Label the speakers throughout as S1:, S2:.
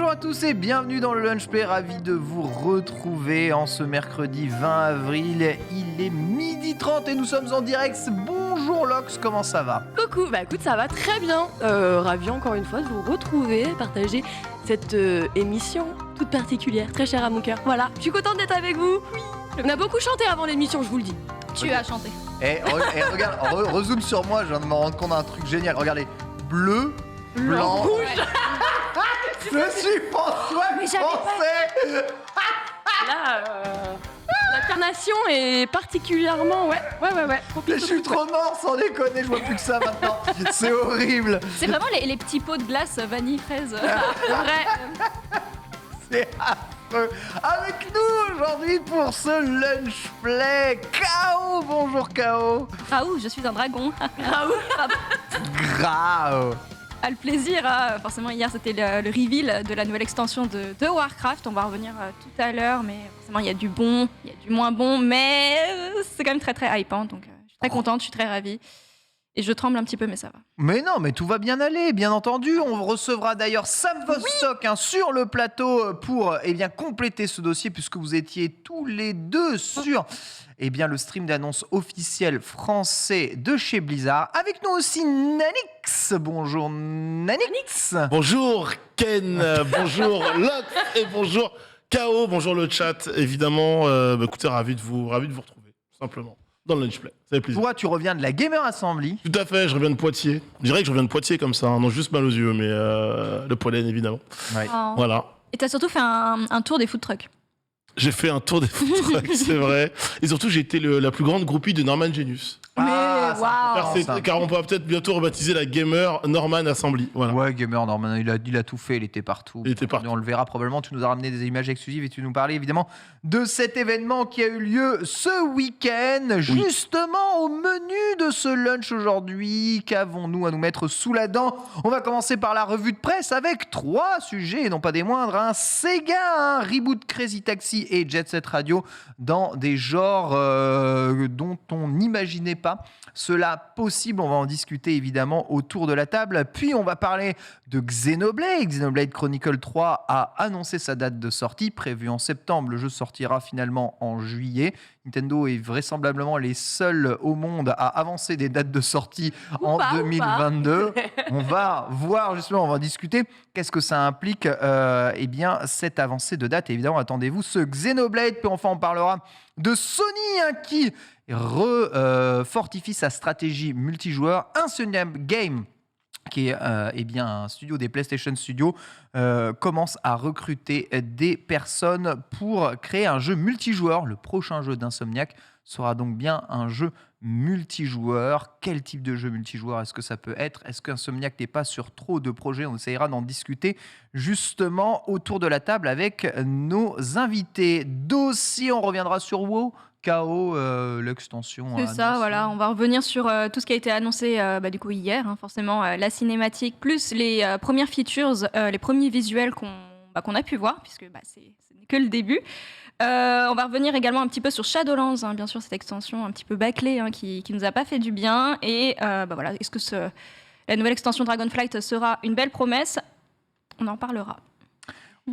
S1: Bonjour à tous et bienvenue dans le Lunch Play, ravi de vous retrouver en ce mercredi 20 avril. Il est 12h30 et nous sommes en direct. Bonjour Lox, comment ça va ?
S2: Coucou, bah écoute, ça va très bien. Ravi encore une fois de vous retrouver, partager cette émission toute particulière, très chère à mon cœur. Voilà, je suis contente d'être avec vous. Oui. On a beaucoup chanté avant l'émission, je vous le dis.
S3: Tu as chanté.
S1: Regarde, rezoom sur moi, je viens de me rendre compte d'un truc génial. Regardez, bleu, blanc,
S2: rouge.
S1: Je suis François français.
S2: Là, l'incarnation est particulièrement, ouais.
S1: Mais je suis trop mort, sans déconner, je vois plus que ça maintenant. C'est horrible.
S3: C'est vraiment les petits pots de glace vanille fraise.
S2: Vrai.
S1: C'est affreux. Avec nous aujourd'hui pour ce Lunch Play, K.O. Bonjour K.O.
S3: Raoult, je suis un dragon.
S1: Grave.
S3: Ah, le plaisir, forcément hier c'était le reveal de la nouvelle extension de Warcraft. On va revenir tout à l'heure, mais forcément il y a du bon, il y a du moins bon, mais c'est quand même très très hypant. Donc je suis très contente, je suis très ravie. Et je tremble un petit peu, mais ça va.
S1: Mais non, mais tout va bien aller, bien entendu. On recevra d'ailleurs Sam Vostok sur le plateau pour compléter ce dossier, puisque vous étiez tous les deux sur le stream d'annonce officiel français de chez Blizzard. Avec nous aussi Nanix. Bonjour Nanix.
S4: Bonjour Ken, bonjour Lox et bonjour KO, bonjour le chat. Évidemment, écoutez, ravi de vous retrouver, tout simplement. Dans le Lunch Play, ça fait plaisir.
S1: Toi, tu reviens de la Gamer Assembly.
S4: Tout à fait, je reviens de Poitiers. Je dirais que je reviens de Poitiers comme ça, non juste mal aux yeux, mais le pollen évidemment.
S1: Ouais.
S3: Oh.
S4: Voilà.
S3: Et t'as surtout fait un tour des food trucks.
S4: J'ai fait un tour des food trucks, c'est vrai. Et surtout, j'ai été la plus grande groupie de Norman Genius.
S3: Waouh.
S4: Car on peut peut-être bientôt rebaptiser la Gamer Norman Assembly. Voilà.
S1: Ouais, Gamer Norman, il a tout fait, il était partout.
S4: Il était partout.
S1: On le verra probablement, tu nous as ramené des images exclusives et tu nous parlais évidemment de cet événement qui a eu lieu ce week-end. Oui. Justement, au menu de ce lunch aujourd'hui, qu'avons-nous à nous mettre sous la dent ? On va commencer par la revue de presse avec 3 sujets, et non pas des moindres. Sega, reboot Crazy Taxi et Jet Set Radio dans des genres dont on n'imaginait pas cela possible. On va en discuter évidemment autour de la table. Puis on va parler de Xenoblade. Xenoblade Chronicle 3 a annoncé sa date de sortie, prévue en septembre. Le jeu sortira finalement en juillet. Nintendo est vraisemblablement les seuls au monde à avancer des dates de sortie en 2022. On va voir justement, on va discuter qu'est-ce que ça implique cette avancée de date. Et évidemment, attendez-vous ce Xenoblade. Puis enfin, on parlera de Sony qui fortifie sa stratégie multijoueur. Insomniac Games, qui est un studio des PlayStation Studios, commence à recruter des personnes pour créer un jeu multijoueur. Le prochain jeu d'Insomniac sera donc bien un jeu multijoueur. Quel type de jeu multijoueur est-ce que ça peut être ? Est-ce qu'Insomniac n'est pas sur trop de projets ? On essaiera d'en discuter justement autour de la table avec nos invités. Dossier, on reviendra sur WoW. KO, l'extension.
S3: C'est ça, voilà. On va revenir sur tout ce qui a été annoncé du coup hier, forcément la cinématique, plus les premières features, les premiers visuels qu'on a pu voir, puisque ce n'est que le début. On va revenir également un petit peu sur Shadowlands, bien sûr, cette extension un petit peu bâclée qui nous a pas fait du bien. Et voilà, est-ce que la nouvelle extension Dragonflight sera une belle promesse ? On en parlera.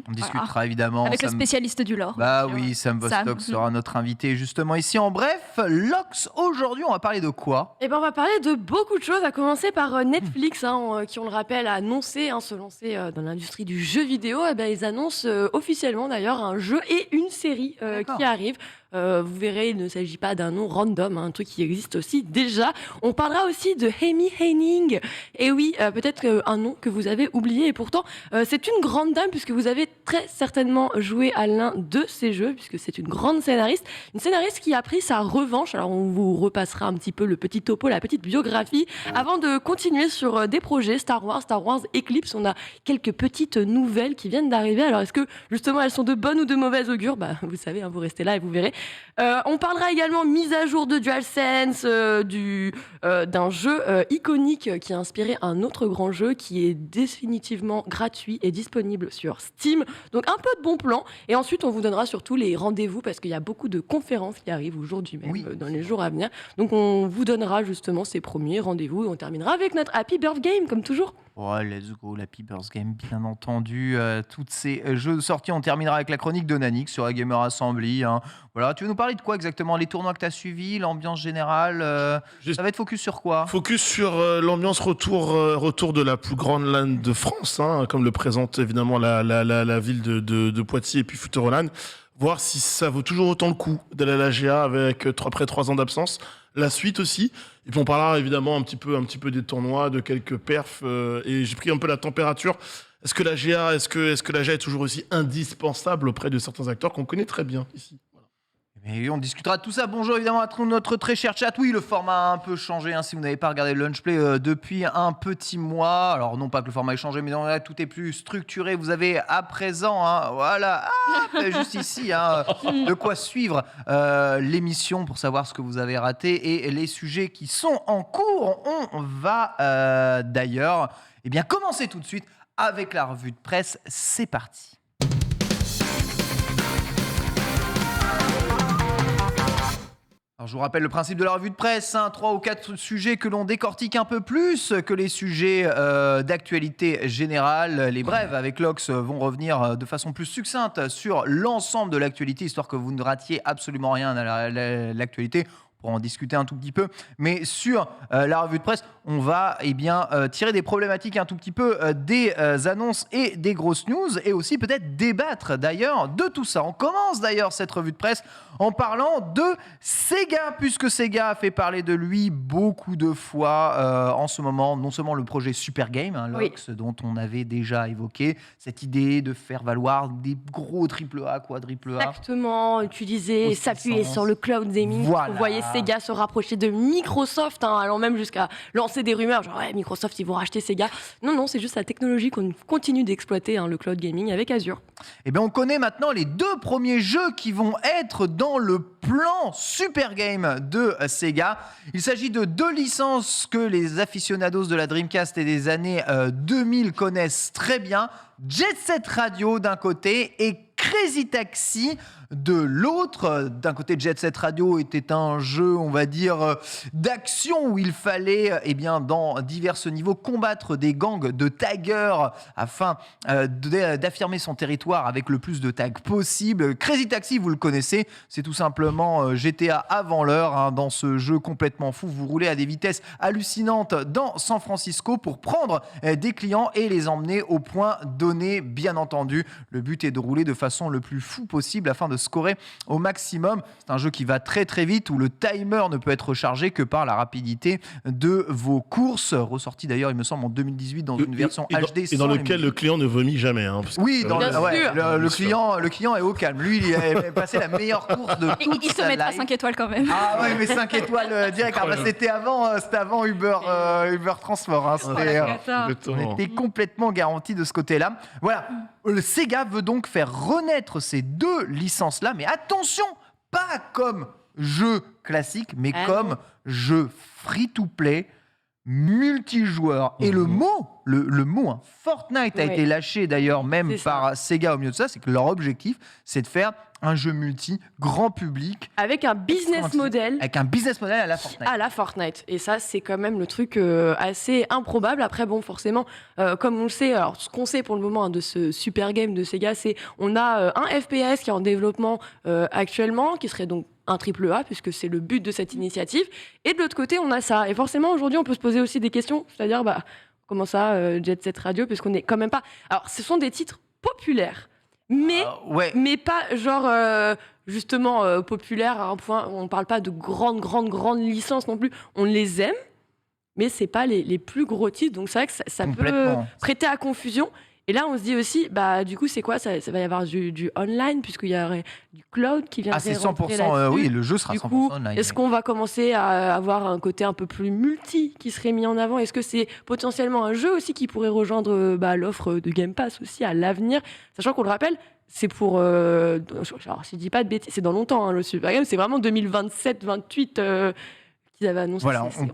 S1: On discutera évidemment.
S3: Avec le spécialiste du lore.
S1: Oui, Sam Vostok sera notre invité justement ici. En bref, Lox, aujourd'hui, on va parler de quoi ?
S2: On va parler de beaucoup de choses, à commencer par Netflix, qui, on le rappelle, a annoncé se lancer dans l'industrie du jeu vidéo. Ils annoncent officiellement d'ailleurs un jeu et une série qui arrivent. Vous verrez, il ne s'agit pas d'un nom random, un truc qui existe aussi déjà. On parlera aussi de Amy Hennig. Et oui, peut-être un nom que vous avez oublié. Et pourtant, c'est une grande dame, puisque vous avez très certainement joué à l'un de ces jeux, puisque c'est une grande scénariste. Une scénariste qui a pris sa revanche. Alors, on vous repassera un petit peu le petit topo, la petite biographie, avant de continuer sur des projets Star Wars Eclipse. On a quelques petites nouvelles qui viennent d'arriver. Alors, est-ce que, justement, elles sont de bonnes ou de mauvais augure ? Vous savez, vous restez là et vous verrez. On parlera également mise à jour de DualSense, d'un jeu iconique qui a inspiré un autre grand jeu qui est définitivement gratuit et disponible sur Steam. Donc un peu de bon plan. Et ensuite, on vous donnera surtout les rendez-vous parce qu'il y a beaucoup de conférences qui arrivent aujourd'hui même, dans les jours à venir. Donc on vous donnera justement ces premiers rendez-vous. On terminera avec notre Happy Birth Game, comme toujours.
S1: Ouais, let's go, la People's Game, bien entendu. Toutes ces jeux sortis, on terminera avec la chronique de Nanix sur la Gamer Assembly. Hein. Voilà, tu veux nous parler de quoi exactement? Les tournois que tu as suivis, l'ambiance générale
S4: Juste-
S1: Ça va être focus sur quoi?
S4: Focus sur l'ambiance retour de la plus grande LAN de France, hein, comme le présente évidemment la ville de Poitiers et puis Futuroland. Voir si ça vaut toujours autant le coup d'aller à la GA avec après 3 ans d'absence. La suite aussi. Et puis on parlera évidemment un petit peu des tournois, de quelques perfs. Et j'ai pris un peu la température. Est-ce que la GA est toujours aussi indispensable auprès de certains acteurs qu'on connaît très bien ici?
S1: Et on discutera de tout ça. Bonjour évidemment à notre très cher chat. Oui, le format a un peu changé. Hein, si vous n'avez pas regardé le Lunch Play depuis un petit mois. Alors non pas que le format ait changé, mais là tout est plus structuré. Vous avez à présent, hein, voilà, juste ici, hein, de quoi suivre l'émission pour savoir ce que vous avez raté et les sujets qui sont en cours. On va d'ailleurs commencer tout de suite avec la revue de presse. C'est parti. Alors, je vous rappelle le principe de la revue de presse, 3 ou 4 sujets que l'on décortique un peu plus que les sujets d'actualité générale. Les brèves avec Lox vont revenir de façon plus succincte sur l'ensemble de l'actualité, histoire que vous ne ratiez absolument rien à l'actualité. On pourra en discuter un tout petit peu, mais sur la revue de presse, on va tirer des problématiques un tout petit peu des annonces et des grosses news, et aussi peut-être débattre d'ailleurs de tout ça. On commence d'ailleurs cette revue de presse en parlant de Sega, puisque Sega a fait parler de lui beaucoup de fois en ce moment, non seulement le projet Super Game, hein, Lox, dont on avait déjà évoqué cette idée de faire valoir des gros AAA, quadruple A.
S2: Exactement, utiliser, s'appuyer sur le cloud gaming.
S1: Voilà.
S2: Vous voyez Sega se rapprocher de Microsoft, hein, allant même jusqu'à lancer des rumeurs, genre ouais, Microsoft ils vont racheter Sega. Non, c'est juste la technologie qu'on continue d'exploiter, hein, le cloud gaming avec Azure.
S1: Eh bien, on connaît maintenant les 2 premiers jeux qui vont être dans le plan Super Game de Sega. Il s'agit de 2 licences que les aficionados de la Dreamcast et des années 2000 connaissent très bien. Jet Set Radio d'un côté et Crazy Taxi de l'autre. D'un côté, Jet Set Radio était un jeu, on va dire, d'action où il fallait, dans divers niveaux, combattre des gangs de taggers afin d'affirmer son territoire avec le plus de tags possible. Crazy Taxi, vous le connaissez, c'est tout simplement GTA avant l'heure. Hein, dans ce jeu complètement fou, vous roulez à des vitesses hallucinantes dans San Francisco pour prendre des clients et les emmener au point donné, bien entendu. Le but est de rouler de façon le plus fou possible afin de scorer au maximum. C'est un jeu qui va très très vite, où le timer ne peut être rechargé que par la rapidité de vos courses, ressorti d'ailleurs il me semble en 2018 dans une version HD.
S4: Et dans lequel le client ne vomit jamais. Hein,
S1: oui, le client est au calme. Lui, il a passé la meilleure course de toute
S3: Il se
S1: sa
S3: mettra
S1: life.
S3: 5 étoiles quand même.
S1: Ah ouais, mais 5 étoiles direct. Alors, c'était avant Uber Transport. Hein. On était complètement garanti de ce côté-là. Voilà. Le Sega veut donc faire renaître ces 2 licences-là, mais attention, pas comme jeu classique, mais comme jeu free-to-play, multijoueur. Et le mot hein, Fortnite a été lâché d'ailleurs même par Sega au milieu de ça, c'est que leur objectif, c'est de faire un jeu multi, grand public.
S2: Avec un business model.
S1: Avec un business model à la Fortnite.
S2: À la Fortnite. Et ça, c'est quand même le truc assez improbable. Après, bon, forcément, comme on le sait, alors ce qu'on sait pour le moment, hein, de ce super game de Sega, c'est on a un FPS qui est en développement actuellement, qui serait donc un AAA, puisque c'est le but de cette initiative. Et de l'autre côté, on a ça. Et forcément, aujourd'hui, on peut se poser aussi des questions. C'est-à-dire, comment ça, Jet Set Radio, puisqu'on n'est quand même pas... Alors, ce sont des titres populaires. Mais pas genre justement populaire à un point, on parle pas de grandes licences non plus, on les aime, mais c'est pas les plus gros titres, donc c'est vrai que ça peut prêter à confusion. Et là, on se dit aussi, du coup, c'est quoi ça va y avoir du online, puisqu'il y aurait du cloud qui vient.
S1: Ah, c'est 100%, oui, le jeu sera 100% online.
S2: Est-ce qu'on va commencer à avoir un côté un peu plus multi qui serait mis en avant? Est-ce que c'est potentiellement un jeu aussi qui pourrait rejoindre l'offre de Game Pass aussi à l'avenir? Sachant qu'on le rappelle, c'est pour... alors, si je dis pas de bêtises, c'est dans longtemps, hein, le Super Game, c'est vraiment 2027-28... qu'ils avaient annoncé.
S1: Voilà,
S2: C'est-
S1: on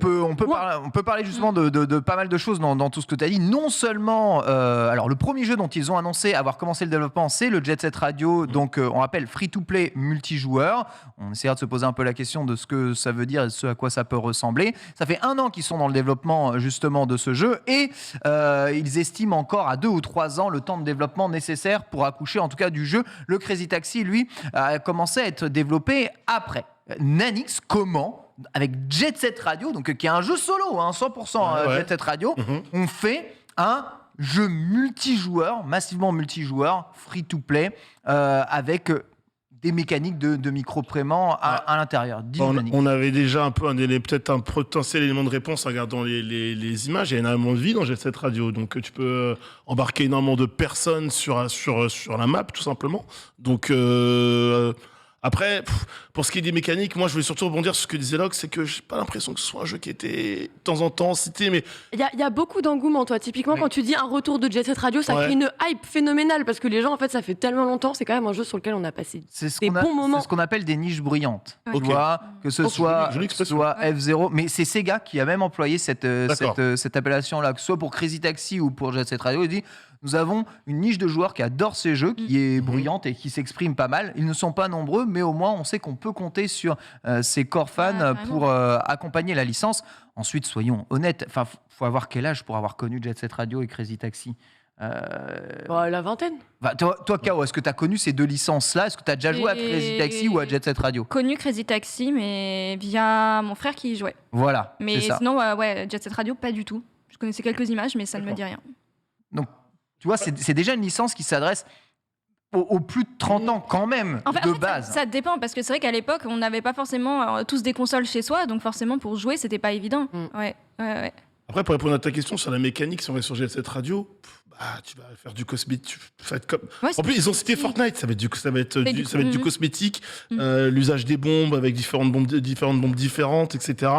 S1: peut parler justement de pas mal de choses dans tout ce que tu as dit. Non seulement, alors le premier jeu dont ils ont annoncé avoir commencé le développement, c'est le Jet Set Radio, donc on rappelle free-to-play multijoueur. On essaiera de se poser un peu la question de ce que ça veut dire et ce à quoi ça peut ressembler. Ça fait 1 an qu'ils sont dans le développement justement de ce jeu et ils estiment encore à 2 ou 3 ans le temps de développement nécessaire pour accoucher en tout cas du jeu. Le Crazy Taxi, lui, a commencé à être développé après. Nanix, comment avec Jet Set Radio, donc qui est un jeu solo, 100% Jet Set Radio, on fait un jeu multijoueur, massivement multijoueur, free to play, avec des mécaniques de micro-paiement à l'intérieur.
S4: On avait déjà peut-être un potentiel élément de réponse en regardant les images. Il y a énormément de vie dans Jet Set Radio, donc tu peux embarquer énormément de personnes sur la map, tout simplement. Donc après, pour ce qui est des mécaniques, moi je voulais surtout rebondir sur ce que disait Locke, c'est que j'ai pas l'impression que ce soit un jeu qui était de temps en temps cité, mais
S2: Il y a beaucoup d'engouement, toi. Typiquement, quand tu dis un retour de Jet Set Radio, ça
S4: Ouais.
S2: crée une hype phénoménale parce que les gens, en fait, ça fait tellement longtemps. C'est quand même un jeu sur lequel on a passé
S1: C'est ce
S2: des bons moments.
S1: c'est ce qu'on appelle des niches bruyantes.
S3: Ouais.
S1: Tu
S4: Ok.
S1: vois, que ce
S4: Ok,
S1: soit,
S4: jolie expression.
S1: F0, mais c'est Sega qui a même employé cette
S4: D'accord.
S1: appellation-là, que ce soit pour Crazy Taxi ou pour Jet Set Radio. Il dit nous avons une niche de joueurs qui adorent ces jeux, qui est bruyante et qui s'exprime pas mal. Ils ne sont pas nombreux, mais au moins on sait qu'on peut compter sur ces core fans
S3: Ouais,
S1: pour accompagner la licence. Ensuite, soyons honnêtes, faut avoir quel âge pour avoir connu Jet Set Radio et Crazy Taxi?
S2: La vingtaine.
S1: Toi, Kao, est-ce que tu as connu ces deux licences-là? Est-ce que tu as déjà joué à Crazy Taxi ou à Jet Set Radio?
S3: Connu Crazy Taxi, mais via mon frère qui y jouait.
S1: Voilà,
S3: Mais
S1: c'est ça.
S3: sinon, Jet Set Radio, pas du tout. Je connaissais quelques images, mais ça ne me dit rien.
S1: Tu vois, c'est déjà une licence qui s'adresse aux plus de 30 ans quand même,
S3: En fait,
S1: de
S3: ça-
S1: base.
S3: Ça, dépend, parce que c'est vrai qu'à l'époque, on n'avait pas forcément tous des consoles chez soi, donc forcément, pour jouer, c'était pas évident. Ouais.
S4: après, pour répondre à ta question sur la mécanique, si on est sur Jet Set Radio, tu vas faire du cosmétique.
S3: Ouais,
S4: En plus, ils ont cité
S3: c'est-
S4: Fortnite, ça va être
S3: Mais
S4: du
S3: mhm.
S4: cosmétique, l'usage des bombes avec différentes bombes différentes, etc.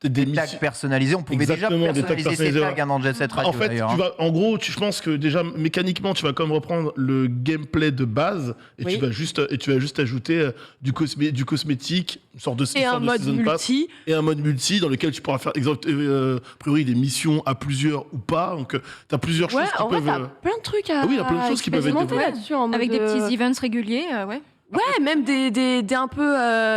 S4: Peut-être des
S1: Des tags
S4: missions.
S1: personnalisés, on pouvait
S4: Exactement,
S1: déjà
S4: des tags
S1: personnaliser ces
S4: personnalisés,
S1: tags dans Jet Set Radio
S4: En fait,
S1: d'ailleurs.
S4: en gros, je pense que déjà mécaniquement, tu vas quand même reprendre le gameplay de base et
S2: Oui.
S4: tu vas juste ajouter du cosmétique, une sorte de
S2: Et un mode
S4: season pass,
S2: multi.
S4: et un mode multi dans lequel tu pourras faire a priori des missions à plusieurs ou pas. Donc tu as plusieurs
S2: Ouais,
S4: choses qui
S2: en vrai,
S4: peuvent
S2: t'as plein de trucs à.
S4: Ah oui, il y a plein de choses qui peuvent être
S2: expérimenter
S4: développées.
S2: là-dessus en mode,
S3: Avec des petits events réguliers, ouais.
S2: Ouais, même des un peu,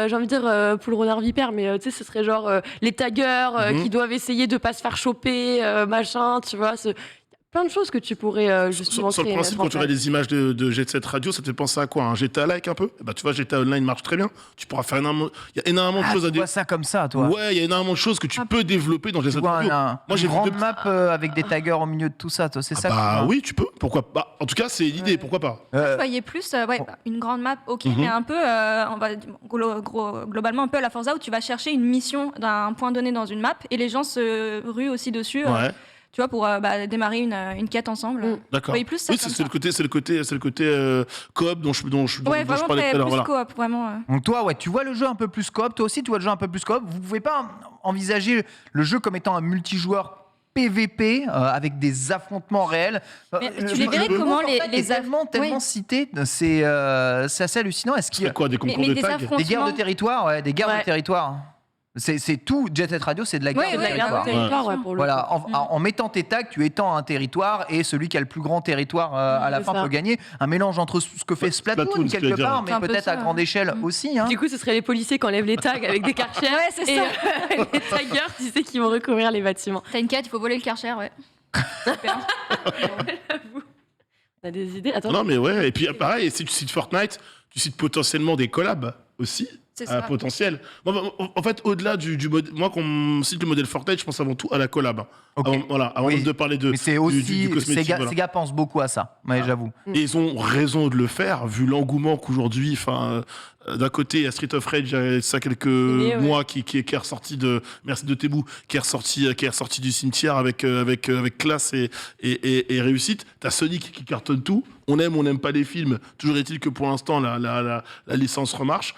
S2: j'ai envie de dire, pour le renard vipère, mais tu sais, ce serait genre les taggers qui doivent essayer de pas se faire choper, machin, tu vois. Il y a plein de choses que tu pourrais justement
S4: sur le
S2: créer,
S4: principe,
S2: mettre en
S4: quand tu regardes
S2: place.
S4: les images de Jet Set Radio, ça te fait penser à quoi? Un GTA-like un peu? Tu vois, GTA Online marche très bien. Tu pourras faire énormément. Il y a énormément de
S1: Ah,
S4: choses à
S1: tu vois ça comme ça, toi.
S4: Ouais, il y a énormément de choses que tu peux développer dans Jet
S1: Tu
S4: Set
S1: vois
S4: Radio.
S1: Moi,
S4: j'ai
S1: j'ai
S4: vu
S1: grande
S4: deux-
S1: map avec des taggers au milieu de tout ça, toi. C'est ça que tu
S4: Bah
S1: vois.
S4: oui, tu peux. Pourquoi pas? En tout cas, c'est l'idée. Pourquoi pas?
S3: Je voyais plus une grande map, ok, mais un peu, on va globalement un peu à la Forza où tu vas chercher une mission d'un point donné dans une map et les gens se ruent aussi dessus,
S4: Ouais.
S3: tu vois, pour démarrer une quête ensemble.
S4: D'accord.
S3: voyez plus ça
S4: Oui,
S3: comme
S4: c'est
S3: ça.
S4: le côté coop dont je
S3: Ouais,
S4: parlais
S3: vraiment
S4: tout à
S3: plus
S4: l'heure. Voilà.
S3: coop, vraiment.
S1: Donc toi, ouais, tu vois le jeu un peu plus coop. Toi aussi, tu vois le jeu un peu plus coop. Vous pouvez pas envisager le jeu comme étant un multijoueur PVP avec des affrontements réels.
S3: Mais tu les verrais
S1: le
S3: comment
S1: mot, en fait,
S3: les
S1: est tellement
S3: ouais.
S1: cité, c'est assez hallucinant. Est-ce qu'il y a
S4: C'est quoi, des concours
S3: mais
S4: de
S3: des
S4: tag?
S3: affrontements.
S1: des guerres de territoire, ouais, des guerres
S2: Ouais.
S1: de territoire. C'est tout. Jet Set Radio, c'est de la guerre
S3: Ouais,
S1: de
S2: C'est de la guerre
S1: territoire.
S2: de territoire, ouais, pour le
S1: Voilà,
S2: coup.
S1: en mettant tes tags, tu étends un territoire et celui qui a le plus grand territoire à la
S2: c'est
S1: fin
S2: ça.
S1: peut gagner. Un mélange entre ce que fait Splatoon
S4: Splatoon, ce que
S1: quelque
S4: j'allais
S1: part,
S4: dire.
S3: C'est un
S1: mais
S3: peu
S1: peut-être
S3: ça,
S1: à grande échelle aussi. Hein.
S2: Du coup, ce serait les policiers qui enlèvent les tags avec des karchers.
S3: Ouais, c'est
S2: et
S3: ça.
S2: les taggers, tu sais, qui vont recouvrir les bâtiments.
S3: T'as une quête, il faut voler le Karcher, ouais. Super.
S2: On a des idées. Attends.
S4: Non, mais ouais. Et puis pareil, si tu cites Fortnite, tu cites potentiellement des collabs aussi.
S3: C'est ça.
S4: Potentiel. Moi, en fait, au-delà du mode, moi, quand on cite le modèle Fortnite, je pense avant tout à la collab.
S1: Ok.
S4: Avant
S1: Oui.
S4: même de parler de,
S1: Mais c'est
S4: du
S1: aussi.
S4: cosmétique.
S1: Sega,
S4: voilà.
S1: Sega pense beaucoup à ça, mais j'avoue.
S4: Et ils ont raison de le faire, vu l'engouement qu'aujourd'hui, d'un côté, il y a Street of Rage, il y a ça quelques mois, qui est ressorti merci de Tebou, qui est ressorti du cimetière avec classe et réussite. T'as Sonic qui cartonne tout. On n'aime pas les films. Toujours est-il que pour l'instant, la licence remarche.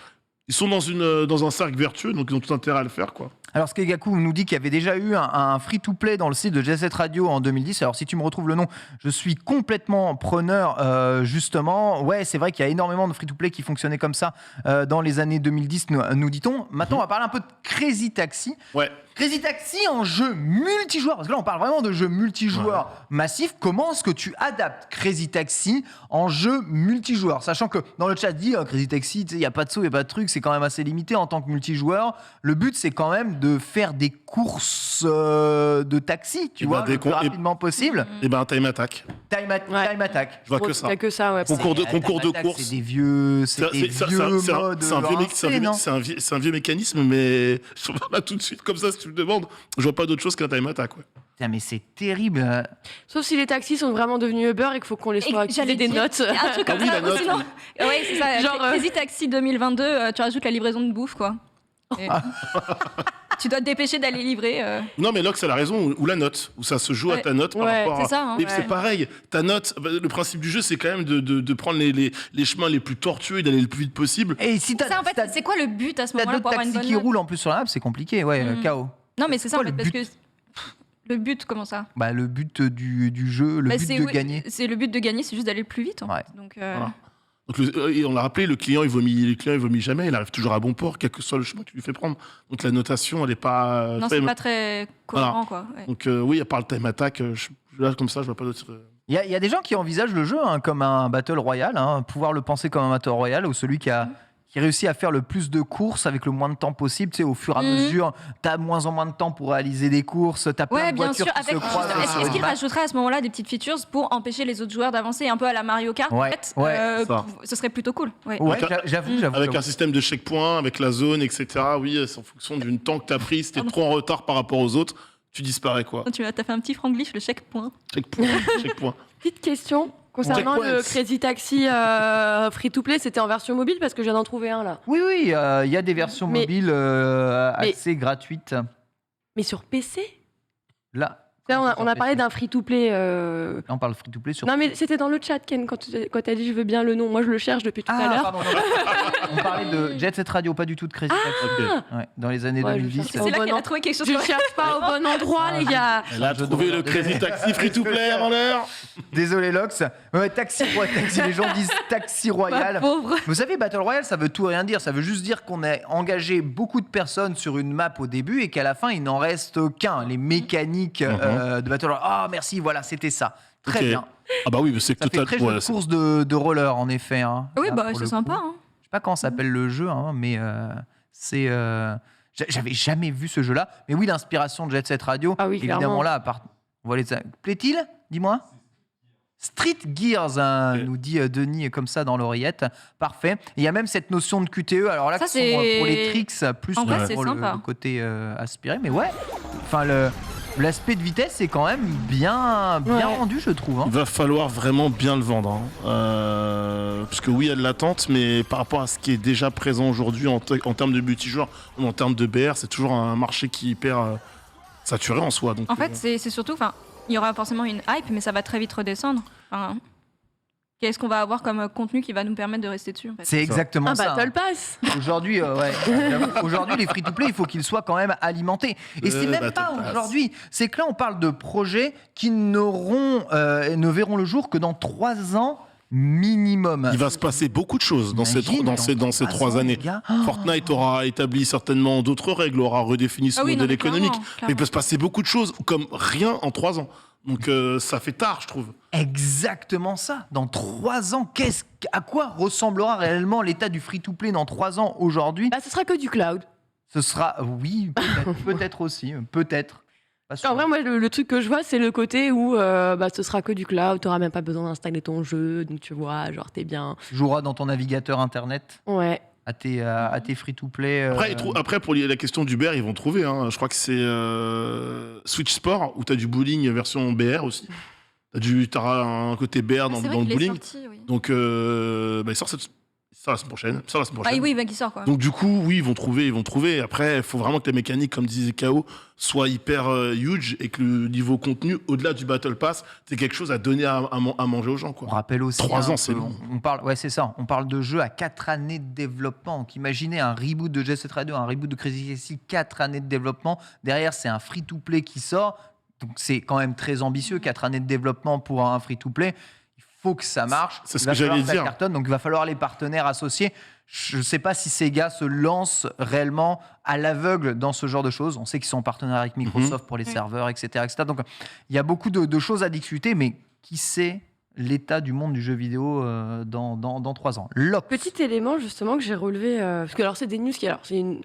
S4: Ils sont dans un cercle vertueux, donc ils ont tout intérêt à le faire, quoi.
S1: Alors, Skegaku nous dit qu'il y avait déjà eu un free-to-play dans le site de Jet Set Radio en 2010. Alors, si tu me retrouves le nom, je suis complètement preneur, justement. Ouais, c'est vrai qu'il y a énormément de free-to-play qui fonctionnaient comme ça dans les années 2010, nous dit-on. Maintenant, on va parler un peu de Crazy Taxi.
S4: Ouais.
S1: Crazy Taxi en jeu multijoueur, parce que là on parle vraiment de jeu multijoueur massif. Comment est-ce que tu adaptes Crazy Taxi en jeu multijoueur, sachant que dans le chat dit Crazy Taxi, il n'y a pas de saut, il n'y a pas de truc, c'est quand même assez limité en tant que multijoueur. Le but c'est quand même de faire des courses de taxi, tu vois, le plus rapidement possible.
S4: Et ben Time Attack.
S1: Time Attack.
S4: Je vois que ça.
S2: Il y a que ça, ouais.
S4: Concours de course.
S1: C'est des vieux, modes.
S4: C'est un vieux mécanisme, mais là tout de suite comme ça, si tu me demandes, je vois pas d'autre chose qu'un Time Attack. Ouais.
S1: Putain, mais c'est terrible.
S2: Sauf si les taxis sont vraiment devenus Uber et qu'il faut qu'on les soit
S3: j'allais
S2: des
S3: dire,
S2: notes.
S3: Un truc comme
S4: oui,
S3: ça.
S4: la note,
S3: Sinon,
S4: oui.
S3: ouais, c'est ça.
S2: Genre,
S3: Crazy Taxi 2022, tu rajoutes la livraison de bouffe, quoi. Et tu dois te dépêcher d'aller livrer.
S4: Non, mais Lox a la raison, ou la note, où ça se joue à ta note par rapport à.
S3: C'est ça. Hein.
S4: Et c'est pareil, ta note, le principe du jeu, c'est quand même de prendre les chemins les plus tortueux et d'aller le plus vite possible.
S1: Et si
S3: Ça, en fait, c'est quoi le but à ce
S1: t'as
S3: moment-là
S1: d'autres
S3: pour avoir une
S1: taxis
S3: bonne
S1: qui
S3: note
S1: roulent en plus sur la map, c'est compliqué, chaos.
S3: Non, mais c'est ça, en
S1: quoi
S3: fait,
S1: le
S3: parce que. Le but, comment ça?
S1: Bah, le but du jeu, le but de gagner.
S3: C'est le but de gagner, c'est juste d'aller plus vite. En fait. Donc,
S4: Voilà. Donc et on l'a rappelé, le client il vomit jamais, il arrive toujours à bon port, quel que soit le chemin que tu lui fais prendre. Donc la notation, elle est pas.
S3: non, c'est pas très cohérent, quoi. Ouais.
S4: Donc oui, à part le Time Attack, là comme ça, je vois pas d'autres.
S1: Il y a des gens qui envisagent le jeu comme un Battle Royale, pouvoir le penser comme un Battle Royale, où celui qui réussit à faire le plus de courses avec le moins de temps possible. Tu sais, au fur et à mesure, tu as moins en moins de temps pour réaliser des courses, tu as plein de voitures qui se croisent.
S3: Est-ce qu'il rajouterait à ce moment-là des petites features pour empêcher les autres joueurs d'avancer un peu à la Mario Kart
S1: Ouais,
S3: en fait,
S1: ça.
S3: ce serait plutôt cool. Ouais.
S1: Ouais, j'avoue.
S4: Avec un système de checkpoint, avec la zone, etc. Oui, c'est en fonction du temps que tu as pris. Si tu es trop en retard par rapport aux autres, tu disparais, quoi.
S3: Tu as fait un petit franglish, le checkpoint.
S4: Checkpoint.
S2: Petite question concernant le Crazy Taxi free-to-play, c'était en version mobile parce que je viens d'en trouver un là.
S1: Oui, il y a des versions mobiles assez gratuites.
S2: Mais sur PC?
S1: Là.
S2: Là, on a parlé d'un free-to-play.
S1: Là, on parle free-to-play sur.
S2: Non, mais c'était dans le chat, Ken, quand tu as dit je veux bien le nom. Moi, je le cherche depuis tout à l'heure.
S1: Pardon, on parlait de Jet Set Radio, pas du tout de Crazy Taxi. Ouais, dans les années 2010.
S3: C'est là qu'elle a trouvé quelque chose.
S2: Je ne cherche pas au bon endroit, les gars.
S4: Elle a trouvé le Crazy Taxi free-to-play avant l'heure.
S1: Désolé, Lox. Ouais, Taxi Royal. Les gens disent Taxi Royal.
S2: Pauvre.
S1: Vous savez, Battle Royale, ça veut tout et rien dire. Ça veut juste dire qu'on a engagé beaucoup de personnes sur une map au début et qu'à la fin, il n'en reste qu'un. Les mécaniques de Battle Royale. Ah, merci, voilà, c'était ça. Très bien.
S4: Ah bah oui, mais c'est
S1: ça fait très jeu de course de roller, en effet.
S3: Oui, bah c'est sympa.
S1: Je sais pas comment s'appelle le jeu, mais c'est... J'avais jamais vu ce jeu-là. Mais oui, l'inspiration de Jet Set Radio, évidemment là, à part... On va les... Plaît-il? Dis-moi. Street Gears, nous dit Denis comme ça dans l'oreillette. Parfait. Il y a même cette notion de QTE. Alors là, ça, qui sont pour les tricks, plus pour le côté aspiré. Mais ouais, enfin l'aspect de vitesse est quand même bien rendu, je trouve.
S4: Il va falloir vraiment bien le vendre. Parce que oui, il y a de l'attente, mais par rapport à ce qui est déjà présent aujourd'hui en termes de multijoueur ou en termes de BR, c'est toujours un marché qui est hyper saturé en soi. Donc,
S3: en fait, c'est surtout... Il y aura forcément une hype, mais ça va très vite redescendre. Qu'est-ce qu'on va avoir comme contenu qui va nous permettre de rester dessus en fait.
S1: C'est exactement ça.
S2: Un Battle Pass.
S1: Aujourd'hui, aujourd'hui, les free-to-play, il faut qu'ils soient quand même alimentés. Et c'est même pas aujourd'hui. C'est que là, on parle de projets qui ne verront le jour que dans 3 ans minimum.
S4: Il va se passer beaucoup de choses dans ces 3 années. Fortnite aura établi certainement d'autres règles, aura redéfini son modèle économique. Mais il peut se passer beaucoup de choses comme rien en 3 ans. Donc ça fait tard, je trouve.
S1: Exactement ça. Dans 3 ans, à quoi ressemblera réellement l'état du free-to-play dans 3 ans aujourd'hui?
S2: Ce sera que du cloud.
S1: Ce sera, oui, peut-être aussi, peut-être.
S2: En vrai, moi, le truc que je vois, c'est le côté où ce sera que du cloud, t'auras même pas besoin d'installer ton jeu, donc tu vois, genre t'es bien.
S1: Tu joueras dans ton navigateur internet.
S2: Ouais.
S1: À tes free-to-play.
S4: Après, pour la question d'Uber, ils vont trouver. Je crois que c'est Switch Sport, où tu as du bowling version BR aussi. Tu auras un côté BR dans le bowling.
S3: Sorti, oui.
S4: Donc, il sort la semaine prochaine. Ça la semaine
S3: Ah
S4: prochaine.
S3: oui, qui sort quoi.
S4: Donc du coup, oui, ils vont trouver. Après, il faut vraiment que les mécaniques, comme disait KO, soient hyper huge et que le niveau contenu, au-delà du Battle Pass, c'est quelque chose à donner à manger aux gens,
S1: On
S4: quoi.
S1: rappelle aussi.
S4: 3 ans, c'est long.
S1: On parle, ouais, c'est ça. On parle de jeux à 4 années de développement. Donc, imaginez un reboot de Jet Set Radio, un reboot de Crazy Taxi, 4 années de développement. Derrière, c'est un free-to-play qui sort. Donc, c'est quand même très ambitieux. 4 années de développement pour un free-to-play. Il faut que ça marche.
S4: C'est ce
S1: Il va
S4: que j'allais
S1: falloir que ça
S4: dire.
S1: cartonne. Donc, il va falloir les partenaires associés. Je ne sais pas si Sega se lance réellement à l'aveugle dans ce genre de choses. On sait qu'ils sont en partenariat avec Microsoft pour les serveurs, etc., etc. Donc, il y a beaucoup de choses à discuter, mais qui sait l'état du monde du jeu vidéo dans 3 ans. Lop.
S2: Petit élément justement que j'ai relevé, parce que alors c'est des news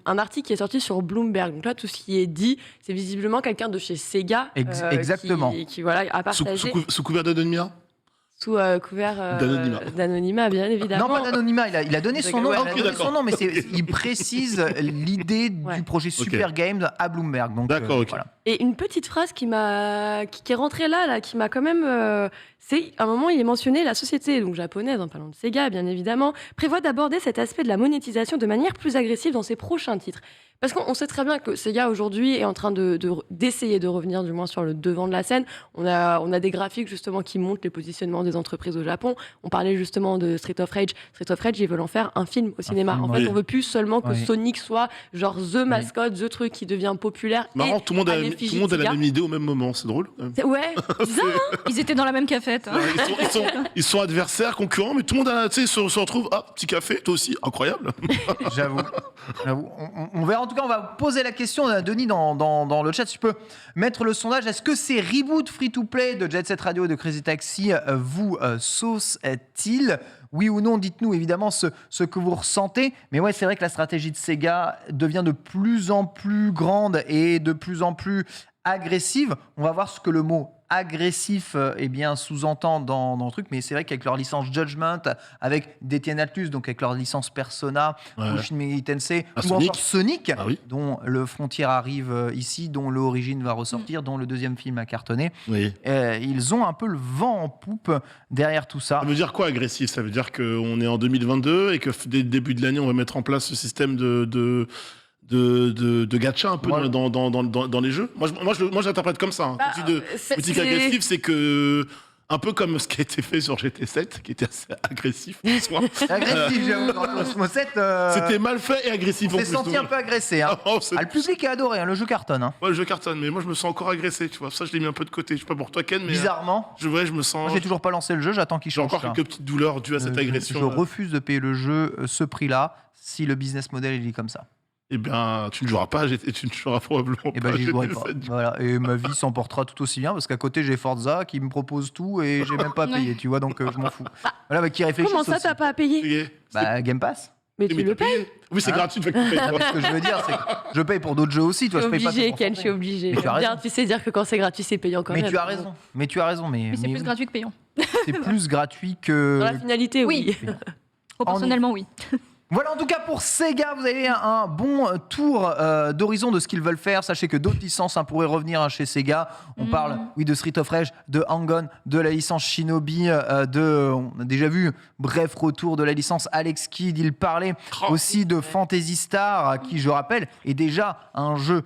S2: un article qui est sorti sur Bloomberg. Donc là, tout ce qui est dit, c'est visiblement quelqu'un de chez Sega
S1: Exactement.
S2: qui voilà, a partagé
S4: Sous couvert d'anonymat.
S2: sous couvert
S4: D'anonymat.
S2: d'anonymat, bien évidemment.
S1: Non, pas d'anonymat, il a donné son nom,
S2: Ouais,
S1: il a
S4: ok,
S1: donné
S4: d'accord.
S1: son nom, mais il précise l'idée
S2: Ouais.
S1: du projet Super Games à Bloomberg. Donc,
S4: D'accord, ok.
S1: voilà.
S2: Et une petite phrase qui est rentrée là, qui m'a quand même. C'est à un moment, il est mentionné la société donc japonaise, en parlant de Sega, bien évidemment, prévoit d'aborder cet aspect de la monétisation de manière plus agressive dans ses prochains titres. Parce qu'on sait très bien que Sega aujourd'hui est en train d'essayer de revenir du moins sur le devant de la scène. On a des graphiques justement qui montrent les positionnements des entreprises au Japon. On parlait justement de Street of Rage. Street of Rage, ils veulent en faire un film au cinéma.
S1: film,
S2: En fait,
S4: oui.
S2: on veut plus seulement que
S1: Oui.
S2: Sonic soit genre the mascotte, the truc qui devient populaire.
S4: Marrant,
S2: et
S4: tout le monde
S2: à
S4: a
S2: l'effigie de
S4: la
S2: Sega.
S4: même idée au même moment, c'est drôle.
S2: Ouais, bizarre, hein.
S3: Ils étaient dans la même cafette. Hein.
S4: Ils sont adversaires, concurrents, mais tout le monde se retrouve. Ah, petit café, toi aussi, incroyable.
S1: J'avoue. On verra. En tout cas, on va poser la question à Denis dans le chat. Si tu peux mettre le sondage. Est-ce que ces reboots free-to-play de Jet Set Radio et de Crazy Taxi vous saucent-ils? Oui ou non, dites-nous évidemment ce que vous ressentez. Mais ouais, c'est vrai que la stratégie de Sega devient de plus en plus grande et de plus en plus agressive. On va voir ce que le mot agressif sous-entend dans le truc, mais c'est vrai qu'avec leur licence Judgment, avec Détienne Atlus, donc avec leur licence Persona,
S4: Ouais.
S1: ou Shin Megami Tensei,
S4: Ah,
S1: ou
S4: Sonic.
S1: encore Sonic,
S4: Ah oui.
S1: dont le Frontier arrive ici, dont l'Origine va ressortir, dont le deuxième film a cartonné,
S4: Oui.
S1: ils ont un peu le vent en poupe derrière tout ça.
S4: Ça veut dire quoi agressif? Ça veut dire qu'on est en 2022 et que dès le début de l'année, on va mettre en place ce système de gacha un peu
S1: Voilà.
S4: dans les jeux. Moi, j'interprète comme ça. Hein.
S2: Bah,
S4: Quand tu dis de
S2: c'est-
S4: politique
S2: c'est-
S4: agressive, c'est que un peu comme ce qui a été fait sur GT7, qui était assez agressif en soi.
S1: Agressif, j'avoue, dans Cosmo 7,
S4: C'était mal fait et agressif
S1: on
S4: en
S1: s'est
S4: plus.
S1: senti un peu agressé. Hein.
S4: Oh, c'est-
S1: Ah, le public a adoré, hein, le jeu cartonne. Hein.
S4: Ouais, le jeu cartonne, mais moi je me sens encore agressé, tu vois. Ça, je l'ai mis un peu de côté. Je sais pas pour toi, Ken, mais
S1: Bizarrement,
S4: je me sens.
S1: moi, j'ai toujours pas lancé le jeu, j'attends qu'il
S4: J'ai
S1: change.
S4: encore
S1: ça.
S4: quelques petites douleurs dues à cette agression.
S1: Je refuse de payer le jeu ce prix-là si le business model il est comme ça.
S4: Eh bien, tu ne joueras pas, et tu ne joueras probablement
S1: Et
S4: pas.
S1: ben j'y jouerai pas.
S4: GT7.
S1: Voilà. Et ma vie s'en portera tout aussi bien parce qu'à côté j'ai Forza qui me propose tout et j'ai même pas à payer, tu vois, donc je m'en fous. Voilà, bah, qui réfléchissent
S2: Comment ça,
S1: aussi.
S2: t'as pas à payer?
S4: Payé.
S1: Bah Game Pass.
S2: Mais
S4: Mais
S2: tu le
S4: t'as
S2: payes.
S4: payé. Oui, c'est
S1: Hein
S4: gratuit, tu vas que tu payes.
S1: Ah, ce que je veux dire, c'est que je paye pour d'autres jeux aussi, tu
S2: Je
S1: vois.
S2: suis
S1: Je paye pas
S2: obligé,
S1: pour
S2: Ken, je suis
S1: Fortnite.
S2: obligé.
S1: Mais tu as
S2: Bien,
S1: raison.
S2: tu sais dire que quand c'est gratuit, c'est payant quand
S1: Mais
S2: même.
S1: tu as raison. Mais tu as raison. Mais
S3: Mais c'est plus
S1: oui,
S3: gratuit que payant.
S1: c'est plus gratuit que.
S2: Dans la finalité, oui.
S3: Proportionnellement, oui.
S1: Voilà, en tout cas pour Sega, vous avez un bon tour d'horizon de ce qu'ils veulent faire. Sachez que d'autres licences pourraient revenir chez Sega. On parle, oui, de Street of Rage, de Hang-On, de la licence Shinobi, on a déjà vu, bref, retour de la licence Alex Kidd. Il parlait aussi de Phantasy Star, qui, je rappelle, est déjà un jeu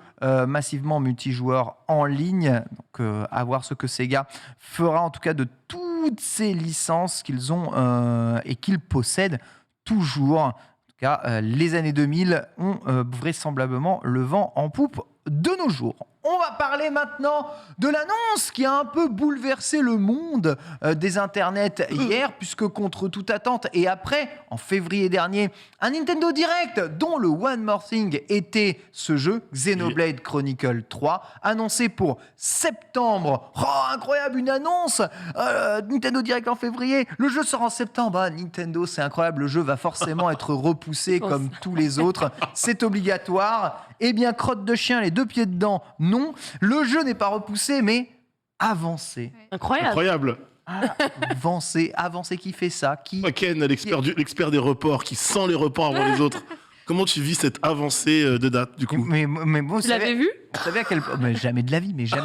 S1: massivement multijoueur en ligne. Donc, à voir ce que Sega fera, en tout cas, de toutes ces licences qu'ils ont et qu'ils possèdent toujours. En tout cas, les années 2000 ont vraisemblablement le vent en poupe de nos jours. On va parler maintenant de l'annonce qui a un peu bouleversé le monde des internets hier, puisque contre toute attente, et après, en février dernier, un Nintendo Direct dont le One More Thing était ce jeu, Xenoblade Chronicle 3, annoncé pour septembre. Oh, incroyable, une annonce Nintendo Direct en février, le jeu sort en septembre. Ah, Nintendo, c'est incroyable, le jeu va forcément être repoussé comme tous les autres. C'est obligatoire. Eh bien, crotte de chien, les deux pieds dedans, non. Le jeu n'est pas repoussé, mais avancé.
S2: Incroyable.
S4: Incroyable.
S1: Avancé, qui fait ça? Qui...
S4: Toi, Ken, l'expert des reports, qui sent les reports avant les autres. Comment tu vis cette avancée de date, du coup?
S1: Mais vous
S2: Tu l'avais
S1: savez,
S2: vu?
S1: Vous savez à quel point. Mais jamais de la vie. Mais je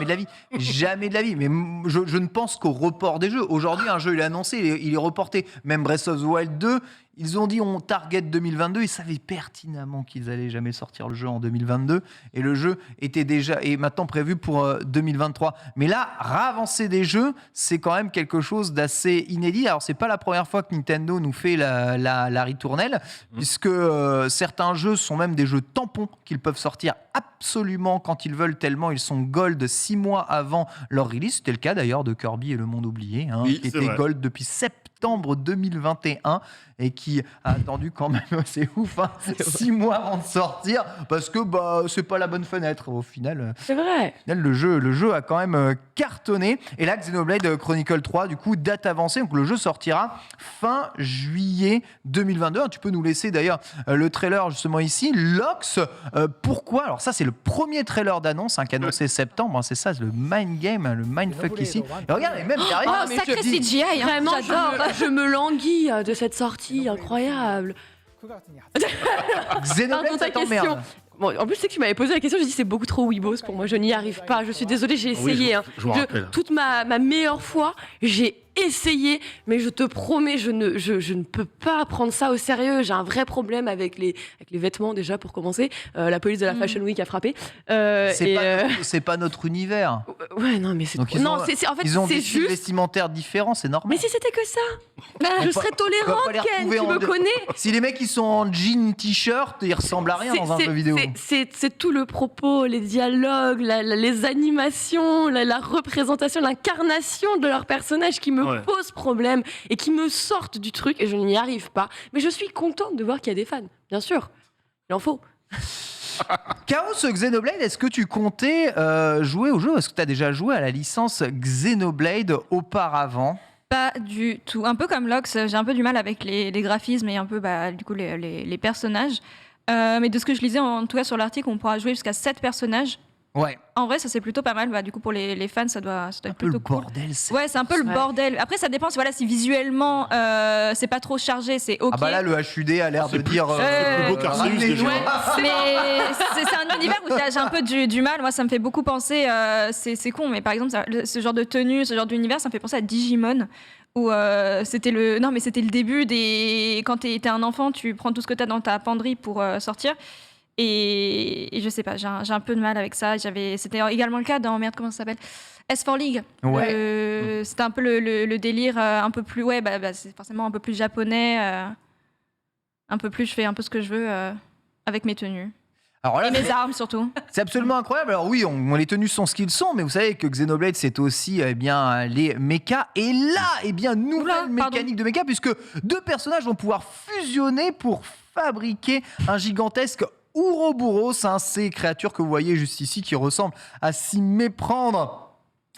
S1: ne pense qu'au report des jeux. Aujourd'hui, un jeu, il est annoncé, il est reporté. Même Breath of the Wild 2, ils ont dit on target 2022. Ils savaient pertinemment qu'ils allaient jamais sortir le jeu en 2022. Et le jeu est maintenant prévu pour 2023. Mais là, ravancer des jeux, c'est quand même quelque chose d'assez inédit. Alors, c'est pas la première fois que Nintendo nous fait la ritournelle, puisque certains jeux sont même des jeux tampons qu'ils peuvent sortir absolument quand ils veulent, tellement ils sont gold 6 mois avant leur release. C'était le cas d'ailleurs de Kirby et le monde oublié,
S4: Oui,
S1: qui
S4: c'est
S1: était
S4: vrai.
S1: gold depuis septembre 2021 et qui a attendu quand même, c'est ouf, 6 mois avant de sortir, parce que c'est pas la bonne fenêtre. Au final,
S2: C'est vrai.
S1: le jeu a quand même cartonné. Et là, Xenoblade Chronicle 3, du coup, date avancée. Donc le jeu sortira fin juillet 2022. Tu peux nous laisser d'ailleurs le trailer justement ici. Lox, pourquoi? Alors ça, c'est le premier trailer d'annonce qui a annoncé septembre. C'est ça, c'est le mind game, le mindfuck ici. Et regarde, et même derrière,
S3: Oh, sacré CGI, hein,
S2: Vraiment,
S3: j'adore.
S2: je me languis de cette sortie incroyable.
S1: Xenoblade,
S2: Pardon,
S1: ça
S2: ta
S1: t'emmerde.
S2: question. Bon, en plus, c'est que tu m'avais posé la question, j'ai dit c'est beaucoup trop Weebos pour moi, je n'y arrive pas. Je suis désolée, j'ai
S4: Oui,
S2: essayé.
S4: je me rappelle.
S2: Toute ma meilleure foi, j'ai essayé, mais je te promets, je ne peux pas prendre ça au sérieux. J'ai un vrai problème avec les vêtements déjà pour commencer. La police de la Fashion Week a frappé.
S1: C'est pas notre univers.
S2: Ouais, non, mais c'est
S1: Donc
S2: trop...
S1: ils
S2: Non,
S1: ont,
S2: en fait,
S1: ils ont
S2: c'est
S1: des styles
S2: juste...
S1: vestimentaires différents, c'est normal.
S2: Mais si c'était que ça, je serais
S1: on
S2: tolérante,
S1: va pas les
S2: Ken,
S1: retrouver
S2: tu
S1: en
S2: me
S1: deux.
S2: connais.
S1: Si les mecs ils sont en jean t-shirt, ils ressemblent à rien dans un jeu vidéo.
S2: C'est tout le propos, les dialogues, les animations, la représentation, l'incarnation de leurs personnages qui me pose problème et qui me sortent du truc et je n'y arrive pas. Mais je suis contente de voir qu'il y a des fans, bien sûr. Il en faut.
S1: Chaos Xenoblade, est-ce que tu comptais jouer au jeu? Est-ce que tu as déjà joué à la licence Xenoblade auparavant?
S3: Pas du tout. Un peu comme Lox, j'ai un peu du mal avec les graphismes et un peu du coup les personnages. Mais de ce que je lisais, en tout cas sur l'article, on pourra jouer jusqu'à 7 personnages.
S1: Ouais.
S3: En vrai, ça c'est plutôt pas mal. Du coup, pour les fans, ça doit
S1: Un
S3: être
S1: peu le
S3: plutôt cool.
S1: bordel, c'est.
S3: Ouais, c'est un peu le bordel. Après, ça dépend si visuellement c'est pas trop chargé, c'est ok.
S1: Ah bah là, le HUD a l'air de dire.
S4: c'est plus beau qu'Arceus,
S1: ramenez-nous.
S4: déjà.
S3: Mais c'est un univers où j'ai un peu du mal. Moi, ça me fait beaucoup penser. C'est con, mais par exemple, ce genre de tenue, ce genre d'univers, ça me fait penser à Digimon. Où c'était le début des. Quand t'es un enfant, tu prends tout ce que t'as dans ta penderie pour sortir. Et je sais pas, j'ai un peu de mal avec ça. C'était également le cas dans comment ça s'appelle, S4 League.
S1: Ouais.
S3: C'était un peu le délire un peu plus. Ouais, c'est forcément un peu plus japonais. Un peu plus, je fais un peu ce que je veux avec mes tenues.
S1: Alors là,
S3: Et mes armes surtout.
S1: c'est absolument incroyable. Alors oui, les tenues sont ce qu'ils sont, mais vous savez que Xenoblade, c'est aussi les mechas. Et là, nouvelle mécanique de mecha, puisque 2 personnages vont pouvoir fusionner pour fabriquer un gigantesque Ouroboros, ces créatures que vous voyez juste ici qui ressemblent à s'y méprendre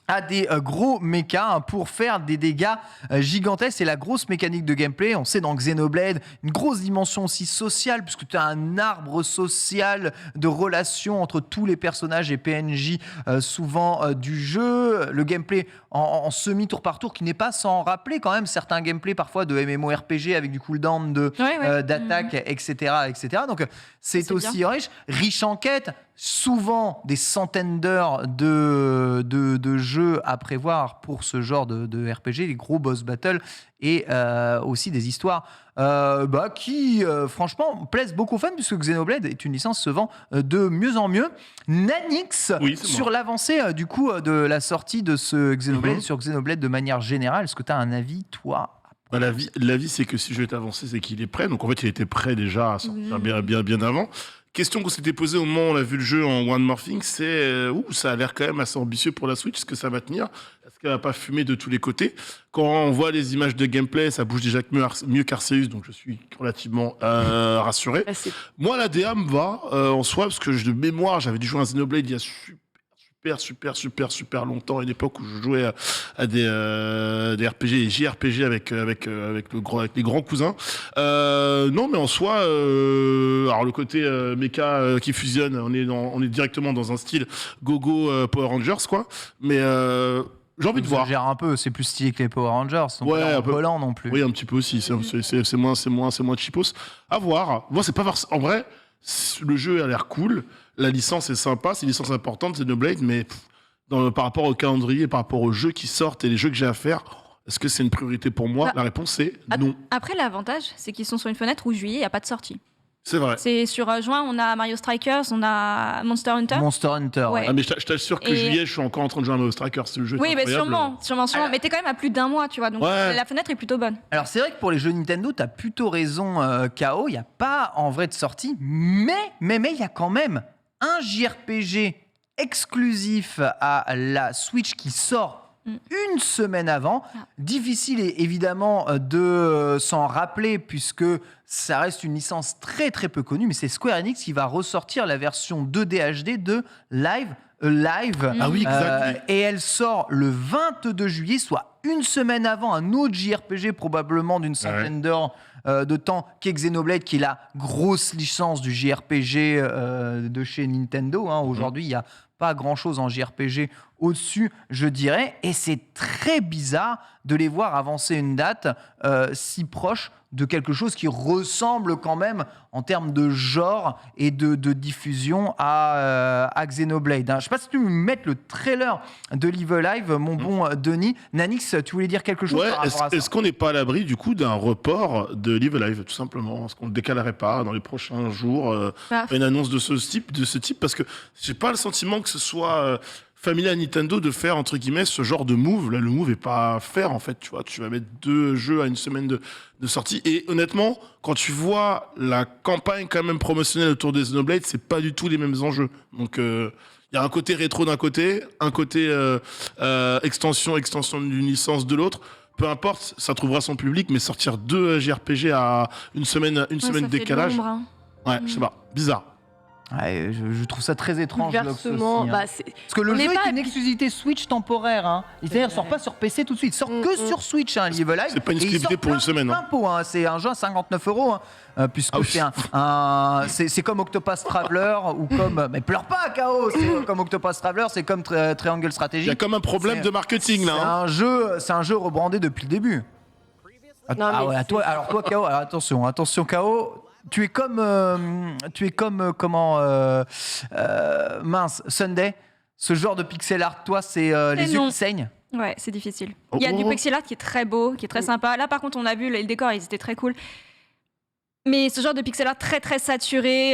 S1: à des gros mechas pour faire des dégâts gigantesques. C'est la grosse mécanique de gameplay. On sait dans Xenoblade, une grosse dimension aussi sociale, puisque tu as un arbre social de relations entre tous les personnages et PNJ souvent du jeu. Le gameplay en semi-tour par tour qui n'est pas sans rappeler quand même certains gameplays parfois de MMORPG avec du cooldown d'attaque, etc., etc. Donc c'est aussi riche en quêtes. Souvent des centaines d'heures de jeux à prévoir pour ce genre de RPG, les gros boss battles et aussi des histoires qui franchement plaisent beaucoup aux fans, puisque Xenoblade est une licence se vend de mieux en mieux. Nanix, sur l'avancée du coup de la sortie de ce Xenoblade, sur Xenoblade de manière générale, est-ce que tu as un avis toi?
S4: L'avis, c'est que si je vais t'avancer, c'est qu'il est prêt. Donc en fait, il était prêt déjà à sortir bien avant. Question qu'on s'était posée au moment où on a vu le jeu en One Morphing, c'est ça a l'air quand même assez ambitieux pour la Switch. Est-ce que ça va tenir? Est-ce qu'elle va pas fumer de tous les côtés? Quand on voit les images de gameplay, ça bouge déjà mieux qu'Arceus, donc je suis relativement rassuré. Moi, la DA me va en soi, parce que de mémoire, j'avais dû jouer à Xenoblade il y a super longtemps, à une époque où je jouais à des RPG et JRPG avec les grands cousins. Non, mais en soi, alors le côté mecha qui fusionne, on est directement dans un style Go-Go Power Rangers, quoi. Mais j'ai envie de voir.
S1: Gère un peu, c'est plus stylé que les Power Rangers. Donc
S4: ouais,
S1: un peu volant non plus.
S4: Oui, un petit peu aussi. C'est moins cheapos. À voir. Moi, c'est pas en vrai. Le jeu a l'air cool. la licence est sympa, c'est une licence importante, Xenoblade, mais par rapport au calendrier, par rapport aux jeux qui sortent et les jeux que j'ai à faire, est-ce que c'est une priorité pour moi? La réponse est non.
S3: Après, l'avantage, c'est qu'ils sont sur une fenêtre où juillet, il n'y a pas de sortie.
S4: C'est vrai.
S3: C'est sur juin, on a Mario Strikers, on a Monster Hunter.
S1: Monster Hunter,
S3: Ouais.
S4: Ah, mais je t'assure que juillet, je suis encore en train de jouer à Mario Strikers, c'est le jeu.
S3: Oui, mais
S4: incroyable.
S3: sûrement. Mais t'es quand même à plus d'1 mois, tu vois. Donc la fenêtre est plutôt bonne.
S1: Alors c'est vrai que pour les jeux Nintendo, t'as plutôt raison, KO, il n'y a pas en vrai de sortie, mais il y a quand même un JRPG exclusif à la Switch qui sort une semaine avant. Difficile évidemment de s'en rappeler puisque ça reste une licence très très peu connue, mais c'est Square Enix qui va ressortir la version 2D HD de Live Alive.
S4: Ah oui, exact.
S1: Et elle sort le 22 juillet, soit une semaine avant un autre JRPG probablement d'une centaine d'heures de temps qu'est Xenoblade, qui est la grosse licence du JRPG de chez Nintendo. Aujourd'hui, il n'y a pas grand-chose en JRPG au-dessus, je dirais. Et c'est très bizarre de les voir avancer une date si proche de quelque chose qui ressemble quand même en termes de genre et de diffusion à Xenoblade. Je ne sais pas si tu veux mettre le trailer de Live Alive, mon bon Denis. Nanix, tu voulais dire quelque chose par rapport à ça?
S4: Est-ce qu'on n'est pas à l'abri du coup d'un report de Live Alive, tout simplement? Est-ce qu'on ne le décalerait pas dans les prochains jours une annonce de ce type? Parce que j'ai pas le sentiment que ce soit familier à Nintendo de faire entre guillemets ce genre de move. Là, le move est pas à faire en fait. Tu vois, tu vas mettre 2 jeux à une semaine de sortie. Et honnêtement, quand tu vois la campagne quand même promotionnelle autour des Xenoblade, c'est pas du tout les mêmes enjeux. Donc il y a un côté rétro d'un côté, un côté extension d'une licence de l'autre. Peu importe, ça trouvera son public, mais sortir 2 JRPG à une semaine de décalage, je sais pas, bizarre.
S1: Ouais, je trouve ça très étrange.
S2: Inversement,
S1: parce que le jeu est une exclusivité Switch temporaire. C'est-à-dire, il sort pas sur PC tout de suite. Il sort que sur Switch, Live Alive.
S4: C'est pas une exclusivité pour une semaine.
S1: C'est un jeu à 59 €, puisque c'est comme Octopath Traveler ou comme. Mais pleure pas, KO. C'est comme Octopath Traveler, c'est comme Triangle Strategy.
S4: Il y a comme un problème de marketing là.
S1: C'est un jeu rebrandé depuis le début. Alors toi, KO. Alors, attention, KO. Tu es comme Sunday, ce genre de pixel art, toi, c'est les yeux qui saignent.
S3: Ouais, c'est difficile. Il y a du pixel art qui est très beau, qui est très sympa. Là, par contre, on a vu les décors, ils étaient très cool. Mais ce genre de pixel art très très saturé,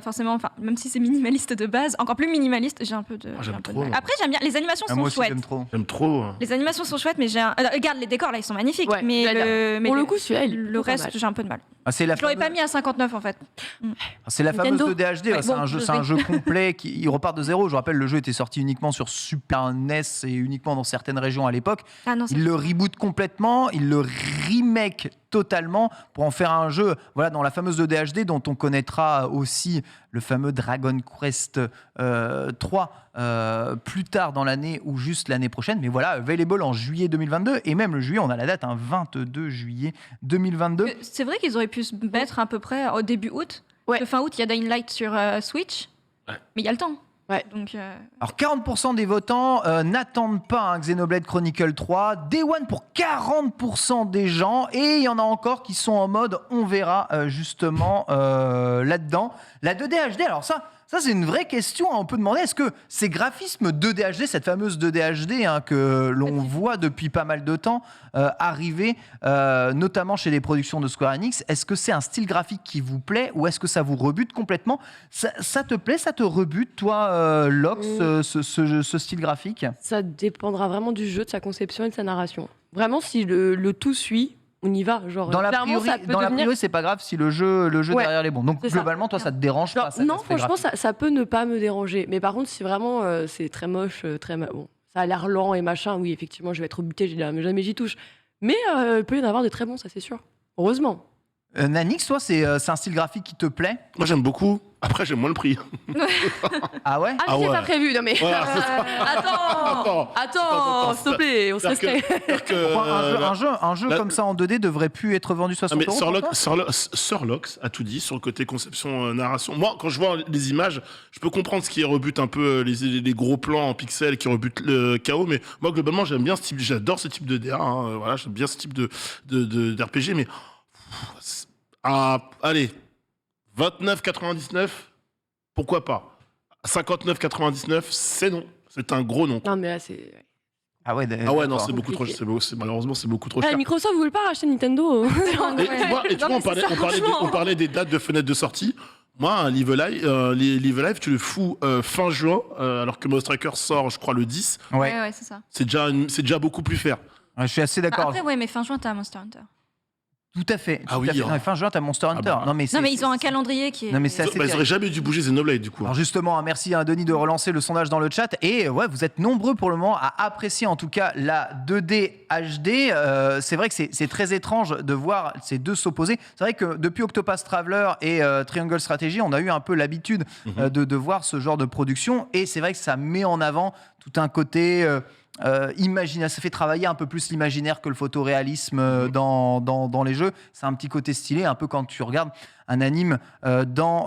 S3: forcément, même si c'est minimaliste de base, encore plus minimaliste, j'ai un peu de.
S4: J'aime trop.
S3: Après, j'aime bien. Les animations sont chouettes.
S4: J'aime trop.
S3: Les animations sont chouettes, mais regarde, les décors là, ils sont magnifiques.
S2: Ouais,
S3: mais
S2: pour le coup, celui-là,
S3: le reste, j'ai un peu de mal. Je l'aurais pas mis à 59 en fait.
S1: C'est la fameuse
S2: Nintendo.
S1: 2D HD, c'est un jeu complet il repart de zéro. Je rappelle, le jeu était sorti uniquement sur Super NES et uniquement dans certaines régions à l'époque. Il le reboot complètement, il le remake totalement pour en faire un jeu dans la fameuse 2D HD dont on connaîtra aussi le fameux Dragon Quest 3 plus tard dans l'année ou juste l'année prochaine. Mais voilà, available en juillet 2022 et même le juillet, on a la date, 22 juillet 2022.
S3: C'est vrai qu'ils auraient pu se mettre à peu près au début août. Le fin août, il y a Dying Light sur Switch, mais il y a le temps.
S2: Ouais.
S3: Donc,
S1: Alors 40% des votants n'attendent pas un Xenoblade Chronicle 3. Day One pour 40% des gens. Et il y en a encore qui sont en mode on verra justement là-dedans. La 2D HD, alors ça c'est une vraie question. On peut demander, est-ce que ces graphismes 2D HD, cette fameuse 2D HD que l'on voit depuis pas mal de temps arriver, notamment chez les productions de Square Enix, est-ce que c'est un style graphique qui vous plaît ou est-ce que ça vous rebute complètement? Ça te plaît, ça te rebute, toi, Lox, ce style graphique?
S2: Ça dépendra vraiment du jeu, de sa conception et de sa narration. Vraiment, si le tout suit, on y va.
S1: Dans la priori, c'est pas grave si le jeu derrière les bons. Donc globalement, toi, ça te dérange pas?
S2: Non, franchement, ça peut ne pas me déranger. Mais par contre, si vraiment c'est très moche, bon, ça a l'air lent et machin, oui, effectivement, je vais être rebuté, jamais j'y touche. Mais il peut y en avoir de très bons, ça c'est sûr. Heureusement.
S1: Nanix, toi, c'est un style graphique qui te plaît?
S4: Moi, j'aime beaucoup. Après, j'aime moins le prix.
S1: Ah ouais?
S2: Ah, j'ai pas prévu. Non mais attends, s'il te plaît, on se respecte.
S1: Un jeu comme ça en 2D devrait plus être vendu 60 €.
S4: Surlox a tout dit sur le côté conception narration. Moi, quand je vois les images, je peux comprendre ce qui rebute un peu les gros plans en pixels qui rebutent le chaos, mais moi globalement j'aime bien j'adore ce type de DA. Voilà, j'aime bien ce type de RPG, mais allez, 29,99. pourquoi pas. 59,99, c'est non. C'est un gros non.
S2: Non, mais là, c'est.
S1: Ah ouais,
S4: Ah ouais, non, c'est
S2: Compliqué.
S4: beaucoup trop. Malheureusement, c'est beaucoup trop
S2: Ah,
S4: cher.
S2: Microsoft, vous voulez pas racheter Nintendo
S4: Et tu vois,
S3: Non,
S4: on
S3: mais c'est ça, franchement.
S4: parlait des dates de fenêtres de sortie. Moi, un Live Live, tu le fous fin juin, alors que Monster Tracker sort, je crois, le 10.
S1: Ouais.
S3: Ouais, c'est ça.
S4: C'est déjà beaucoup plus fair.
S1: Je suis assez d'accord.
S3: Après, ouais, mais fin juin, t'as Monster Hunter.
S1: Tout à fait.
S4: Ah
S1: tout
S4: oui,
S1: à fait.
S4: hein.
S1: Non, mais fin juin, t'as Monster Hunter.
S4: bah.
S1: Non, mais
S3: Ils ont un calendrier qui est.
S1: Non, mais c'est assez
S4: Ils auraient
S1: terrible.
S4: jamais dû bouger Xenoblade, du coup.
S1: Alors justement, merci à Denis de relancer le sondage dans le chat. Et ouais, vous êtes nombreux pour le moment à apprécier en tout cas la 2D HD. C'est vrai que c'est très étrange de voir ces deux s'opposer. C'est vrai que depuis Octopath Traveler et Triangle Strategy, on a eu un peu l'habitude de voir ce genre de production. Et c'est vrai que ça met en avant tout un côté... imaginaire, ça fait travailler un peu plus l'imaginaire que le photoréalisme dans les jeux. C'est un petit côté stylé, un peu quand tu regardes un anime dans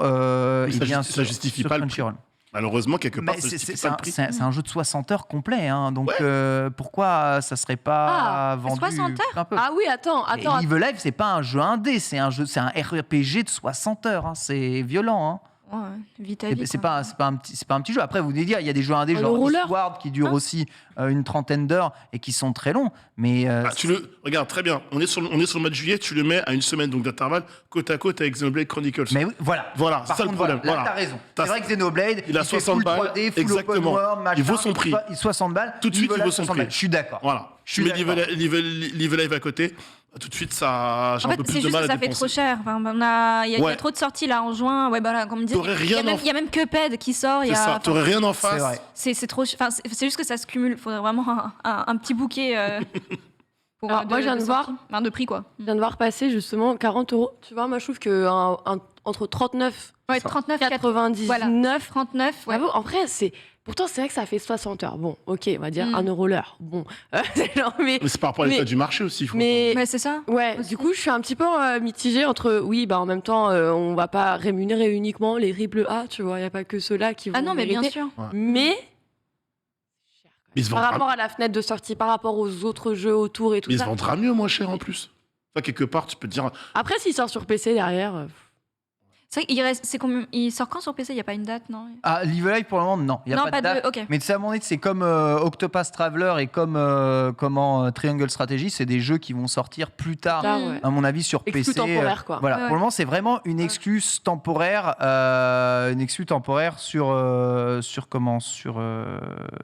S4: ça justifie
S1: sur
S4: pas le
S1: Crunchyroll.
S4: Malheureusement, quelque part,
S1: Mais
S4: ça
S1: c'est
S4: justifie pas le prix.
S1: c'est un jeu de 60 heures complet, hein, donc
S4: Ouais.
S1: pourquoi ça serait pas vendu
S3: 60 heures
S1: un peu
S2: Ah oui, attends.
S1: Et Live Live, c'est pas un jeu indé, c'est un RPG de 60 heures. Hein, c'est violent. Hein.
S3: Ouais, vite à
S1: Et
S3: vite.
S1: c'est pas un petit jeu. Après, vous allez dire, il y a des jeux indés
S2: Le
S1: genre
S2: roller.
S1: Eastward qui durent aussi une trentaine d'heures et qui sont très longs. Mais
S4: Regarde, très bien. On est sur le mois de juillet, tu le mets à une semaine donc d'intervalle, côte à côte avec Xenoblade Chronicles.
S1: oui, voilà.
S4: Voilà,
S1: Par
S4: c'est ça le
S1: contre,
S4: problème.
S1: Là,
S4: Voilà.
S1: t'as raison.
S4: T'as-
S1: C'est vrai que Xenoblade,
S4: Il a
S1: fait
S4: 60
S1: full
S4: balles.
S1: 3D, full
S4: Exactement.
S1: open world, machin,
S4: Il vaut son prix.
S1: 60 balles.
S4: Tout de suite,
S1: Live
S4: il vaut
S1: Live,
S4: son
S1: 60
S4: prix.
S1: balles. Je suis d'accord.
S4: Voilà.
S1: Je suis
S4: mets
S1: d'accord.
S4: Live Live à côté. Tout de suite, ça, j'ai
S3: En
S4: un
S3: fait,
S4: peu plus
S3: c'est
S4: de
S3: juste
S4: mal
S3: que
S4: à
S3: ça fait
S4: dépenser.
S3: trop cher. Enfin, il y a
S4: Ouais.
S3: trop de sorties là en juin. Ouais, voilà, comme on disait,
S4: T'aurais rien en-
S3: il y a même Cuphead qui sort.
S4: C'est ça, t'aurais rien en
S1: C'est
S4: face.
S1: vrai.
S3: C'est trop. Enfin, c'est juste que ça se cumule. Il faudrait vraiment un petit bouquet. Pour,
S2: Alors, moi, je viens de voir.
S3: sortie. Enfin, de prix quoi.
S2: Je viens de voir passer justement 40 €. Tu vois, moi, je trouve que entre 39
S3: Ouais, 39,
S2: 99.
S3: Voilà. 39. Ouais.
S2: Bravo. En vrai, pourtant, c'est vrai que ça fait 60 heures. Bon, ok, on va dire 1 € l'heure. Bon, c'est genre,
S4: Mais c'est par rapport à l'état du marché aussi. il faut
S2: mais
S3: Ouais, c'est ça.
S2: ouais,
S3: Aussi.
S2: du coup, je suis un petit peu mitigée entre oui, bah en même temps, on va pas rémunérer uniquement les triple A, tu vois, il y a pas que ceux-là qui vont
S3: Ah non, mais bien
S2: mériter.
S3: sûr.
S2: Mais
S4: Mais ils se
S2: par
S4: vendent
S2: rapport à la fenêtre de sortie, par rapport aux autres jeux autour et tout
S4: mais il se
S2: ça.
S4: vendra mieux moins cher en plus. Enfin, quelque part, tu peux te dire.
S2: Après, s'il sort sur PC derrière,
S3: C'est vrai qu'il reste. C'est combien... Il sort quand sur PC? Il y a pas une date, non?
S1: Ah, Live Live pour le moment, non. Il n'y a
S3: Non,
S1: pas de date.
S3: Ok.
S1: Mais tu sais, à mon avis, c'est comme Octopath Traveler et comme Triangle Strategy, c'est des jeux qui vont sortir plus tard,
S2: là,
S3: Mm.
S2: ouais.
S1: à mon avis, sur
S2: Exclu
S1: PC.
S2: temporaire, quoi.
S1: Voilà.
S3: Ouais, ouais.
S1: Pour le moment, c'est vraiment une excuse temporaire,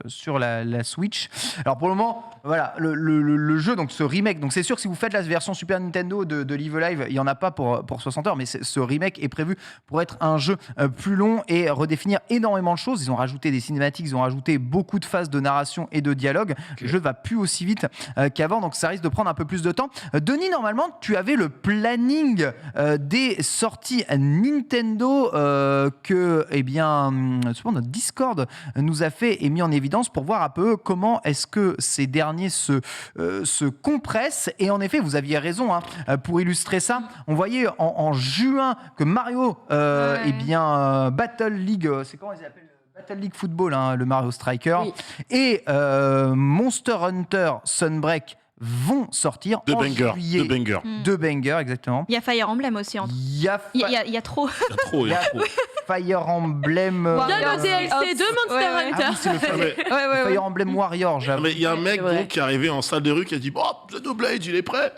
S1: sur la Switch. Alors pour le moment, voilà, le jeu, donc ce remake. Donc c'est sûr que si vous faites la version Super Nintendo de Live Live, il y en a pas pour 60 heures, mais ce remake est prévu pour être un jeu plus long et redéfinir énormément de choses. Ils ont rajouté des cinématiques, ils ont rajouté beaucoup de phases de narration et de dialogue. Le jeu va plus aussi vite qu'avant, donc ça risque de prendre un peu plus de temps. Denis, normalement, tu avais le planning des sorties Nintendo que, eh bien, souvent notre Discord nous a fait et mis en évidence pour voir un peu comment est-ce que ces derniers se compressent. Et en effet, vous aviez raison, hein, pour illustrer ça. On voyait en juin que Mario,
S3: Ouais.
S1: eh bien, Battle League, c'est comment ils l'appellent? Battle League Football, hein, le Mario Striker,
S2: Oui.
S1: et Monster Hunter Sunbreak vont sortir
S4: De
S1: en
S4: banger.
S1: juillet.
S4: De banger.
S1: Deux bangers, exactement.
S3: Il y a Fire Emblem aussi.
S1: Il y a,
S3: Il y a trop.
S4: Il y a trop, il y a trop.
S1: Fire Emblem.
S3: Warriors.
S2: Bien le DLC
S3: Hop.
S2: de Monster
S3: Ouais, ouais.
S2: Hunter.
S1: Ah oui, c'est le
S4: Ah, mais-
S3: Ouais.
S1: Fire Emblem Warrior,
S4: Ah,
S1: j'avoue.
S4: mais il y a un mec
S2: C'est vrai.
S4: donc, qui est arrivé en salle de rue qui a dit « Oh, Xenoblade, il est prêt.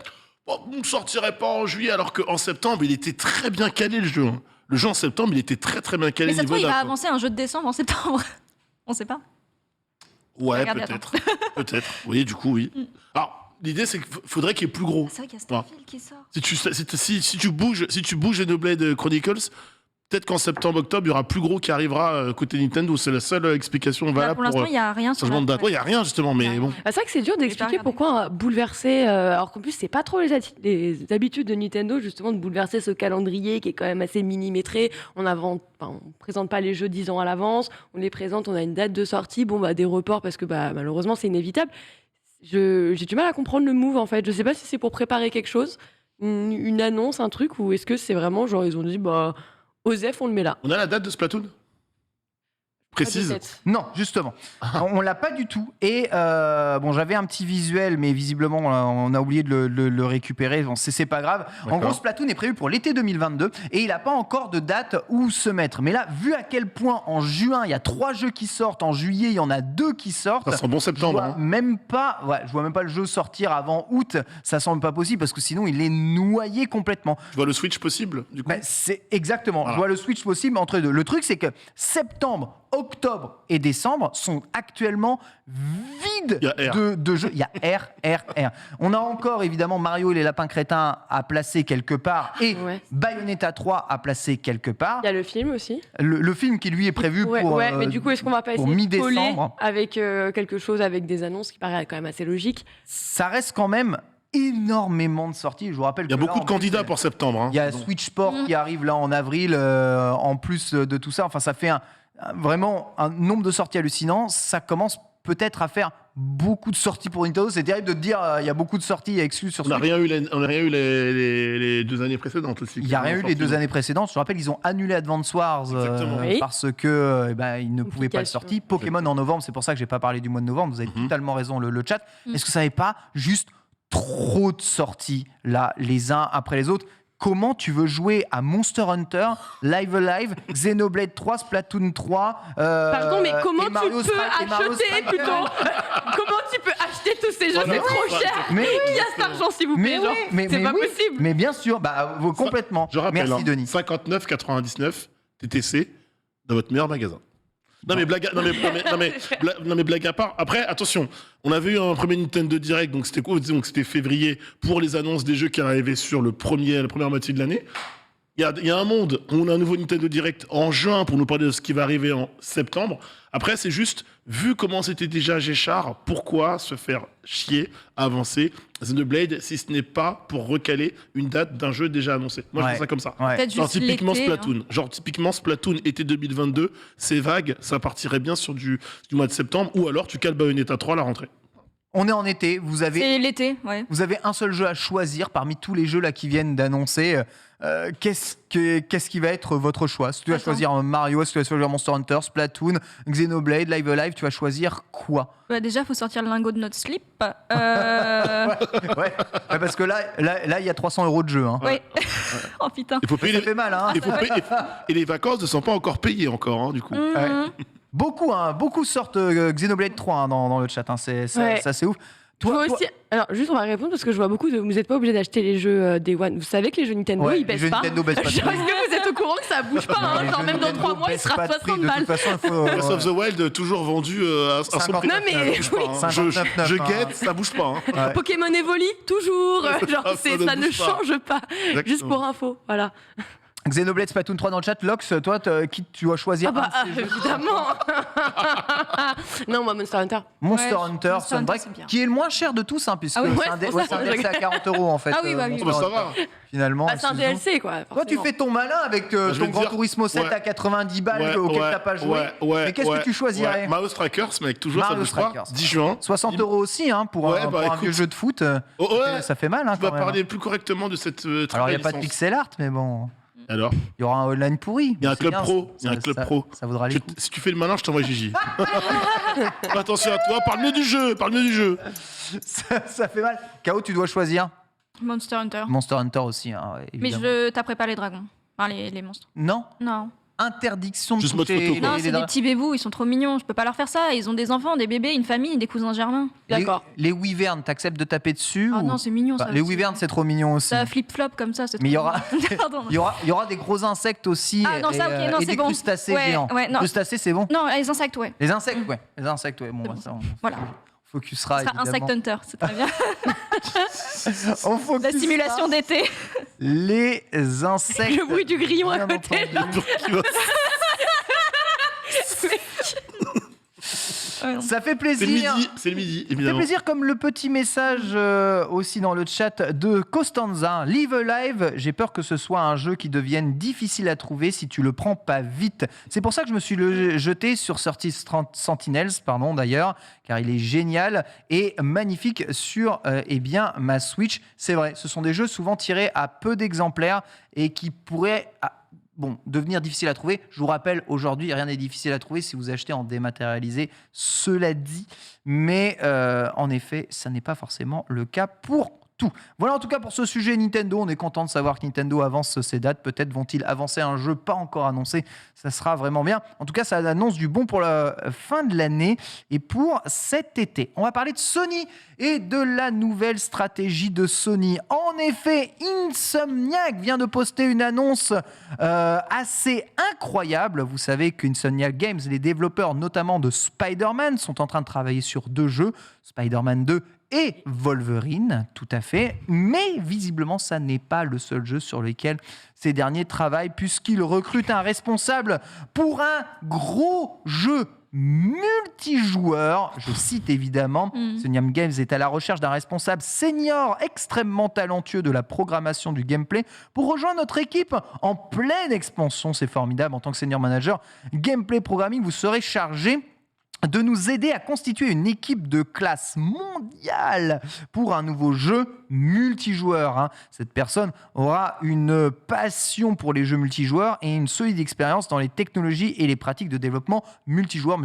S4: Bon, on ne sortirait pas en juillet. » Alors qu'en septembre, il était très bien calé le jeu. Hein. Le jeu en septembre, il était très très bien calé.
S3: Mais ça se trouve, il
S4: niveau
S3: va
S4: date,
S3: avancer un jeu de décembre en septembre. On sait pas.
S4: Ouais,
S3: Regarde,
S4: peut-être. Peut-être. Oui, du coup, oui. Alors, l'idée, c'est qu'il faudrait qu'il y ait plus gros.
S3: C'est vrai qu'il y a Starfield qui sort.
S4: Si tu bouges Xenoblade Chronicles, peut-être qu'en septembre-octobre, il y aura plus gros qui arrivera côté Nintendo. C'est la seule explication
S3: Là,
S4: valable
S3: pour l'instant, il n'y a rien sur
S4: changement de
S3: la-
S4: date. Ouais, il n'y a rien, justement, mais bon.
S2: Bah, c'est vrai que c'est dur d'expliquer
S3: regarder.
S2: pourquoi bouleverser, alors qu'en plus c'est pas trop les habitudes de Nintendo justement de bouleverser ce calendrier qui est quand même assez millimétré. On présente pas les jeux 10 ans à l'avance, on les présente, on a une date de sortie, bon bah des reports parce que bah malheureusement c'est inévitable. J'ai du mal à comprendre le move en fait. Je sais pas si c'est pour préparer quelque chose, une annonce, un truc, ou est-ce que c'est vraiment genre ils ont dit bah Osef on le met là.
S4: On a la date de Splatoon Précise.
S2: Pas de tête.
S1: Non, justement. On l'a pas du tout. Et bon, j'avais un petit visuel, mais visiblement, on a oublié de le récupérer. Bon, c'est pas grave. En
S4: D'accord.
S1: gros, Splatoon est prévu pour l'été 2022 et il n'a pas encore de date où se mettre. Mais là, vu à quel point en juin, il y a 3 jeux qui sortent, en juillet, il y en a 2 qui sortent.
S4: Ça sent bon
S1: Je
S4: septembre.
S1: vois
S4: hein.
S1: même pas, je vois même pas le jeu sortir avant août. Ça semble pas possible parce que sinon, il est noyé complètement.
S4: Tu vois le Switch possible, du coup.
S1: Ben, c'est exactement.
S4: Voilà.
S1: Je vois le switch possible entre les deux. Le truc, c'est que septembre, octobre et décembre sont actuellement vides
S4: Il y a R.
S1: de jeux. Il y a R. On a encore évidemment Mario et les lapins crétins à placer quelque part et
S2: Ouais.
S1: Bayonetta 3 à placer quelque part.
S2: Il y a le film aussi.
S1: Le film qui lui est prévu
S2: Ouais,
S1: pour,
S2: mais du coup, est-ce qu'on va pas
S1: pour
S2: essayer de coller
S1: mi-décembre.
S2: avec quelque chose, avec des annonces qui paraît quand même assez logique?
S1: Ça reste quand même énormément de sorties. Je vous rappelle
S4: Il y a
S1: que là,
S4: beaucoup
S1: en
S4: de
S1: plus,
S4: candidats pour septembre. hein.
S1: il y a Switch Sport qui arrive là en avril, en plus de tout ça. Enfin, ça fait vraiment un nombre de sorties hallucinant. Ça commence peut-être à faire beaucoup de sorties pour Nintendo. C'est terrible de te dire il y a beaucoup de sorties exclues sur
S4: On n'a
S1: Switch.
S4: rien eu, on n'a rien eu les 2 années précédentes aussi.
S1: Il n'y a rien eu les 2 années précédentes. Je te rappelle, ils ont annulé Advance Wars
S4: Exactement.
S2: Oui.
S1: parce que ils ne pouvaient pas le
S2: Complication.
S1: sortir. Pokémon en novembre, c'est pour ça que j'ai pas parlé du mois de novembre. Vous avez totalement raison, le chat. Est-ce que ça n'avait pas juste trop de sorties là, les uns après les autres? Comment tu veux jouer à Monster Hunter, Live Alive, Xenoblade 3, Splatoon 3
S2: Pardon, mais comment
S1: et
S2: tu
S1: Mario
S2: peux
S1: Strike- et Mario
S2: acheter
S1: Striker.
S2: plutôt Comment tu peux acheter tous ces jeux?
S4: Voilà.
S2: C'est trop cher.
S1: Mais
S2: Qui a cet argent, s'il vous plaît?
S1: mais
S2: genre
S1: oui, mais
S2: c'est pas
S1: oui,
S2: possible.
S1: mais bien sûr, complètement.
S4: Je rappelle,
S1: Merci Denis.
S4: 59,99 TTC dans votre meilleur magasin. Non mais blague, non mais blague à part. Après, attention, on avait eu un premier Nintendo Direct, donc c'était quoi? Donc c'était février pour les annonces des jeux qui arrivaient sur la première moitié de l'année. Il y a un monde où on a un nouveau Nintendo Direct en juin pour nous parler de ce qui va arriver en septembre. Après, c'est juste, vu comment c'était déjà Géchard, pourquoi se faire chier à avancer Xenoblade si ce n'est pas pour recaler une date d'un jeu déjà annoncé? Moi, je
S1: Ouais.
S4: fais ça comme ça.
S1: Ouais.
S3: Peut-être
S4: Genre
S3: juste
S4: typiquement
S3: l'été,
S4: Splatoon. Genre typiquement Splatoon été 2022, c'est vague, ça partirait bien sur du mois de septembre, ou alors tu cales Bayonetta 3 à la rentrée.
S1: On est en été, vous avez
S3: C'est l'été, ouais.
S1: Vous avez un seul jeu à choisir parmi tous les jeux là qui viennent d'annoncer. Qu'est-ce qui va être votre choix? Si tu vas
S3: Attends.
S1: choisir Mario, si tu vas choisir Monster Hunter, Splatoon, Xenoblade, Live Alive, tu vas choisir quoi?
S3: Bah, déjà, il faut sortir le lingot de notre slip.
S1: Ouais, parce que là, il y a 300 € de jeu. Hein.
S3: Ouais. Oh putain.
S4: Il faut payer
S1: Ça
S4: les...
S1: fait mal, hein.
S4: il faut payer- Et les vacances ne sont pas encore payées encore, hein, du coup.
S3: Mhm.
S1: Beaucoup sortent Xenoblade 3 hein, dans le chat. Hein. C'est
S2: Ouais.
S1: c'est ouf.
S2: Je vois
S1: Toi-
S2: aussi... Alors, juste, on va répondre parce que je vois beaucoup de. Vous n'êtes pas obligé d'acheter les jeux Day One. Vous savez que les jeux Nintendo,
S1: Ouais,
S2: ils
S1: les
S2: baissent
S1: jeux
S2: pas.
S1: Nintendo baissent pas de
S2: Est-ce
S1: prix.
S2: que vous êtes au courant que ça bouge pas hein?
S1: les
S2: Genre,
S1: jeux
S2: même dans
S1: Nintendo
S2: 3 mois, il
S1: baissent
S2: sera
S1: pas de prix.
S2: 60
S1: De
S2: balles.
S1: toute façon, il faut.
S4: Breath of the Wild, toujours vendu à son prix.
S2: Non, mais
S4: Ça bouge pas,
S2: oui.
S4: hein.
S1: 59,9,
S4: Je
S1: hein.
S4: guette, ça bouge pas. hein.
S1: Ouais.
S2: Pokémon Evoli, toujours. Genre,
S4: Ça ne
S2: ça ne
S4: bouge pas.
S2: change pas. Juste
S4: Exactement.
S2: pour info. Voilà.
S1: Xenoblade, Splatoon 3 dans le chat. Lox, toi, qui tu vas choisir
S2: Ah bah,
S1: un de ces jeux
S2: évidemment. Non, moi, Monster Hunter.
S1: Monster
S3: Ouais,
S1: Hunter,
S3: Monster Hunter,
S1: Sunbreak,
S3: c'est bien.
S1: qui est le moins cher de tous, hein, puisque
S2: Ah oui,
S1: c'est
S2: ouais,
S1: un,
S2: c'est pour ça,
S1: c'est un DLC à 40 € en fait.
S3: Ah oui, bah oui.
S1: Monster
S4: Oh, bah, ça
S1: Hunter,
S4: va.
S1: Finalement.
S2: Bah, c'est un
S1: excuse-nous.
S2: DLC, quoi.
S1: Toi, tu
S2: forcément.
S1: fais ton malin avec
S4: je vais
S1: ton
S4: te
S1: Gran
S4: dire,
S1: Turismo 7
S4: ouais.
S1: à 90 balles auquel t'as pas joué. Mais qu'est-ce que tu choisirais
S4: ouais. Mario Strikers, mec, toujours ça
S1: Mario
S4: bouge pas.
S1: Strikers.
S4: 10 juin.
S1: 60 € aussi hein, pour,
S4: Ouais,
S1: un,
S4: bah,
S1: pour un
S4: écoute.
S1: vieux jeu de foot.
S4: Oh, ouais.
S1: Ça fait mal. Hein,
S4: Tu vas
S1: quand même.
S4: parler plus correctement de cette très
S1: Alors, il n'y a
S4: belle
S1: pas de
S4: licence.
S1: pixel art, mais bon.
S4: Alors,
S1: Il y aura un online pourri.
S4: il y a un
S1: C'est
S4: club
S1: bien,
S4: pro. Il y a un
S1: ça-
S4: club
S1: ça-
S4: pro.
S1: Ça vaudra les coups.
S4: Si tu fais le malin, je t'envoie Gigi. Attention à toi, parle mieux du jeu, parle mieux du jeu.
S1: Ça fait mal. K.O., tu dois choisir.
S3: Monster Hunter.
S1: Monster Hunter aussi, hein, ouais,
S3: Mais
S1: évidemment.
S3: je taperai pas les dragons. Enfin, les monstres.
S1: Non,
S3: Non.
S1: interdiction de
S4: Juste mode
S1: toucher
S4: photo, quoi.
S3: Non, c'est des petits bébous, ils sont trop mignons. Je peux pas leur faire ça. Ils ont des enfants, des bébés, une famille, des cousins germains.
S2: D'accord.
S1: Les wyverns, t'acceptes de taper dessus
S3: Ah
S1: ou-
S3: non, c'est mignon ça.
S1: Bah, les
S3: aussi.
S1: wyverns, c'est trop mignon aussi.
S3: Ça flip-flop comme ça, c'est
S1: Mais il y
S3: trop
S1: aura-
S3: mignon. Pardon.
S1: Il y aura des gros insectes aussi
S3: Ah non, ça, ok, non,
S1: et
S3: c'est
S1: des
S3: bon.
S1: crustacés
S3: Ouais,
S1: géants.
S3: ouais, non.
S1: Crustacés, c'est bon.
S3: Non, les insectes, ouais.
S1: Les insectes, ouais. Les insectes, ouais. Bon,
S3: C'est
S1: bah,
S3: bon.
S1: ça, on
S3: Voilà.
S1: focusera
S3: Ce sera
S1: évidemment.
S3: Insect Hunter, c'est très bien.
S1: On
S3: La
S1: focusera
S3: simulation d'été.
S1: les insectes.
S2: Le bruit du grillon à
S1: Bien
S2: côté.
S1: entendu.
S4: Qui va-
S1: Ça fait
S4: C'est le
S1: plaisir.
S4: midi, c'est le midi,
S1: Ça fait
S4: évidemment.
S1: plaisir comme le petit message aussi dans le chat de Costanza. Live Alive, j'ai peur que ce soit un jeu qui devienne difficile à trouver si tu le prends pas vite. C'est pour ça que je me suis jeté sur 30 Sentinels, d'ailleurs, car il est génial et magnifique sur ma Switch. C'est vrai, ce sont des jeux souvent tirés à peu d'exemplaires et qui pourraient devenir difficile à trouver. Je vous rappelle, aujourd'hui, rien n'est difficile à trouver si vous achetez en dématérialisé, cela dit. Mais en effet, ça n'est pas forcément le cas pour tout. Voilà en tout cas pour ce sujet Nintendo. On est content de savoir que Nintendo avance ses dates. Peut-être vont-ils avancer un jeu pas encore annoncé. Ça sera vraiment bien. En tout cas, ça annonce du bon pour la fin de l'année et pour cet été. On va parler de Sony et de la nouvelle stratégie de Sony. En effet, Insomniac vient de poster une annonce assez incroyable. Vous savez qu'Insomniac Games, les développeurs notamment de Spider-Man, sont en train de travailler sur 2 jeux, Spider-Man 2 et Wolverine, tout à fait. Mais visiblement, ça n'est pas le seul jeu sur lequel ces derniers travaillent, puisqu'ils recrutent un responsable pour un gros jeu multijoueur. Je cite évidemment, Insomniac Games est à la recherche d'un responsable senior extrêmement talentueux de la programmation du gameplay pour rejoindre notre équipe en pleine expansion. C'est formidable. En tant que senior manager gameplay programming, vous serez chargé de nous aider à constituer une équipe de classe mondiale pour un nouveau jeu multijoueur. Cette personne aura une passion pour les jeux multijoueurs et une solide expérience dans les technologies et les pratiques de développement multijoueur.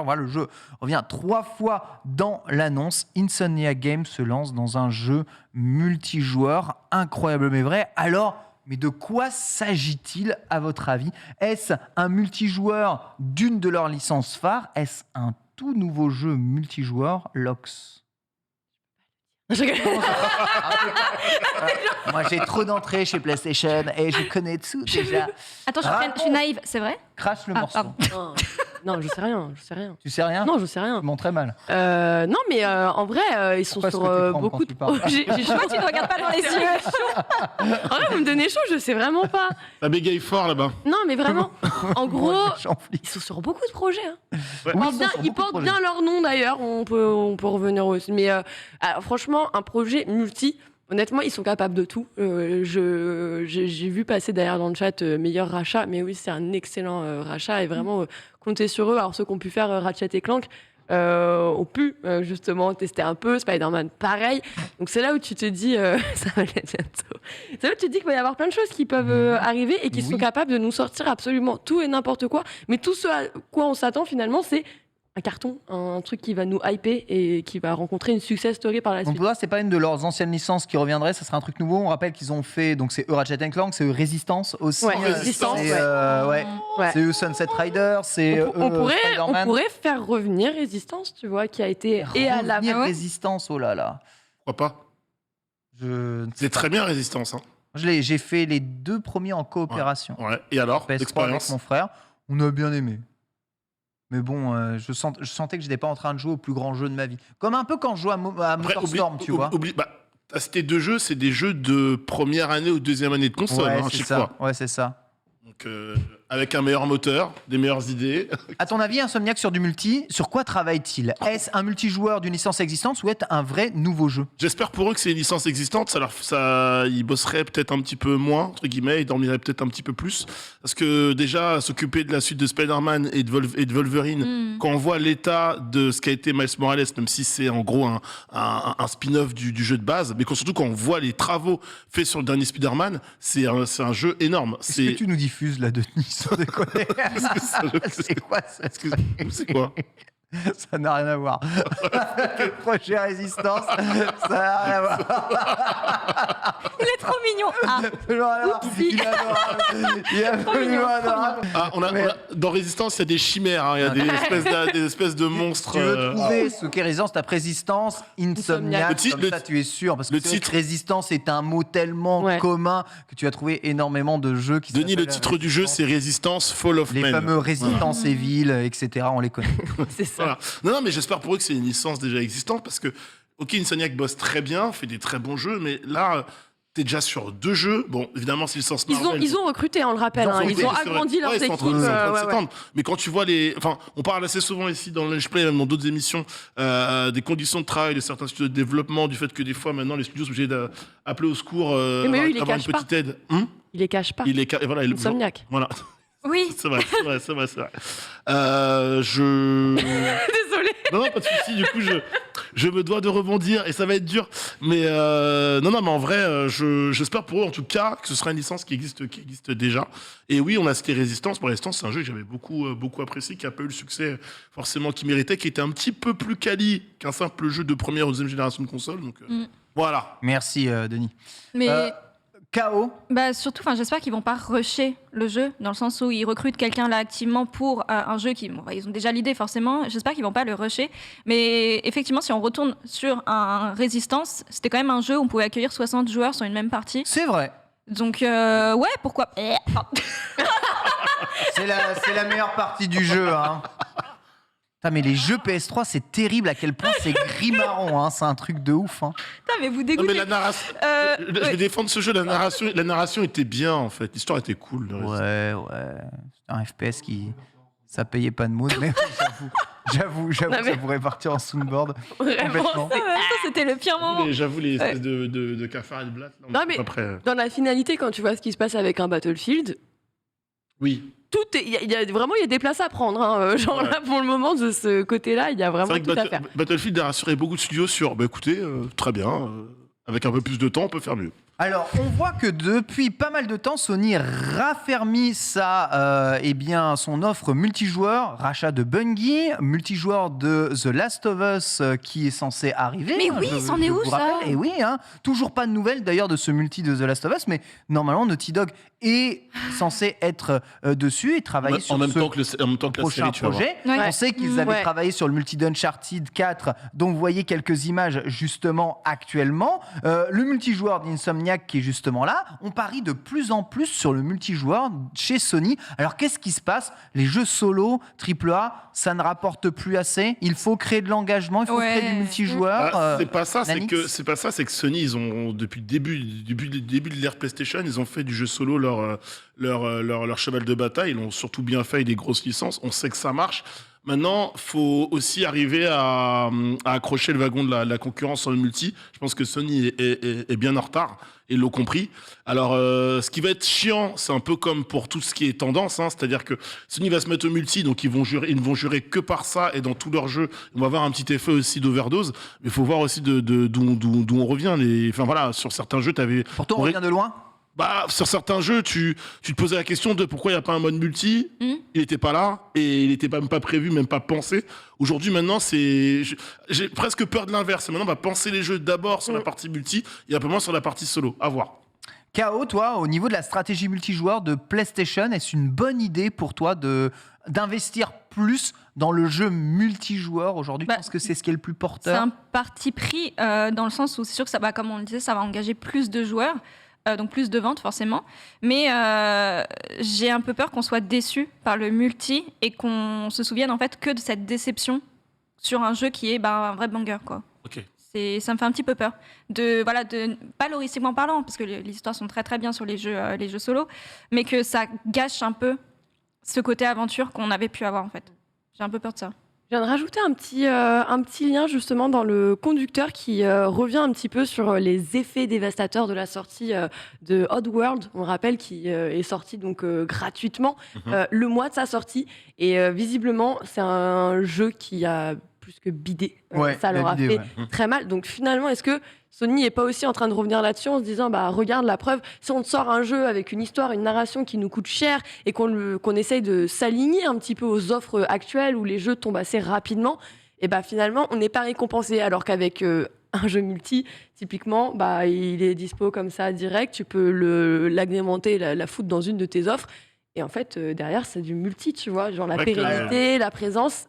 S1: Voilà, le jeu revient 3 fois dans l'annonce. Insomniac Games se lance dans un jeu multijoueur incroyable mais vrai. Alors, mais de quoi s'agit-il à votre avis ? Est-ce un multijoueur d'une de leurs licences phares ? Est-ce un tout nouveau jeu multijoueur Lox ? Moi, j'ai trop d'entrées chez PlayStation et je connais tout déjà.
S3: Attends, je suis naïve, c'est vrai ?
S1: Crache le morceau.
S2: Non, je sais rien.
S1: Tu sais rien ?
S2: Non, je sais rien.
S1: Tu mens très mal.
S2: Non, mais en vrai, ils sont
S1: Pourquoi
S2: sur
S1: est-ce que tu trembles
S2: beaucoup
S1: quand tu parles
S2: J'ai chaud.
S3: Tu ne regardes pas dans les yeux.
S2: En vrai, vous me donnez chaud, je sais vraiment pas.
S4: La bégaye fort là-bas.
S2: Non, mais vraiment, en gros,
S1: J'en flic.
S2: ils sont sur beaucoup de projets.
S4: Ouais.
S1: Oui,
S2: Ils portent bien leur nom d'ailleurs, on peut revenir aussi. Mais alors, franchement, un projet multi, honnêtement, ils sont capables de tout. J'ai vu passer d'ailleurs dans le chat meilleur rachat, mais oui, c'est un excellent rachat et vraiment comptez sur eux. Alors ceux qui ont pu faire Ratchet et Clank ont pu justement tester un peu, Spider-Man pareil. Donc c'est là où tu te dis, ça va aller bientôt. C'est là où tu te dis qu'il va y avoir plein de choses qui peuvent arriver et qui sont capables de nous sortir absolument tout et n'importe quoi. Mais tout ce à quoi on s'attend finalement, c'est un carton, un truc qui va nous hyper et qui va rencontrer une success story par la
S1: Donc
S2: suite.
S1: pour toi, c'est pas une de leurs anciennes licences qui reviendrait, ça serait un truc nouveau. On rappelle qu'ils ont fait, donc c'est eux Ratchet & Clank, c'est eux Resistance aussi.
S2: Ouais, Resistance,
S1: c'est,
S2: ouais.
S1: c'est eux Sunset Rider, c'est
S2: On
S1: eux
S2: pourrait
S1: Spider-Man.
S2: faire revenir Resistance, tu vois, qui a été et à la
S1: Revenir Résistance, oh là là.
S4: Pourquoi pas ? C'est très bien Résistance. Hein.
S1: J'ai fait les 2 premiers en coopération.
S4: Ouais. Et alors,
S1: PS3 avec
S4: l'expérience
S1: mon frère, on a bien aimé. Mais bon, je sentais que j'étais pas en train de jouer au plus grand jeu de ma vie. Comme un peu quand je joue à Motorstorm, tu vois.
S4: Ces 2 jeux, c'est des jeux de première année ou deuxième année de console,
S1: Ouais,
S4: à
S1: c'est
S4: chaque
S1: ça.
S4: fois.
S1: Ouais, c'est ça.
S4: Donc, avec un meilleur moteur, des meilleures idées.
S1: À ton avis, Insomniac sur du multi, sur quoi travaille-t-il ? Est-ce un multijoueur d'une licence existante ou est-ce un vrai nouveau jeu ?
S4: J'espère pour eux que c'est une licence existante. Ils bosseraient peut-être un petit peu moins, entre guillemets, ils dormiraient peut-être un petit peu plus. Parce que déjà, s'occuper de la suite de Spider-Man et de Wolverine, quand on voit l'état de ce qu'a été Miles Morales, même si c'est en gros un spin-off du jeu de base, mais surtout quand on voit les travaux faits sur le dernier Spider-Man, c'est un jeu énorme.
S1: Qu'est-ce que tu nous diffuses là, Denis, sans déconner ? C'est quoi ça ?
S4: C'est quoi ?
S1: Ça n'a rien à voir. Le projet Résistance, ça n'a rien à voir.
S3: Il est trop mignon. Ah,
S1: Il est adorable. Il est absolument adorable.
S4: Dans Résistance, il y a des chimères, hein, il y a des espèces de monstres.
S1: Tu veux trouver ce qu'est Résistance, tape Résistance, Insomniac, comme ça tu es sûr. Parce que le titre Résistance est un mot tellement commun que tu vas trouver énormément de jeux qui
S4: Denis, le titre du jeu, c'est Résistance Fall of Man.
S1: Les fameux Résistance Evil, etc. On les connaît.
S2: C'est ça.
S4: Voilà. Non, mais j'espère pour eux que c'est une licence déjà existante parce que, ok, Insomniac bosse très bien, fait des très bons jeux, mais là, t'es déjà sur 2 jeux. Bon, évidemment, c'est licence Marvel.
S2: Ils ont recruté, on le rappelle. Ils ont agrandi leurs équipes.
S4: Mais quand tu vois on parle assez souvent ici dans le Lunch Play, même dans d'autres émissions, des conditions de travail de certains studios de développement, du fait que des fois, maintenant, les studios sont obligés d'appeler au secours,
S2: mais eux, ils les
S4: avoir une
S2: cachent pas.
S4: petite aide.
S2: Ils les cachent pas.
S4: Et voilà,
S2: Insomniac.
S4: Voilà.
S3: Oui.
S4: C'est vrai.
S2: Désolée.
S4: Non, pas de souci. Du coup, je me dois de rebondir et ça va être dur. Mais non, mais en vrai, j'espère pour eux en tout cas que ce sera une licence qui existe déjà. Et oui, on a cité Résistance. Pour Résistance, c'est un jeu que j'avais beaucoup apprécié, qui a pas eu le succès forcément qu'il méritait, qui était un petit peu plus quali qu'un simple jeu de première ou deuxième génération de console. Donc voilà.
S1: Merci, Denis.
S3: Mais
S1: KO.
S3: surtout, j'espère qu'ils vont pas rusher le jeu, dans le sens où ils recrutent quelqu'un là activement pour un jeu qui, ils ont déjà l'idée forcément. J'espère qu'ils vont pas le rusher. Mais effectivement, si on retourne sur un Résistance, c'était quand même un jeu où on pouvait accueillir 60 joueurs sur une même partie.
S1: C'est vrai.
S3: Donc ouais, pourquoi
S1: C'est la meilleure partie du jeu. Hein. Putain, mais les jeux PS3, c'est terrible à quel point c'est gris marron. Hein. C'est un truc de ouf. Hein.
S3: Putain, mais vous
S4: Non,
S3: dégoûtez.
S4: mais la narration. Je vais défendre ce jeu. La narration était bien en fait. L'histoire était cool. le reste.
S1: Ouais. C'est un FPS qui. Ça payait pas de mots, mais j'avoue,
S2: Non, mais-
S1: ça pourrait partir en soundboard.
S2: Vraiment.
S1: Complètement.
S3: Ça, c'était le pire moment.
S4: J'avoue, les espèces de cafards et de blattes. là, on
S2: Non,
S4: est
S2: mais-
S4: après.
S2: Dans la finalité, quand tu vois ce qui se passe avec un Battlefield,
S4: Oui.
S2: il y a vraiment des places à prendre. Hein. Genre
S4: Ouais.
S2: là, pour le moment, de ce côté-là, il y a
S4: C'est
S2: vraiment
S4: vrai
S2: tout
S4: que
S2: à faire.
S4: Battlefield a rassuré beaucoup de studios sur. Bah écoutez, très bien. Avec un peu plus de temps, on peut faire mieux.
S1: Alors, on voit que depuis pas mal de temps, Sony raffermit son offre multijoueur, rachat de Bungie, multijoueur de The Last of Us qui est censé arriver.
S3: Mais
S1: hein,
S3: oui, c'en est
S1: je
S3: où,
S1: vous
S3: ça
S1: rappelle. Et oui, hein, toujours pas de nouvelles d'ailleurs de ce multi de The Last of Us, mais normalement Naughty Dog est censé être dessus et travailler sur
S4: En même
S1: ce
S4: temps que la
S1: prochain
S4: série, tu vas voir.
S1: projet.
S3: Ouais.
S1: On sait qu'ils avaient
S2: Ouais.
S1: travaillé sur le multi d'Uncharted 4, dont vous voyez quelques images justement actuellement. Le multijoueur d'Insomniac qui est justement là. On parie de plus en plus sur le multijoueur chez Sony. Alors qu'est-ce qui se passe? Les jeux solo, AAA, ça ne rapporte plus assez. Il faut créer de l'engagement, il faut
S3: Ouais.
S1: créer du multijoueur.
S4: Ah, c'est pas ça,
S1: Nanix.
S4: c'est pas ça, c'est que Sony, ils ont depuis le début de l'ère PlayStation, ils ont fait du jeu solo leur cheval de bataille. Ils l'ont surtout bien fait avec des grosses licences. On sait que ça marche. Maintenant, faut aussi arriver à accrocher le wagon de la concurrence sur le multi. Je pense que Sony est bien en retard. Ils l'ont compris. Alors, ce qui va être chiant, c'est un peu comme pour tout ce qui est tendance, hein, c'est-à-dire que Sony va se mettre au multi, donc ils ne vont jurer que par ça, et dans tous leurs jeux, on va avoir un petit effet aussi d'overdose. Mais il faut voir aussi d'où on revient. Enfin voilà, sur certains jeux, t'avais.
S1: Pourtant, on revient de loin.
S4: Bah, sur certains jeux, tu te posais la question de pourquoi il n'y a pas un mode multi. Il n'était pas là et il n'était même pas prévu, même pas pensé. Aujourd'hui, maintenant, j'ai presque peur de l'inverse. Maintenant, on va penser les jeux d'abord sur la partie multi et un peu moins sur la partie solo. À voir.
S1: KO, toi, au niveau de la stratégie multijoueur de PlayStation, est-ce une bonne idée pour toi d'investir plus dans le jeu multijoueur aujourd'hui? Je pense que c'est ce qui est le plus
S3: C'est
S1: porteur.
S3: un parti pris dans le sens où c'est sûr que ça va, comme on le disait, ça va engager plus de joueurs. Donc plus de ventes forcément, mais j'ai un peu peur qu'on soit déçu par le multi et qu'on se souvienne en fait que de cette déception sur un jeu qui est un vrai banger quoi.
S4: Ok.
S3: Ça me fait un petit peu peur de pas loristiquement parlant parce que les histoires sont très très bien sur les jeux solo, mais que ça gâche un peu ce côté aventure qu'on avait pu avoir en fait. J'ai un peu peur de ça.
S2: Je viens de rajouter un petit lien justement dans le conducteur qui revient un petit peu sur les effets dévastateurs de la sortie de Oddworld. On rappelle qui est sorti donc gratuitement le mois de sa sortie et visiblement c'est un jeu qui a plus que bidé.
S1: Ouais,
S2: Ça
S1: il a
S2: leur a
S1: bidé,
S2: fait
S1: ouais.
S2: très mal. Donc finalement, est-ce que Sony n'est pas aussi en train de revenir là-dessus en se disant regarde la preuve, si on te sort un jeu avec une histoire, une narration qui nous coûte cher et qu'on essaye de s'aligner un petit peu aux offres actuelles où les jeux tombent assez rapidement, et finalement on n'est pas récompensé alors qu'avec un jeu multi, typiquement, il est dispo comme ça direct, tu peux l'agrémenter, la foutre dans une de tes offres et en fait derrière c'est du multi, tu vois, genre la
S4: Ouais,
S2: pérennité, la présence.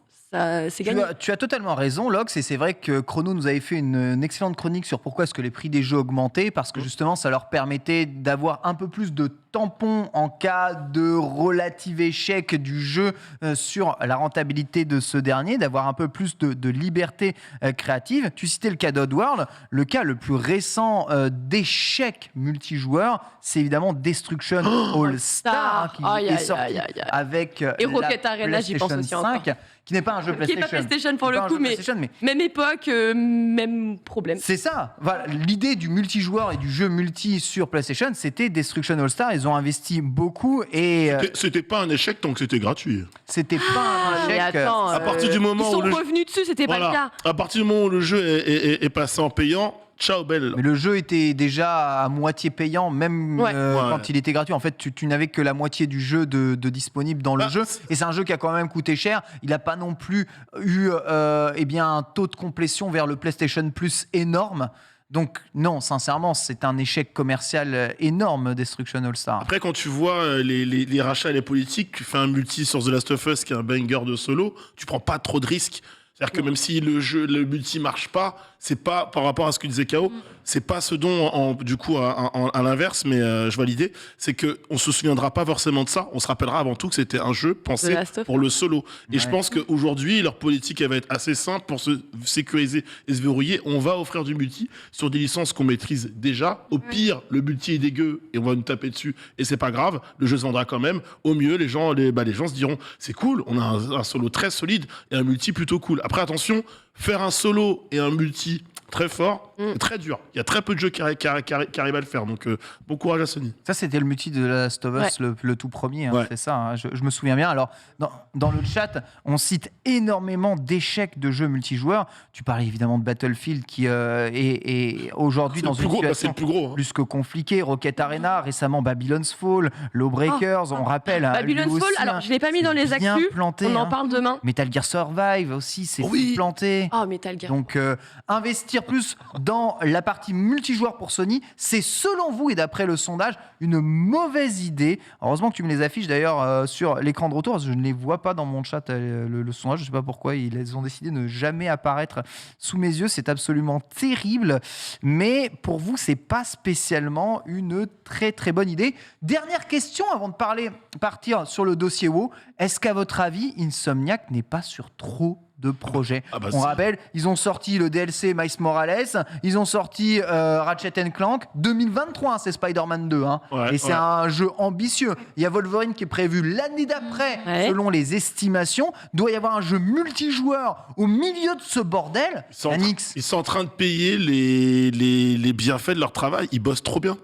S2: C'est gagné.
S1: Tu as totalement raison, Lox, et c'est vrai que Chrono nous avait fait une excellente chronique sur pourquoi est-ce que les prix des jeux augmentaient, parce que justement, ça leur permettait d'avoir un peu plus de tampons en cas de relatif échec du jeu sur la rentabilité de ce dernier, d'avoir un peu plus de liberté créative. Tu citais le cas d'Oddworld, le cas le plus récent d'échec multijoueur, c'est évidemment Destruction All Star, qui est sorti avec
S2: Et
S1: la
S2: Rocket Arena, j'y pense
S1: PlayStation
S2: aussi
S1: 5, qui n'est pas un jeu
S2: Qui n'est
S1: PlayStation.
S2: pas PlayStation pour
S1: Qui
S2: le
S1: n'est pas un
S2: coup,
S1: jeu
S2: mais
S1: PlayStation, mais
S2: même époque, même problème.
S1: c'est ça. Voilà. L'idée du multijoueur et du jeu multi sur PlayStation, c'était Destruction All Star et The ils ont investi beaucoup et
S4: C'était pas un échec tant que c'était gratuit.
S1: c'était pas un
S2: Mais
S1: échec.
S2: attends,
S4: À partir du moment
S2: ils sont
S4: où le
S2: revenus dessus, c'était pas le
S4: Voilà.
S2: cas.
S4: À partir du moment où le jeu est passé en payant, ciao belle.
S1: Mais le jeu était déjà à moitié payant, même
S2: Ouais.
S1: quand il était gratuit. En fait, tu n'avais que la moitié du jeu de disponible dans le
S4: Bah,
S1: jeu. Et c'est un jeu qui a quand même coûté cher. Il n'a pas non plus eu un taux de complétion vers le PlayStation Plus énorme. Donc non, sincèrement, c'est un échec commercial énorme, Destruction All Star.
S4: Après, quand tu vois les rachats et les politiques, tu fais un multi sur The Last of Us qui est un banger de solo, tu prends pas trop de risques. C'est-à-dire que même si le multi marche pas, c'est pas par rapport à ce que disait K.O., c'est pas ce dont, du coup, à l'inverse, mais je validais, c'est qu'on se souviendra pas forcément de ça. On se rappellera avant tout que c'était un jeu pensé
S2: The Last of
S4: pour le solo. Et je
S1: Ouais.
S4: pense qu'aujourd'hui, leur politique, elle va être assez simple pour se sécuriser et se verrouiller. On va offrir du multi sur des licences qu'on maîtrise déjà. Au pire, le multi est dégueu et on va nous taper dessus et c'est pas grave. Le jeu se vendra quand même. Au mieux, les gens se diront, c'est cool, on a un solo très solide et un multi plutôt cool. Après, attention, faire un solo et un multi très fort, c'est très dur. Il y a très peu de jeux qui arrivent à le faire. Donc, bon courage à Sony.
S1: Ça, c'était le multi de The Last of Us, le tout premier.
S4: Ouais.
S1: C'est ça, hein, je me souviens bien. Alors, dans le chat, on cite énormément d'échecs de jeux multijoueurs. Tu parlais évidemment de Battlefield qui est aujourd'hui
S4: C'est
S1: dans
S4: le plus
S1: une
S4: gros, c'est
S1: situation
S4: le plus gros. Hein.
S1: plus que compliquée. Rocket Arena, récemment Babylon's Fall, Lawbreakers, on rappelle. hein,
S2: Babylon's
S1: lui
S2: Fall,
S1: aussi,
S2: alors
S1: hein,
S2: je l'ai pas mis dans les
S1: c'est bien
S2: actus,
S1: planté,
S2: on en
S1: hein.
S2: parle demain.
S1: Metal Gear Survive aussi, c'est
S4: Oui.
S1: planté.
S2: Oh, Metal Gear.
S1: Donc, investir plus dans la partie multijoueur pour Sony, c'est selon vous et d'après le sondage une mauvaise idée. Heureusement que tu me les affiches d'ailleurs sur l'écran de retour, parce que je ne les vois pas dans mon chat, le sondage. Je ne sais pas pourquoi ils ont décidé de ne jamais apparaître sous mes yeux. C'est absolument terrible. Mais pour vous, c'est pas spécialement une très très bonne idée. Dernière question avant de partir sur le dossier WoW. Est-ce qu'à votre avis, Insomniac n'est pas sur trop de projets?
S4: Ah bah
S1: On
S4: si.
S1: rappelle, ils ont sorti le DLC Miles Morales, ils ont sorti Ratchet Clank 2023, hein, c'est Spider-Man 2, hein.
S4: Ouais,
S1: Et c'est
S4: ouais.
S1: un jeu ambitieux. Il y a Wolverine qui est prévu l'année d'après,
S2: Ouais.
S1: selon les estimations. Il doit y avoir un jeu multijoueur au milieu de ce bordel.
S4: Ils sont,
S1: Anix,
S4: ils sont en train de payer les bienfaits de leur travail. Ils bossent trop bien.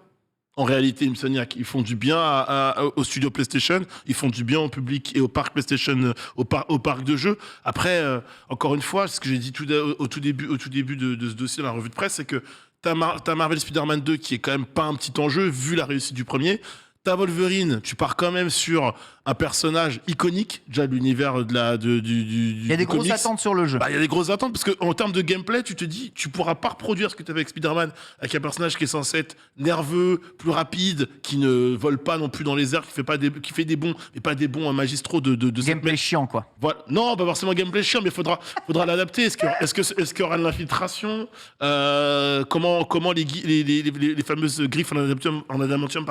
S4: En réalité, Insomniac, ils font du bien au studio PlayStation, ils font du bien au public et au parc PlayStation, au parc de jeux. Après, encore une fois, ce que j'ai dit au tout début de ce dossier, dans la revue de presse, c'est que t'as Marvel Spider-Man 2 qui est quand même pas un petit enjeu vu la réussite du premier. T'as Wolverine, tu pars quand même sur un personnage iconique, déjà de l'univers du
S1: il y a des grosses attentes sur le jeu.
S4: Bah, il y a des grosses attentes parce qu'en termes de gameplay, tu te dis, tu pourras pas reproduire ce que tu avais avec Spider-Man, avec un personnage qui est censé être nerveux, plus rapide, qui ne vole pas non plus dans les airs, qui fait des bons, mais pas des bons magistraux de cette
S1: Gameplay chiant, quoi.
S4: voilà. Non, pas forcément gameplay chiant, mais faudra l'adapter. Est-ce qu'il y aura de l'infiltration Comment les fameuses griffes en adamantium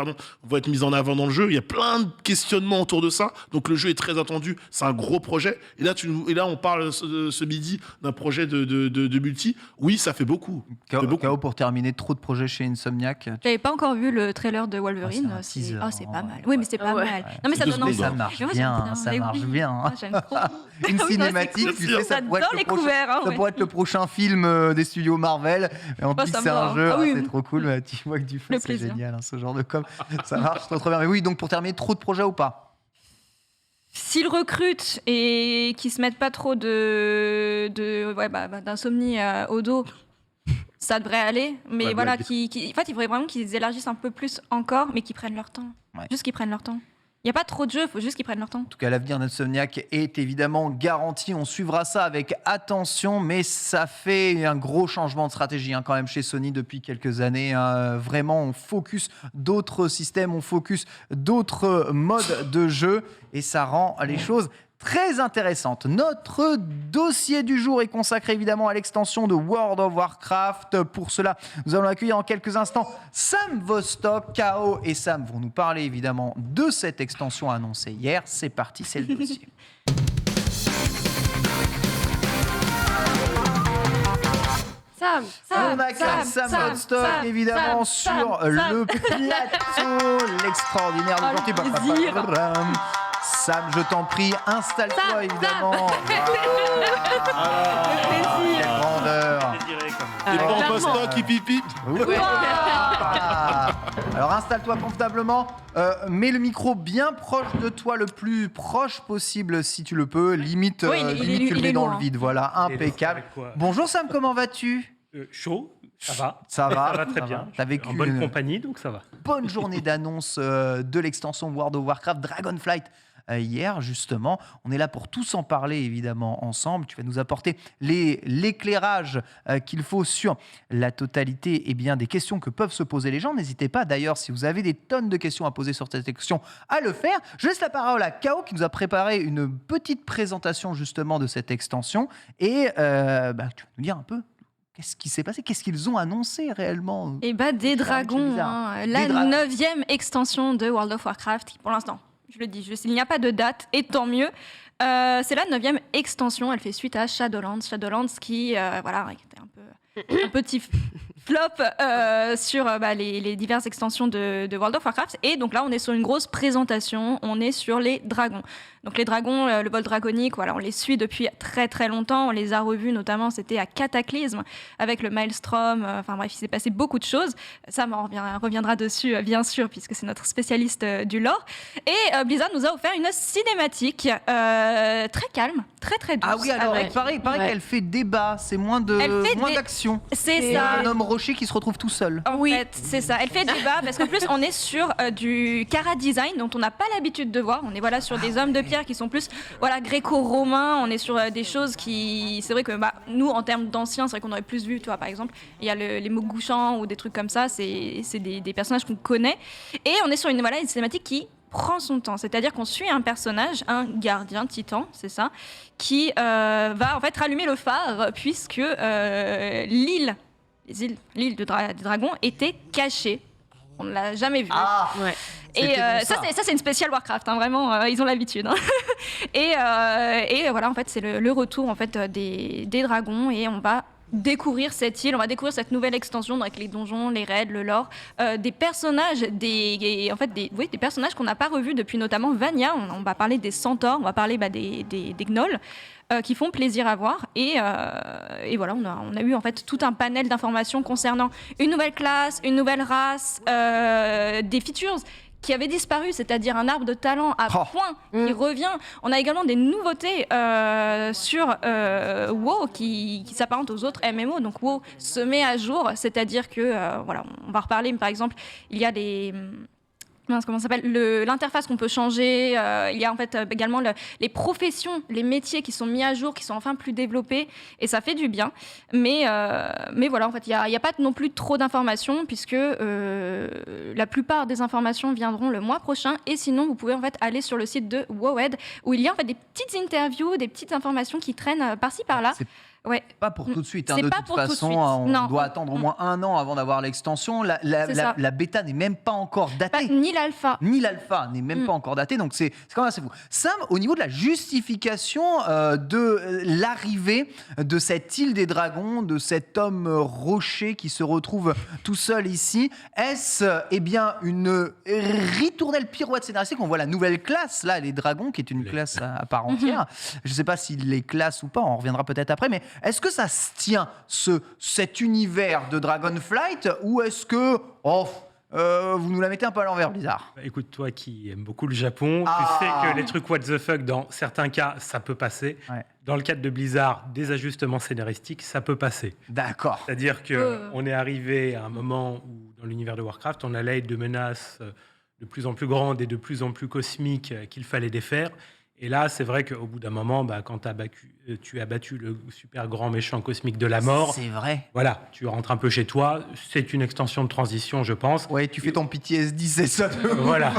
S4: vont être mises en avant dans le jeu? Il y a plein de questionnements autour de ça. Donc le jeu est très attendu. C'est un gros projet. Et là, on parle ce midi d'un projet de multi. Oui, ça fait beaucoup. Ça fait beaucoup.
S1: KO pour terminer, trop de projets chez Insomniac.
S3: J'avais pas encore vu le trailer de Wolverine.
S1: Ah, c'est un teaser,
S3: c'est
S1: hein,
S3: pas
S1: ouais.
S3: mal. Oui, mais c'est pas
S2: Ouais.
S3: mal. Non, mais ça
S4: C'est
S3: donne
S4: deux
S3: envie.
S4: secondes.
S1: Ça marche
S3: Mais moi,
S1: bien,
S3: j'aime
S1: ça
S3: Mais
S1: marche
S3: oui.
S1: bien.
S3: Ah, j'aime trop.
S1: Une
S3: non, c'est
S1: cinématique,
S3: cool.
S1: tu sais, ça pourrait être
S3: J'adore
S1: le
S3: les
S1: prochain-
S3: couverts. hein,
S1: Ça
S3: ouais.
S1: pourrait être le prochain film des studios Marvel. Et on
S3: Oh,
S1: dit
S3: ça
S1: que c'est
S3: me
S1: un
S3: va.
S1: jeu,
S3: Ah oui.
S1: c'est trop cool. Mais tu vois que du feu,
S3: Le
S1: c'est
S3: plaisir.
S1: génial, hein, ce genre de com. Ça marche trop bien. Mais oui, donc pour terminer, trop de projets ou pas?
S3: S'ils recrutent et qu'ils se mettent pas trop d'insomnie au dos, ça devrait aller. Mais
S4: Ouais,
S3: voilà,
S4: blague.
S3: en fait, il faudrait vraiment qu'ils élargissent un peu plus encore, mais qu'ils prennent leur temps.
S1: Ouais.
S3: Juste qu'ils prennent leur temps. Il n'y a pas trop de jeux, il faut juste qu'ils prennent leur temps.
S1: En tout cas, l'avenir d'Insomniac est évidemment garanti. On suivra ça avec attention, mais ça fait un gros changement de stratégie quand même chez Sony depuis quelques années. hein. Vraiment, on focus d'autres systèmes, on focus d'autres modes de jeu et ça rend les choses très intéressantes. Notre dossier du jour est consacré évidemment à l'extension de World of Warcraft. Pour cela, nous allons accueillir en quelques instants Sam Vostok. KO et Sam vont nous parler évidemment de cette extension annoncée hier. C'est parti, c'est le dossier.
S2: Sam,
S1: On accueille Sam Vostok évidemment sur le plateau. L'extraordinaire
S2: Oh, le
S1: d'aujourd'hui.
S2: plaisir.
S1: Sam, je t'en prie, installe-toi
S2: Sam,
S1: évidemment.
S2: plaisir.
S1: Quelle grandeur.
S4: Et
S2: clairement.
S4: pour post-doc, hip hip hip.
S1: Ouah. Alors installe-toi confortablement, mets le micro bien proche de toi, le plus proche possible si tu le peux, limite,
S3: Oui,
S1: limite tu le
S3: il
S1: mets
S3: est
S1: dans
S3: loin.
S1: le vide, voilà, impeccable. Bonjour Sam, comment vas-tu ?
S5: Chaud, ça va.
S1: Ça va,
S5: Ça va très
S1: ça
S5: bien.
S1: va. T'as vécu
S5: En bonne
S1: une
S5: compagnie, donc ça va.
S1: bonne journée d'annonce de l'extension World of Warcraft Dragonflight hier, justement. On est là pour tous en parler, évidemment, ensemble. Tu vas nous apporter l'éclairage qu'il faut sur la totalité des questions que peuvent se poser les gens. N'hésitez pas, d'ailleurs, si vous avez des tonnes de questions à poser sur cette question, à le faire. Je laisse la parole à Kao, qui nous a préparé une petite présentation, justement, de cette extension. Et tu vas nous dire un peu qu'est-ce qui s'est passé, qu'est-ce qu'ils ont annoncé réellement.
S3: Et des dragons, la 9e extension de World of Warcraft, qui pour l'instant, je le dis, il n'y a pas de date, et tant mieux. C'est la 9e extension, elle fait suite à Shadowlands. Shadowlands qui, était un petit flop sur les diverses extensions de World of Warcraft. Et donc là, on est sur une grosse présentation, on est sur les dragons. Donc les dragons, le vol draconique, voilà, on les suit depuis très très longtemps. On les a revus, notamment, c'était à Cataclysme avec le Maelstrom. Enfin bref, il s'est passé beaucoup de choses. Sam reviendra dessus, bien sûr, puisque c'est notre spécialiste du lore. Et Blizzard nous a offert une cinématique très calme, très très douce.
S1: Ah oui, alors il paraît qu'elle fait débat, c'est moins d'action.
S3: C'est ça.
S1: Un homme rocher qui se retrouve tout seul.
S3: En fait, c'est ça. Elle fait débat parce qu'en plus, on est sur du Kara design dont on n'a pas l'habitude de voir. On est sur des hommes de pierre qui sont plus gréco-romains. On est sur des choses qui... C'est vrai que nous, en termes d'anciens, c'est vrai qu'on aurait plus vu, par exemple, il y a les Mogouchans ou des trucs comme ça. C'est des personnages qu'on connaît. Et on est sur une cinématique qui prend son temps, c'est-à-dire qu'on suit un personnage, un gardien titan, c'est ça, qui va en fait rallumer le phare puisque l'île des dragons était cachée. On ne l'a jamais vue.
S1: Ah
S2: Ouais.
S3: Et ça c'est une spéciale Warcraft, vraiment, ils ont l'habitude. Et voilà, en fait, c'est le retour en fait des dragons et on va découvrir cette île, on va découvrir cette nouvelle extension avec les donjons, les raids, le lore, des personnages, des personnages qu'on n'a pas revus depuis notamment Vania. On va parler des centaures, on va parler des gnolls qui font plaisir à voir. Et voilà, on a eu en fait tout un panel d'informations concernant une nouvelle classe, une nouvelle race, des features qui avait disparu, c'est-à-dire un arbre de talent à points qui revient. On a également des nouveautés sur WoW qui s'apparentent aux autres MMO. Donc WoW se met à jour, c'est-à-dire que, on va reparler, mais par exemple, il y a comment ça s'appelle, l'interface qu'on peut changer. Il y a en fait également les professions, les métiers qui sont mis à jour, qui sont enfin plus développés, et ça fait du bien. Mais voilà, en fait, il y a pas non plus trop d'informations puisque la plupart des informations viendront le mois prochain. Et sinon, vous pouvez en fait aller sur le site de WoWed où il y a en fait des petites interviews, des petites informations qui traînent par-ci par-là. Ouais.
S1: Pas pour tout de suite.
S3: C'est
S1: De
S3: pas
S1: toute
S3: pour tout de
S1: façon,
S3: suite.
S1: on
S3: Non.
S1: doit attendre au moins 1 an avant d'avoir l'extension. La bêta n'est même pas encore datée.
S3: Ni l'alpha.
S1: Ni l'alpha n'est même pas encore daté, donc c'est quand même assez fou. Sam, au niveau de la justification de l'arrivée de cette île des dragons, de cet homme rocher qui se retrouve tout seul ici, est-ce une ritournelle pirouette scénaristique? On voit la nouvelle classe, là, les dragons, qui est une classe à part entière. Je ne sais pas s'il les classe ou pas, on reviendra peut-être après, mais est-ce que ça se tient, cet univers de Dragonflight, ou est-ce que vous nous la mettez un peu à l'envers, Blizzard?
S5: Écoute, toi qui aimes beaucoup le Japon, tu sais que les trucs what the fuck, dans certains cas, ça peut passer. Ouais. Dans le cadre de Blizzard, des ajustements scénaristiques, ça peut passer.
S1: D'accord.
S5: C'est-à-dire qu'on est arrivé à un moment où, dans l'univers de Warcraft, on allait de menaces de plus en plus grandes et de plus en plus cosmiques qu'il fallait défaire. Et là, c'est vrai qu'au bout d'un moment, quand tu as battu le super grand méchant cosmique de la mort...
S1: C'est vrai.
S5: Voilà, tu rentres un peu chez toi. C'est une extension de transition, je pense.
S1: Ouais, tu fais ton PTSD, c'est ça.
S5: Voilà.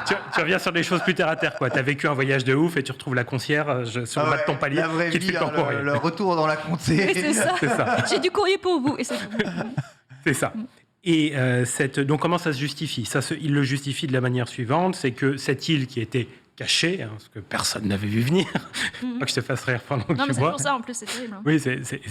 S5: tu reviens sur des choses plus terre à terre, quoi. Tu as vécu un voyage de ouf et tu retrouves la concierge sur le bas de ton palier qui te fait ton courrier.
S1: Le retour dans la comté.
S3: Oui, c'est ça. J'ai du courrier pour vous. Et c'est tout.
S5: C'est ça. Et donc, comment ça se justifie? Il le justifie de la manière suivante, c'est que cette île qui était cachée, ce que personne n'avait vu venir, pas que je te fasse rire pendant que tu bois.
S3: Non, mais c'est pour ça, en plus, c'est terrible.
S5: Oui,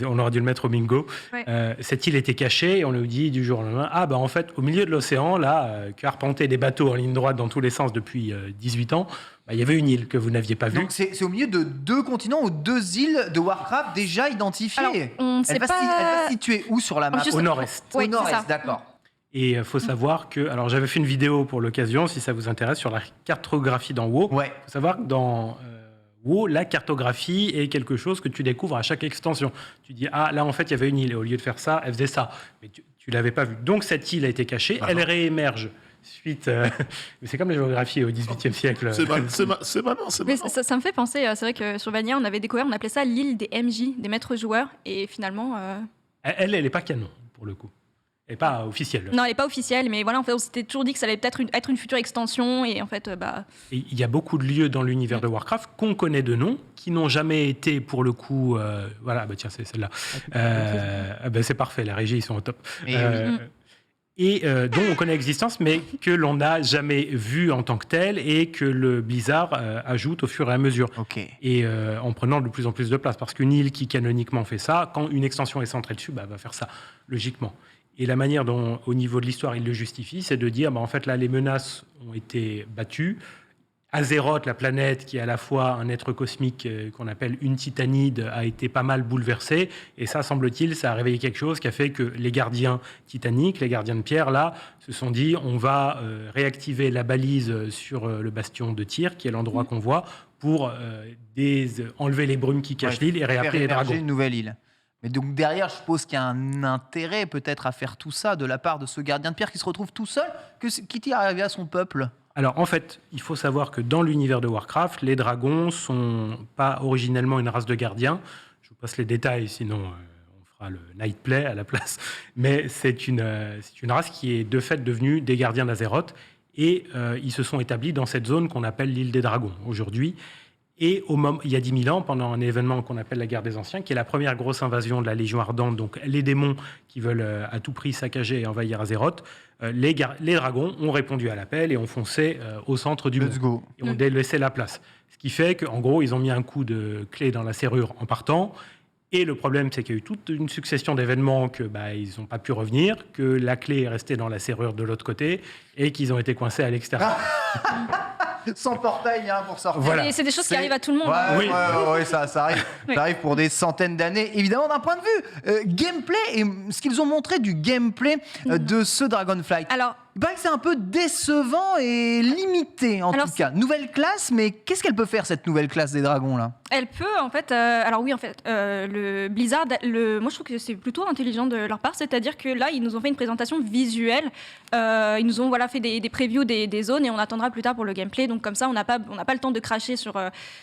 S5: on aurait dû le mettre au bingo. Ouais. Cette île était cachée et on nous dit du jour au lendemain, en fait, au milieu de l'océan, là, qui arpentait des bateaux en ligne droite dans tous les sens depuis 18 ans, il y avait une île que vous n'aviez pas vue.
S1: Donc c'est au milieu de 2 continents ou 2 îles de Warcraft déjà identifiées.
S3: Alors, on ne sait pas...
S1: Elle va se situer où sur la map?
S5: Au nord-est.
S1: Au nord-est, d'accord.
S5: Et il faut savoir que... Alors, j'avais fait une vidéo pour l'occasion, si ça vous intéresse, sur la cartographie dans WoW.
S1: Ouais.
S5: Il faut savoir que dans WoW, la cartographie est quelque chose que tu découvres à chaque extension. Tu dis, ah, là, en fait, il y avait une île, et au lieu de faire ça, elle faisait ça. Mais tu ne l'avais pas vue. Donc, cette île a été cachée, elle réémerge. Suite, mais c'est comme la géographie au XVIIIe siècle.
S4: C'est malin.
S3: Mais ça me fait penser, c'est vrai que sur Vanilla, on avait découvert, on appelait ça l'île des MJ, des maîtres joueurs, et finalement...
S5: Elle n'est pas canon, pour le coup. Elle n'est pas officielle.
S3: Non, elle n'est pas officielle, mais voilà, en fait, on s'était toujours dit que ça allait peut-être être une future extension, et en fait,
S5: Et il y a beaucoup de lieux dans l'univers de Warcraft qu'on connaît de nom, qui n'ont jamais été, pour le coup... voilà, tiens, c'est celle-là. C'est parfait, la régie, ils sont au top. Dont on connaît l'existence, mais que l'on n'a jamais vu en tant que tel et que le Blizzard ajoute au fur et à mesure. Et en prenant de plus en plus de place. Parce qu'une île qui canoniquement fait ça, quand une extension est centrée dessus, va faire ça, logiquement. Et la manière dont, au niveau de l'histoire, il le justifie, c'est de dire, en fait, là, les menaces ont été battues. Azeroth, la planète qui est à la fois un être cosmique qu'on appelle une titanide, a été pas mal bouleversée. Et ça, semble-t-il, ça a réveillé quelque chose qui a fait que les gardiens titaniques, les gardiens de pierre, là, se sont dit on va réactiver la balise sur le bastion de Tyr, qui est l'endroit qu'on voit, pour enlever les brumes qui cachent l'île et réappeler les dragons.
S1: Une nouvelle île. Mais donc derrière, je suppose qu'il y a un intérêt peut-être à faire tout ça de la part de ce gardien de pierre qui se retrouve tout seul. Qu'est-il arrivé à son peuple ?
S5: Alors, en fait, il faut savoir que dans l'univers de Warcraft, les dragons sont pas originellement une race de gardiens. Je vous passe les détails, sinon on fera le night play à la place. Mais c'est une race qui est de fait devenue des gardiens d'Azeroth. Et ils se sont établis dans cette zone qu'on appelle l'île des dragons aujourd'hui. Et il y a 10 000 ans, pendant un événement qu'on appelle la guerre des anciens, qui est la première grosse invasion de la Légion ardente, donc les démons qui veulent à tout prix saccager et envahir Azeroth, les dragons ont répondu à l'appel et ont foncé au centre du monde. Et ont délaissé la place. Ce qui fait qu'en gros, ils ont mis un coup de clé dans la serrure en partant. Et le problème, c'est qu'il y a eu toute une succession d'événements que ils n'ont pas pu revenir, que la clé est restée dans la serrure de l'autre côté et qu'ils ont été coincés à l'extérieur.
S1: Sans portail pour sortir.
S3: Voilà. C'est des choses qui arrivent à tout le monde.
S1: Oui, ça arrive. Ça arrive pour des centaines d'années. Évidemment, d'un point de vue gameplay, et ce qu'ils ont montré du gameplay de ce Dragonflight.
S3: Alors,
S1: il paraît que c'est un peu décevant et limité, en tout cas. Nouvelle classe, mais qu'est-ce qu'elle peut faire, cette nouvelle classe des dragons, là ?
S3: Elle peut, en fait... le Blizzard, moi, je trouve que c'est plutôt intelligent de leur part. C'est-à-dire que là, ils nous ont fait une présentation visuelle. Ils nous ont fait des previews des zones et on attendra plus tard pour le gameplay. Donc, comme ça, on n'a pas le temps de cracher sur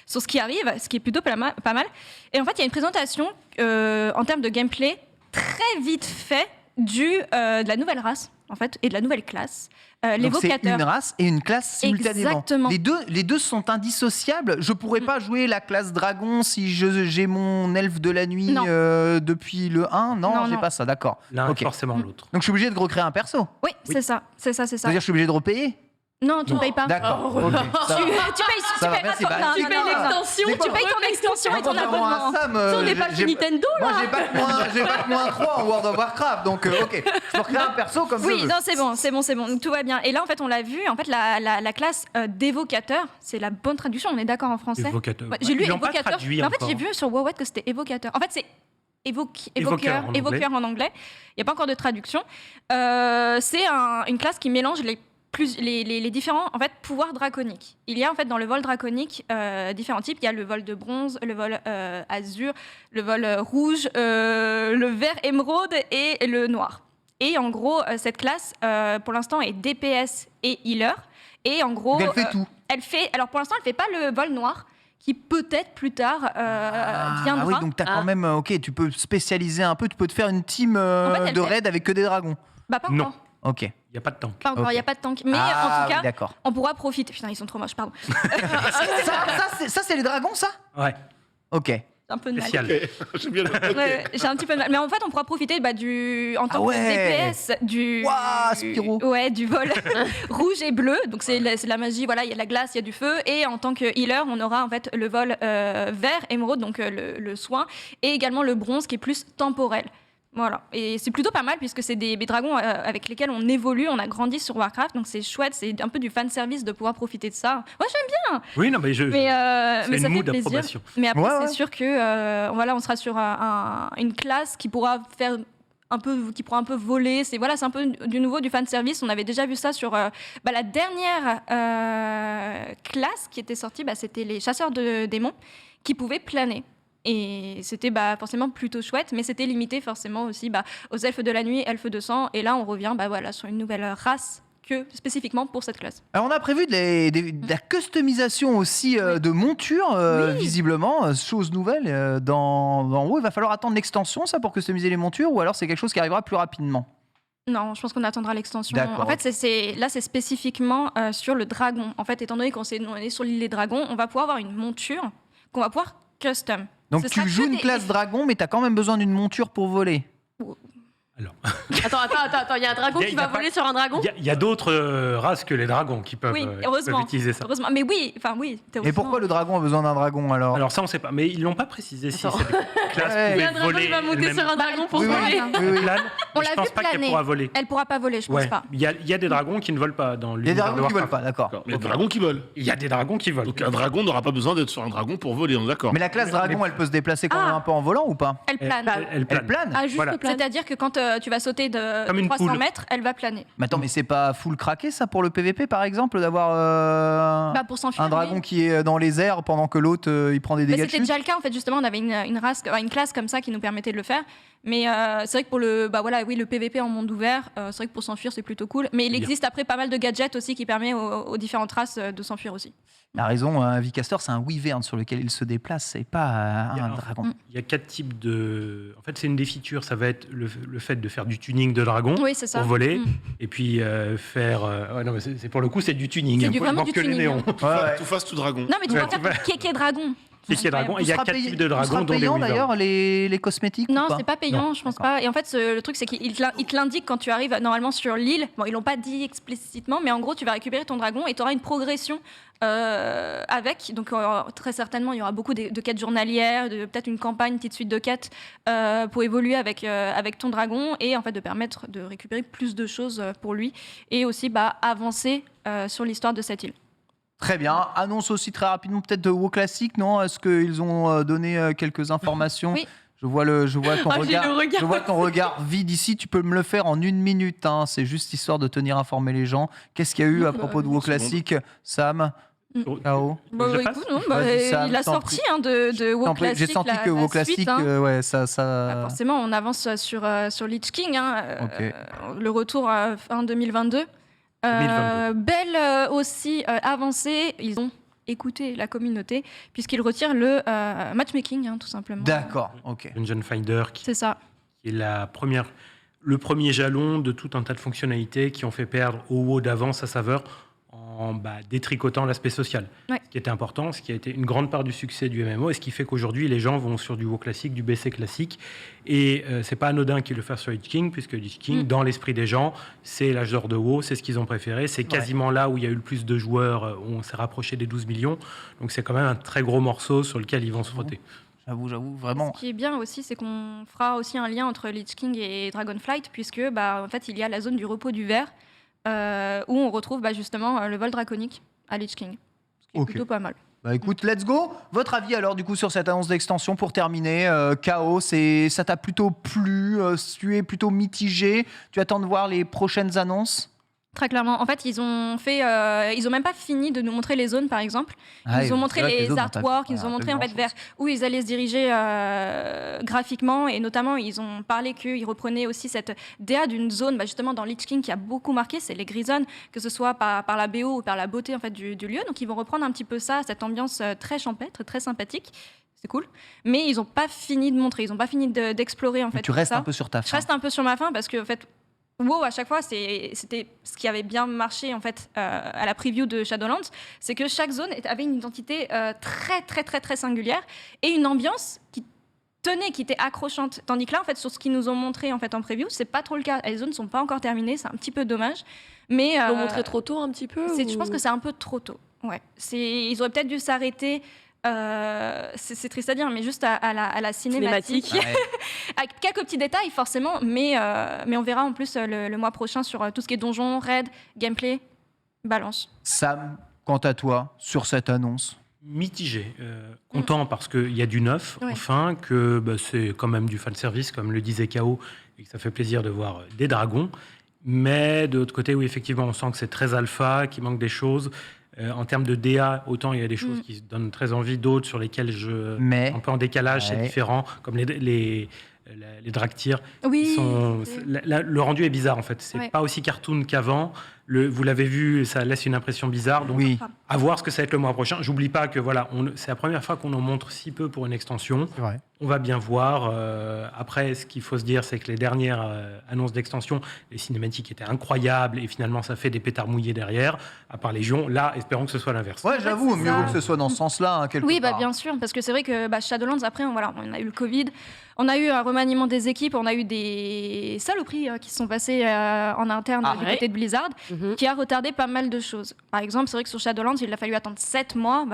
S3: ce qui arrive, ce qui est plutôt pas mal. Et en fait, il y a une présentation en termes de gameplay très vite fait de la nouvelle race, en fait, et de la nouvelle classe. L'évocateur.
S1: C'est une race et une classe simultanément.
S3: Exactement.
S1: Les deux sont indissociables. Je pourrais pas jouer la classe dragon si j'ai mon elfe de la nuit depuis le 1. Non, j'ai pas ça, d'accord.
S5: L'un forcément l'autre.
S1: Donc je suis obligé de recréer un perso.
S3: Oui, c'est ça.
S1: C'est-à-dire que je suis obligé de repayer.
S3: Non, tu ne payes pas.
S1: D'accord.
S3: Tu payes l'extension. Tu payes ton extension et ton abonnement.
S2: On n'est pas chez Nintendo, là.
S1: Moi, j'ai pas que moins 3 en World of Warcraft, donc ok. Je peux créer un perso comme ça.
S3: Oui, non, c'est bon. Donc, tout va bien. Et là, en fait, on l'a vu. En fait, la classe d'évocateur, c'est la bonne traduction. On est d'accord en français.
S5: Évocateur.
S3: J'ai lu
S5: Ils l'ont pas
S3: évocateur.
S5: traduit
S3: En fait,
S5: encore.
S3: j'ai vu sur WoW que c'était évocateur. En fait, c'est évoqueur en anglais. Il n'y a pas encore de traduction. C'est une classe qui mélange les différents pouvoirs draconiques. Il y a en fait dans le vol draconique différents types. Il y a le vol de bronze, le vol azur, le vol rouge, le vert émeraude et le noir. Et en gros, cette classe, pour l'instant, est DPS et healer. Et en gros,
S1: elle fait tout.
S3: Alors pour l'instant, elle fait pas le vol noir, qui peut-être plus tard viendra.
S1: Ah oui, donc t'as quand même, tu peux spécialiser un peu, tu peux te faire une team de raid avec que des dragons.
S3: Pas encore.
S5: Non.
S1: Ok.
S5: Il n'y a pas de tank.
S3: Pas encore, il n'y a pas de tank. Mais en tout cas,
S1: d'accord.
S3: on pourra profiter. Putain, ils sont trop moches, pardon.
S1: Ça, c'est les dragons, ça ?
S5: Ouais.
S1: Ok.
S3: Un peu de mal.
S5: Spécial.
S4: J'ai bien
S3: J'ai un petit peu de mal. Mais en fait, on pourra profiter en tant que DPS du
S1: Spyro.
S3: du vol rouge et bleu. Donc c'est la magie. Voilà, il y a la glace, il y a du feu. Et en tant que healer, on aura en fait le vol vert émeraude, donc le soin, et également le bronze qui est plus temporel. Voilà, et c'est plutôt pas mal puisque c'est des dragons avec lesquels on évolue, on a grandi sur Warcraft, donc c'est chouette, c'est un peu du fan service de pouvoir profiter de ça. Moi j'aime bien.
S5: Oui, non, mais
S3: mais ça fait plaisir. Mais après c'est sûr que on sera sur une classe qui pourra faire qui pourra un peu voler. C'est un peu du nouveau, du fan service. On avait déjà vu ça sur la dernière classe qui était sortie. C'était les chasseurs de démons qui pouvaient planer. Et c'était forcément plutôt chouette, mais c'était limité forcément aussi aux elfes de la nuit, elfes de sang. Et là, on revient sur une nouvelle race que spécifiquement pour cette classe.
S1: Alors on a prévu de la customisation aussi de montures, visiblement, chose nouvelle. Dans WoW, il va falloir attendre l'extension, ça, pour customiser les montures, ou alors c'est quelque chose qui arrivera plus rapidement?
S3: Non, je pense qu'on attendra l'extension.
S1: D'accord.
S3: En fait, c'est spécifiquement sur le dragon. En fait, étant donné qu'on est sur l'île des dragons, on va pouvoir avoir une monture qu'on va pouvoir custom.
S1: Donc tu joues une classe dragon, mais tu as quand même besoin d'une monture pour voler.
S5: Alors,
S2: Attends, il y a un dragon qui va voler sur un dragon?
S5: il y a d'autres races que les dragons qui peuvent,
S3: heureusement.
S5: utiliser ça.
S3: Heureusement. Mais oui,
S1: Et pourquoi le dragon a besoin d'un dragon alors?
S5: Alors ça, on ne sait pas. Mais ils l'ont pas précisé si
S2: Attends.
S5: cette classe
S1: Ouais.
S2: Il y a
S5: pouvait
S2: un dragon
S5: voler
S2: qui va monter
S5: elle-même.
S2: sur un dragon pour
S1: Oui, oui.
S2: voler.
S1: Oui, oui.
S5: Plane,
S3: On
S5: mais
S3: l'a
S5: je pense
S3: vu
S5: pas qu'elle
S3: planer.
S5: pourra voler.
S3: Elle pourra pas voler, je pense
S5: Ouais.
S3: pas.
S5: Il y a des dragons qui ne volent pas dans
S1: Il y a des
S5: l'univers de
S1: dragons qui volent
S5: Warcraft.
S1: pas, d'accord.
S4: Mais des dragons qui volent.
S5: Il y a des dragons qui volent.
S4: Donc un dragon n'aura pas besoin d'être sur un dragon pour voler, on est d'accord.
S1: Mais la classe dragon, elle peut se déplacer quand même un peu en volant ou pas?
S3: Elle plane.
S5: Elle plane.
S1: Elle plane?
S2: Ah, juste
S5: Voilà.
S2: le plane.
S3: C'est-à-dire que quand tu vas sauter de
S5: Comme une
S3: 300
S5: poule.
S3: mètres, elle va planer.
S1: Mais attends, mais c'est pas full craqué ça pour le PVP par exemple, d'avoir
S3: Pour s'enfuir.
S1: un dragon
S3: oui.
S1: qui est dans les airs pendant que l'autre il prend des
S3: Mais
S1: dégâts de
S3: c'était
S1: chute?
S3: déjà le cas en fait, justement, on avait une classe comme ça qui nous permettait de le faire. Mais c'est vrai que pour le PVP en monde ouvert, c'est vrai que pour s'enfuir c'est plutôt cool. Mais il
S5: Bien.
S3: existe après pas mal de gadgets aussi qui permettent aux différentes races de s'enfuir aussi.
S1: Il a raison, un Vicaster c'est un wyvern sur lequel il se déplace, c'est pas
S5: Il y a
S1: un
S5: un-
S1: dragon.
S5: Il y a 4 types de... En fait, c'est une des features. Ça va être le fait de faire du tuning de dragon
S3: Oui, c'est ça.
S5: pour voler.
S3: Mm.
S5: Et puis faire... ouais, non, mais c'est pour le coup, c'est du tuning.
S3: C'est
S5: hein,
S3: du-
S5: faut
S3: vraiment
S5: voir
S3: du
S5: que le
S3: tuning,
S5: néon.
S3: hein.
S1: Ouais.
S4: Tout face, tout dragon.
S3: Non, mais tu
S5: Ouais,
S3: vas faire
S5: tu vas-
S3: Kéké Dragon.
S5: Kéké dragon. Et il y a 4 types de
S1: Ce
S5: dragons,
S1: sera
S5: dont des
S1: payant
S5: wyverns.
S1: d'ailleurs les cosmétiques ou
S3: Non,
S1: pas?
S3: c'est pas payant,
S1: Non,
S3: je pense
S1: d'accord.
S3: pas. Et en fait, le truc, c'est qu'il te l'indique quand tu arrives normalement sur l'île. Bon, ils l'ont pas dit explicitement, mais en gros, tu vas récupérer ton dragon et tu auras une progression avec. Donc, très certainement, il y aura beaucoup de quêtes journalières, peut-être une campagne, une petite suite de quêtes pour évoluer avec ton dragon et en fait de permettre de récupérer plus de choses pour lui et aussi avancer sur l'histoire de cette île.
S1: Très bien. Annonce aussi très rapidement peut-être de WoW Classic, non? Est-ce qu'ils ont donné quelques informations?
S3: Oui.
S1: Je vois ton
S2: Ah, j'ai
S1: regard.
S2: le regard.
S1: Je vois ton regard vide ici. Tu peux me le faire en 1 minute. Hein. C'est juste histoire de tenir informé les gens. Qu'est-ce qu'il y a eu à propos de WoW Classic, Sam? K.O.
S3: Bah,
S5: Je
S3: écoute,
S5: passe
S3: non,
S1: Vas-y, Sam,
S3: il a
S1: t'en
S3: sorti de WoW
S1: Non,
S3: Classic.
S1: j'ai senti que
S3: la
S1: WoW
S3: suite,
S1: Classic,
S3: hein.
S1: ouais, ça.
S3: Forcément, on avance sur Lich King, hein,
S1: Ok.
S3: le retour fin 2022.
S5: 2022.
S3: Belle aussi avancée, ils ont écouté la communauté, puisqu'ils retirent le matchmaking, hein, tout simplement.
S1: D'accord. Ok.
S5: Dungeon Finder, qui
S3: C'est ça.
S5: est le premier jalon de tout un tas de fonctionnalités qui ont fait perdre au WoW d'avant sa saveur en détricotant l'aspect social.
S3: Ouais.
S5: Ce qui était important, ce qui a été une grande part du succès du MMO, et ce qui fait qu'aujourd'hui, les gens vont sur du WoW classique, du BC classique, et c'est pas anodin qu'ils le fassent sur Lich King, puisque Lich King, dans l'esprit des gens, c'est l'âge d'or de WoW, c'est ce qu'ils ont préféré, c'est quasiment là où il y a eu le plus de joueurs, où on s'est rapproché des 12 millions, donc c'est quand même un très gros morceau sur lequel ils vont se frotter.
S1: J'avoue, vraiment.
S3: Ce qui est bien aussi, c'est qu'on fera aussi un lien entre Lich King et Dragonflight, puisque en fait, il y a la zone du repos du ver, où on retrouve justement le vol draconique à Lich King. Ce qui est
S1: Ok.
S3: plutôt pas mal.
S1: Bah écoute, let's go. Votre avis alors du coup sur cette annonce d'extension pour terminer, KO, ça t'a plutôt plu, tu es plutôt mitigé, tu attends de voir les prochaines annonces?
S3: Très clairement. En fait, ils ont même pas fini de nous montrer les zones, par exemple. Ils ont montré les artworks, ils ont montré en fait vers où ils allaient se diriger graphiquement, et notamment ils ont parlé qu'ils reprenaient aussi cette DA d'une zone, justement dans Lich King qui a beaucoup marqué, c'est les Grisons, que ce soit par la BO ou par la beauté en fait du lieu. Donc ils vont reprendre un petit peu ça, cette ambiance très champêtre, très sympathique. C'est cool. Mais ils n'ont pas fini de montrer, ils n'ont pas fini d'explorer en fait.
S1: Tu restes
S3: tout ça.
S1: un peu sur ta
S3: Je
S1: fin.
S3: reste un peu sur ma fin parce que en fait, WoW à chaque fois, c'était ce qui avait bien marché en fait à la preview de Shadowlands, c'est que chaque zone avait une identité très singulière et une ambiance qui était accrochante. Tandis que là, en fait, sur ce qu'ils nous ont montré en fait en preview, c'est pas trop le cas. Les zones sont pas encore terminées, c'est un petit peu dommage. Mais
S2: Ils l'ont montré trop tôt un petit peu
S3: je pense que c'est un peu trop tôt. Ouais. Ils auraient peut-être dû s'arrêter. C'est triste à dire, mais juste à la cinématique.
S1: Ouais.
S3: Avec quelques petits détails, forcément, mais on verra en plus le mois prochain sur tout ce qui est donjon, raid, gameplay, balance.
S1: Sam, quant à toi, sur cette annonce?
S5: Mitigé. Content parce qu'il y a du neuf,
S2: Ouais.
S5: enfin, que c'est quand même du fanservice, comme le disait K.O., et que ça fait plaisir de voir des dragons. Mais de l'autre côté, oui, effectivement, on sent que c'est très alpha, qu'il manque des choses. En termes de DA, autant il y a des choses qui donnent très envie, d'autres sur lesquelles
S1: Mais
S5: un peu en décalage, c'est
S1: Ouais.
S5: différent, comme les drag tirs.
S3: Oui.
S5: Le rendu est bizarre, en fait. C'est
S3: Ouais.
S5: pas aussi cartoon qu'avant. Vous l'avez vu, ça laisse une impression bizarre. Donc,
S1: oui,
S5: à voir ce que ça va être le mois prochain. J'oublie pas que voilà, c'est la première fois qu'on en montre si peu pour une extension.
S1: c'est vrai.
S5: On va bien voir. Après, ce qu'il faut se dire, c'est que les dernières annonces d'extension, les cinématiques étaient incroyables et finalement, ça fait des pétards mouillés derrière. À part Légion, là, espérons que ce soit l'inverse.
S1: Ouais, j'avoue,
S3: c'est
S1: mieux
S3: ça.
S1: vaut que ce soit dans ce sens-là, hein, quelque
S3: Oui,
S1: part.
S3: bien sûr, parce que c'est vrai que Shadowlands, après, on a eu le Covid, on a eu un remaniement des équipes, on a eu des saloperies qui se sont passées en interne du
S2: ouais.
S3: côté de Blizzard,
S2: Mhm.
S3: qui a retardé pas mal de choses. Par exemple, c'est vrai que sur Shadowlands, il a fallu attendre 7 mois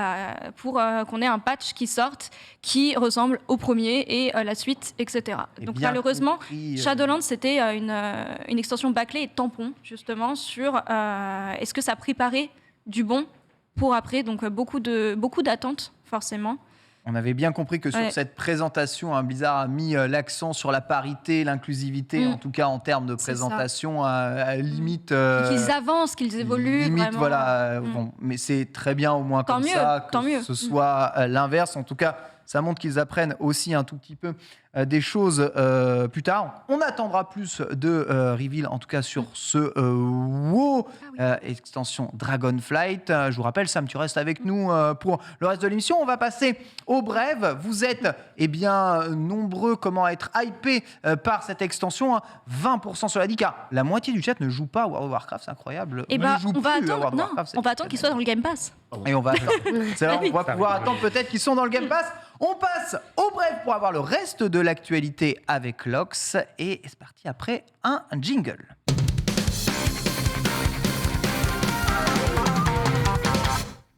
S3: pour qu'on ait un patch qui sorte, qui ressemble au premier et la suite, etc.
S1: Et
S3: Donc
S1: bien
S3: malheureusement,
S1: compris,
S3: Shadowlands, c'était une extension bâclée et tampon, justement, sur est-ce que ça préparait du bon pour après. Donc beaucoup d'attentes, forcément.
S1: On avait bien compris que sur
S3: Ouais.
S1: cette présentation, Blizzard a mis l'accent sur la parité, l'inclusivité, en tout cas en termes de
S3: C'est ça.
S1: présentation, à limite.
S3: Qu'ils avancent, qu'ils évoluent.
S1: Limite,
S3: vraiment.
S1: voilà.
S3: Mm.
S1: Bon, mais c'est très bien au moins
S3: Tant
S1: comme
S3: mieux,
S1: ça, que
S3: tant mieux.
S1: ce soit l'inverse. En tout cas, ça montre qu'ils apprennent aussi un tout petit peu des choses plus tard. On attendra plus de reveal, en tout cas sur ce WoW extension Dragonflight. Je vous rappelle, Sam, tu restes avec nous pour le reste de l'émission. On va passer au brève. Vous êtes nombreux à être hypés par cette extension. 20% sur la dit, car la moitié du chat ne joue pas à World of Warcraft. C'est incroyable.
S3: Et
S1: Ne joue
S3: on va
S1: plus à World
S3: attendre,
S1: of Warcraft,
S3: on va attendre qu'ils soient dans le Game Pass.
S1: et on va attendre. C'est vrai, on va
S5: Ça
S1: pouvoir
S5: arrive.
S1: attendre peut-être qu'ils sont dans le Game Pass. On passe au bref pour avoir le reste de l'actualité avec Lox. Et c'est parti après un jingle.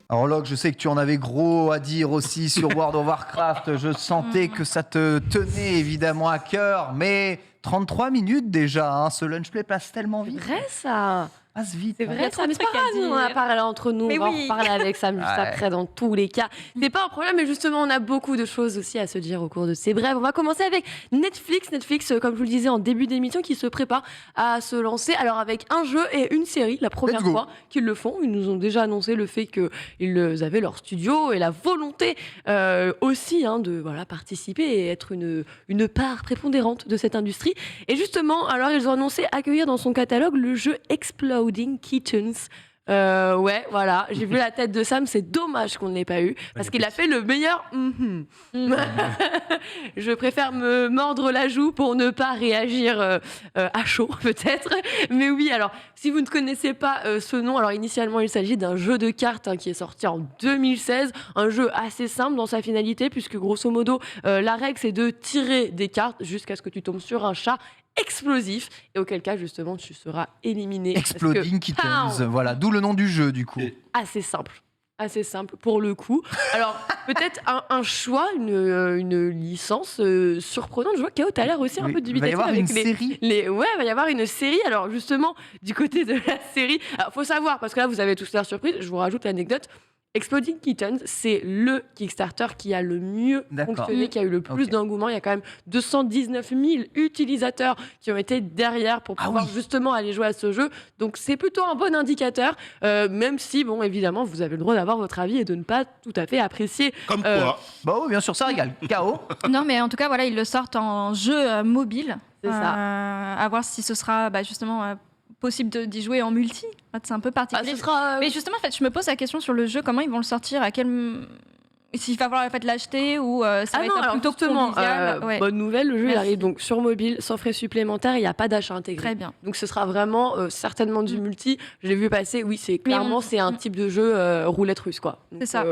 S1: Alors Lox, je sais que tu en avais gros à dire aussi sur World of Warcraft. Je sentais que ça te tenait évidemment à cœur. Mais 33 minutes déjà, hein, ce lunch play passe tellement vite.
S2: Vrai ça.
S1: Passe vite.
S2: C'est
S1: hein.
S3: Il y
S2: vrai
S3: a trop
S2: ça,
S3: de
S2: mais c'est pas
S3: trucs à
S2: grave, nous, on a
S3: dire.
S2: parlé entre nous,
S3: Mais
S2: on va
S3: oui.
S2: en reparler avec Sam juste
S1: Ouais.
S2: après dans tous les cas. C'est pas un problème, mais justement on a beaucoup de choses aussi à se dire au cours de ces brèves. On va commencer avec Netflix, comme je vous le disais en début d'émission, qui se prépare à se lancer, alors avec un jeu et une série, la première
S1: Let's go.
S2: fois qu'ils le font. Ils nous ont déjà annoncé le fait qu'ils avaient leur studio et la volonté aussi de participer et être une part prépondérante de cette industrie. Et justement, alors ils ont annoncé accueillir dans son catalogue le jeu Exploding Kittens. Ouais, voilà, j'ai vu la tête de Sam, c'est dommage qu'on ne l'ait pas eu, parce qu'il a fait le meilleur. Je préfère me mordre la joue pour ne pas réagir à chaud, peut-être. Mais oui, alors, si vous ne connaissez pas ce nom, alors initialement, il s'agit d'un jeu de cartes qui est sorti en 2016, un jeu assez simple dans sa finalité, puisque grosso modo, la règle, c'est de tirer des cartes jusqu'à ce que tu tombes sur un chat explosif, et auquel cas, justement, tu seras éliminé. parce que-
S1: Exploding Kittens.
S2: Pow
S1: Voilà, d'où le nom du jeu du coup.
S2: Assez simple pour le coup. Alors peut-être un choix, une licence surprenante. Je vois K.O. t'as l'air aussi un
S1: Oui,
S2: peu
S1: il va y
S2: dubitatif
S1: avoir
S2: avec
S1: une
S2: les,
S1: série.
S2: Ouais, il va y avoir une série. Alors justement, du côté de la série, alors, faut savoir, parce que là vous avez tous l'air surprise, je vous rajoute l'anecdote. Exploding Kittens, c'est le Kickstarter qui a le mieux
S1: D'accord.
S2: fonctionné, qui a eu le plus
S1: Ok.
S2: d'engouement. Il y a quand même 219 000 utilisateurs qui ont été derrière pour
S1: Ah
S2: pouvoir
S1: oui.
S2: justement aller jouer à ce jeu. Donc c'est plutôt un bon indicateur, même si, bon, évidemment, vous avez le droit d'avoir votre avis et de ne pas tout à fait apprécier.
S4: Comme
S2: Euh,
S4: quoi.
S1: Bah oui, bien sûr, ça régale. KO.
S3: Non, mais en tout cas, voilà, ils le sortent en jeu mobile.
S2: C'est ça.
S3: À voir si ce sera justement possible d'y jouer en multi. En fait, c'est un peu
S2: Ah,
S3: particulier.
S2: ce sera.
S3: Mais justement, en fait, je me pose la question sur le jeu, comment ils vont le sortir, s'il va falloir en fait, l'acheter ou ça va être
S2: alors,
S3: plutôt
S2: justement,
S3: convivial. Ouais.
S2: bonne nouvelle, le jeu il
S3: Merci.
S2: arrive donc sur mobile, sans frais supplémentaires, il n'y a pas d'achat intégré.
S3: Très bien.
S2: Donc ce sera vraiment certainement du multi. Je l'ai vu passer, oui, c'est clairement c'est un type de jeu roulette russe quoi. Donc,
S3: C'est ça.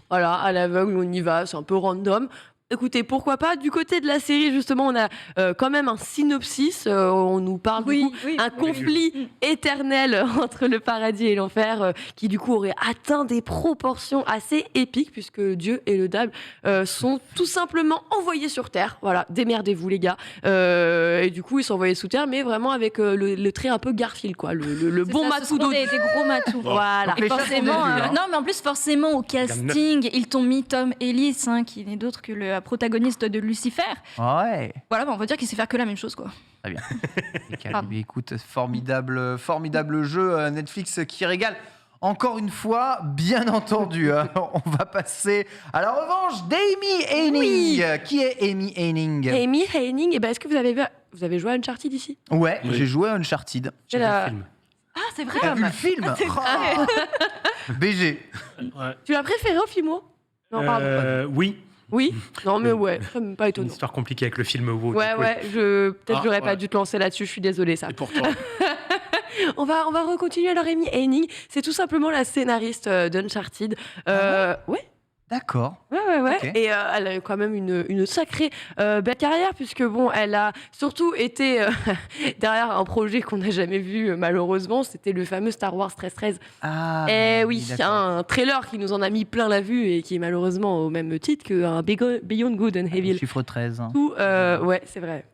S2: Voilà, à l'aveugle, on y va, c'est un peu random. Écoutez, pourquoi pas. Du côté de la série, justement, on a quand même un synopsis. On nous parle du coup, un conflit éternel entre le paradis et l'enfer qui du coup aurait atteint des proportions assez épiques puisque Dieu et le diable sont tout simplement envoyés sur Terre. Voilà, démerdez-vous les gars. Et du coup, ils sont envoyés sous Terre, mais vraiment avec le trait un peu Garfield, quoi. Le bon matou
S3: des gros matous.
S2: Voilà.
S1: Donc, les chats sont
S3: Forcément,
S1: des dieux, hein.
S3: non, mais en plus, forcément, au casting, ils t'ont mis Tom Ellis, qui n'est d'autre que le protagoniste de Lucifer.
S1: Ouais.
S3: Voilà, on va dire qu'il sait faire que la même chose, quoi.
S1: Très bien. Nickel.
S3: Pardon.
S1: Écoute, formidable jeu Netflix qui régale. Encore une fois, bien entendu, hein. On va passer à la revanche d'Amy Henning.
S2: Oui.
S1: Qui est Amy Henning?
S2: Amy Henning, et ben est-ce que vous avez joué à Uncharted ici?
S1: Ouais,
S4: Oui.
S1: j'ai joué à Uncharted.
S5: J'ai vu le film.
S3: Ah, c'est vrai.
S1: T'as vu le film? Oh. BG.
S5: Ouais.
S2: Tu l'as préféré au film? Non, pardon.
S5: Oui,
S2: Oui. Non, mais ouais, ça me pas
S5: une
S2: étonnant.
S5: histoire compliquée avec le film WoW.
S2: Ouais,
S5: du coup,
S2: ouais, peut-être
S4: Ah,
S2: j'aurais
S4: ouais.
S2: pas dû te lancer là-dessus, je suis désolée, ça.
S4: Et pourtant,
S2: On va recontinuer alors Amy Henning, c'est tout simplement la scénariste d'Uncharted. Ouais.
S1: D'accord.
S2: Ouais.
S1: Ok.
S2: Et elle a quand même une sacrée belle carrière, puisque bon, elle a surtout été derrière un projet qu'on n'a jamais vu, malheureusement, c'était le fameux Star Wars 1313.
S1: Ah.
S2: Eh oui,
S1: d'accord.
S2: un trailer qui nous en a mis plein la vue et qui est malheureusement au même titre qu'un Beyond Good and Evil.
S1: Chiffre 13. hein.
S2: Tout, ouais, c'est vrai.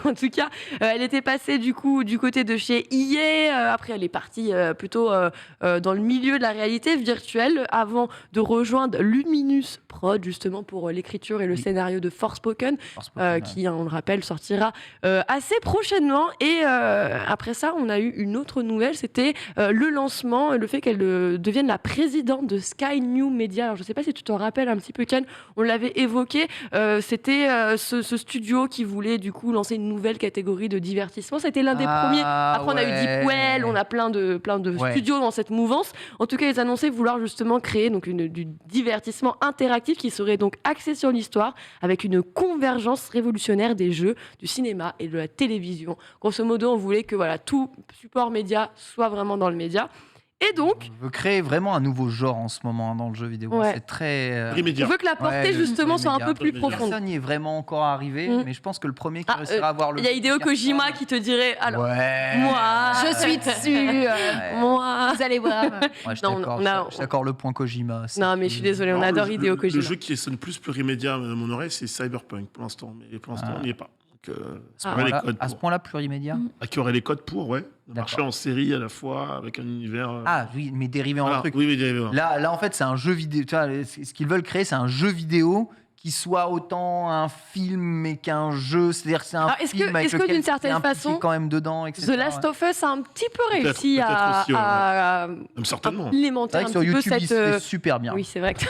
S2: En tout cas, elle était passée du coup du côté de chez EA. Après, elle est partie plutôt dans le milieu de la réalité virtuelle avant de rejoindre Luminous Prod justement pour l'écriture et le
S1: Oui.
S2: scénario de Forspoken,
S1: Forspoken,
S2: qui, on le rappelle, sortira assez prochainement. Et après ça, on a eu une autre nouvelle, c'était le lancement, le fait qu'elle devienne la présidente de Sky New Media. Alors, je ne sais pas si tu t'en rappelles un petit peu, Ken, on l'avait évoqué. C'était ce studio qui voulait du coup lancer une nouvelle catégorie de divertissement. C'était l'un des premiers. Après, on a eu Deep Well, on a plein de
S1: Ouais.
S2: studios dans cette mouvance. En tout cas, ils annonçaient vouloir justement créer donc du divertissement interactif qui serait donc axé sur l'histoire, avec une convergence révolutionnaire des jeux, du cinéma et de la télévision. Grosso modo, on voulait que voilà, tout support média soit vraiment dans le média. Et donc,
S1: On veut créer vraiment un nouveau genre en ce moment hein, dans le jeu vidéo.
S2: Ouais.
S1: C'est très.
S2: on
S4: immédiat.
S2: veut que la portée
S1: Ouais,
S2: justement
S1: le
S2: soit un
S1: média.
S2: peu plus
S4: Le média.
S2: profonde.
S1: Personne n'y est vraiment encore arrivé,
S2: Mm.
S1: mais je pense que le premier qui
S2: Ah,
S1: réussira à avoir le.
S2: Il y a Hideo Kojima qui te dirait alors,
S1: Ouais.
S2: moi,
S3: Je suis dessus.
S1: Ouais.
S2: moi.
S3: Vous allez voir.
S1: Ouais, je
S2: Non,
S1: t'accorde,
S2: on a-
S1: je t'accorde le point Kojima. c'est
S2: Non, mais je suis désolée, on
S4: Non,
S2: adore
S4: le-
S2: Hideo
S4: le-
S2: Kojima.
S4: Le jeu qui sonne plus plurimédia à mon oreille, c'est Cyberpunk pour l'instant. Mais pour l'instant,
S1: Ah.
S4: on n'y est pas. Donc,
S2: Ah.
S4: aurait les
S1: Voilà,
S4: codes
S1: à ce
S4: pour.
S1: point-là, plurimédia.
S4: Qui aurait les codes pour, ouais. De
S1: D'accord.
S4: marcher en série à la fois, avec un univers.
S1: Ah oui, mais dérivé en
S4: voilà.
S1: truc.
S4: Oui, mais dérivé.
S1: Là, en fait, c'est un jeu vidéo. Tu vois, ce qu'ils veulent créer, c'est un jeu vidéo qui soit autant un film mais qu'un jeu. C'est-à-dire que c'est un
S2: Ah, est-ce que-
S1: film avec
S2: est-ce que
S1: lequel
S2: d'une certaine
S1: c'est impliqué
S2: façon,
S1: quand même dedans, etc.
S2: The Last of Us a un petit peu
S4: Peut-être-
S2: réussi
S4: peut-être
S2: à,
S4: aussi, ouais.
S2: à
S4: Même certainement.
S2: implémenter
S1: C'est vrai
S2: un
S1: que sur
S2: petit peu
S1: YouTube, il
S2: cette.
S1: se fait super bien.
S2: Oui, c'est vrai que.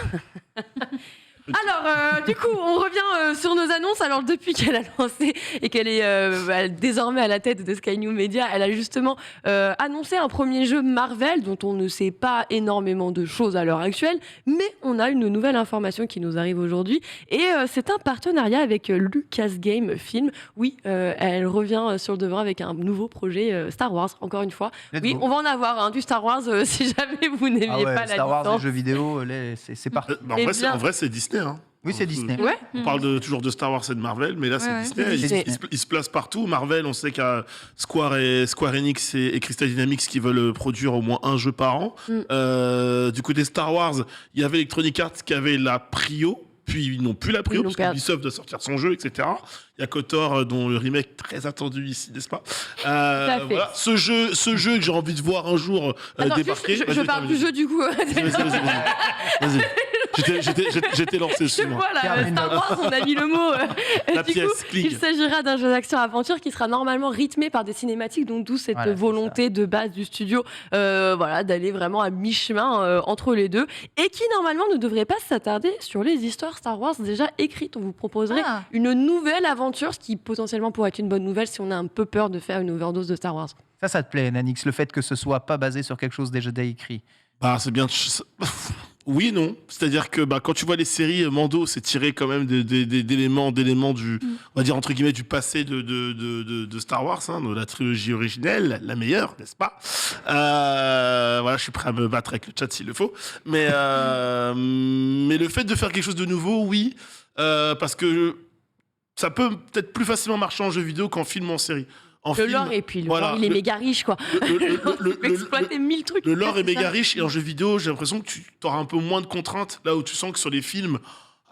S2: Alors, du coup, on revient sur nos annonces. Alors, depuis qu'elle a lancé et qu'elle est désormais à la tête de Sky New Media, elle a justement annoncé un premier jeu Marvel dont on ne sait pas énormément de choses à l'heure actuelle, mais on a une nouvelle information qui nous arrive aujourd'hui et c'est un partenariat avec Lucas Game Film. Oui, elle revient sur le devant avec un nouveau projet Star Wars, encore une fois.
S1: Let's
S2: Oui,
S1: go.
S2: on va en avoir si Star Wars si jamais vous n'aimiez
S1: Ah ouais,
S2: pas la
S1: Star Wars, les
S2: licence.
S1: jeux vidéo, c'est parti.
S4: Bah,
S2: Eh
S4: en
S2: bien.
S4: vrai, c'est Disney. Hein.
S1: Oui, c'est Disney.
S2: Ouais.
S4: On parle toujours de Star Wars et de Marvel, mais là, c'est
S3: Ouais, ouais.
S4: Disney.
S2: C'est Disney.
S4: Il se place partout. Marvel, on sait qu'il y a Square Enix et Crystal Dynamics qui veulent produire au moins un jeu par an. Du côté Star Wars, il y avait Electronic Arts qui avait la prio. Puis ils n'ont plus la prio,
S2: Ils l'ont
S4: parce
S2: perdu.
S4: qu'Ubisoft doit sortir son jeu, etc. Il y a KOTOR, dont le remake très attendu ici, n'est-ce pas
S2: à fait.
S4: Voilà. Ce jeu que j'ai envie de voir un jour
S2: Attends,
S4: débarquer.
S2: juste, je
S4: Vas-y,
S2: parle
S4: vas-y,
S2: du jeu du coup.
S4: Vas-y. J'étais lancé, excuse-moi.
S2: Voilà,
S1: Termine.
S2: Star Wars, on a mis le mot.
S4: La
S2: Du
S4: pièce,
S2: coup,
S4: clic.
S2: il s'agira d'un jeu d'action-aventure qui sera normalement rythmé par des cinématiques, donc d'où cette
S1: Voilà, c'est
S2: volonté de base du studio voilà, d'aller vraiment à mi-chemin entre les deux, et qui normalement ne devrait pas s'attarder sur les histoires Star Wars déjà écrites. On vous proposerait
S3: Ah.
S2: une nouvelle aventure, ce qui potentiellement pourrait être une bonne nouvelle si on a un peu peur de faire une overdose de Star Wars.
S1: Ça te plaît, Nanix, le fait que ce soit pas basé sur quelque chose déjà écrit.
S4: Bah, c'est bien. Oui et non. C'est-à-dire que quand tu vois les séries, Mando, c'est tiré quand même d'éléments du, on va dire entre guillemets, du passé de Star Wars, hein, de la trilogie originelle, la meilleure, n'est-ce pas Voilà, je suis prêt à me battre avec le chat s'il le faut. Mais le fait de faire quelque chose de nouveau, oui. parce que ça peut peut-être plus facilement marcher en jeu vidéo qu'en film ou en série.
S2: Le lore, et puis le lore, il est méga riche, quoi. Il peut exploiter 1000 trucs.
S4: Le lore est méga riche, et en jeu vidéo, j'ai l'impression que tu auras un peu moins de contraintes, là où tu sens que sur les films,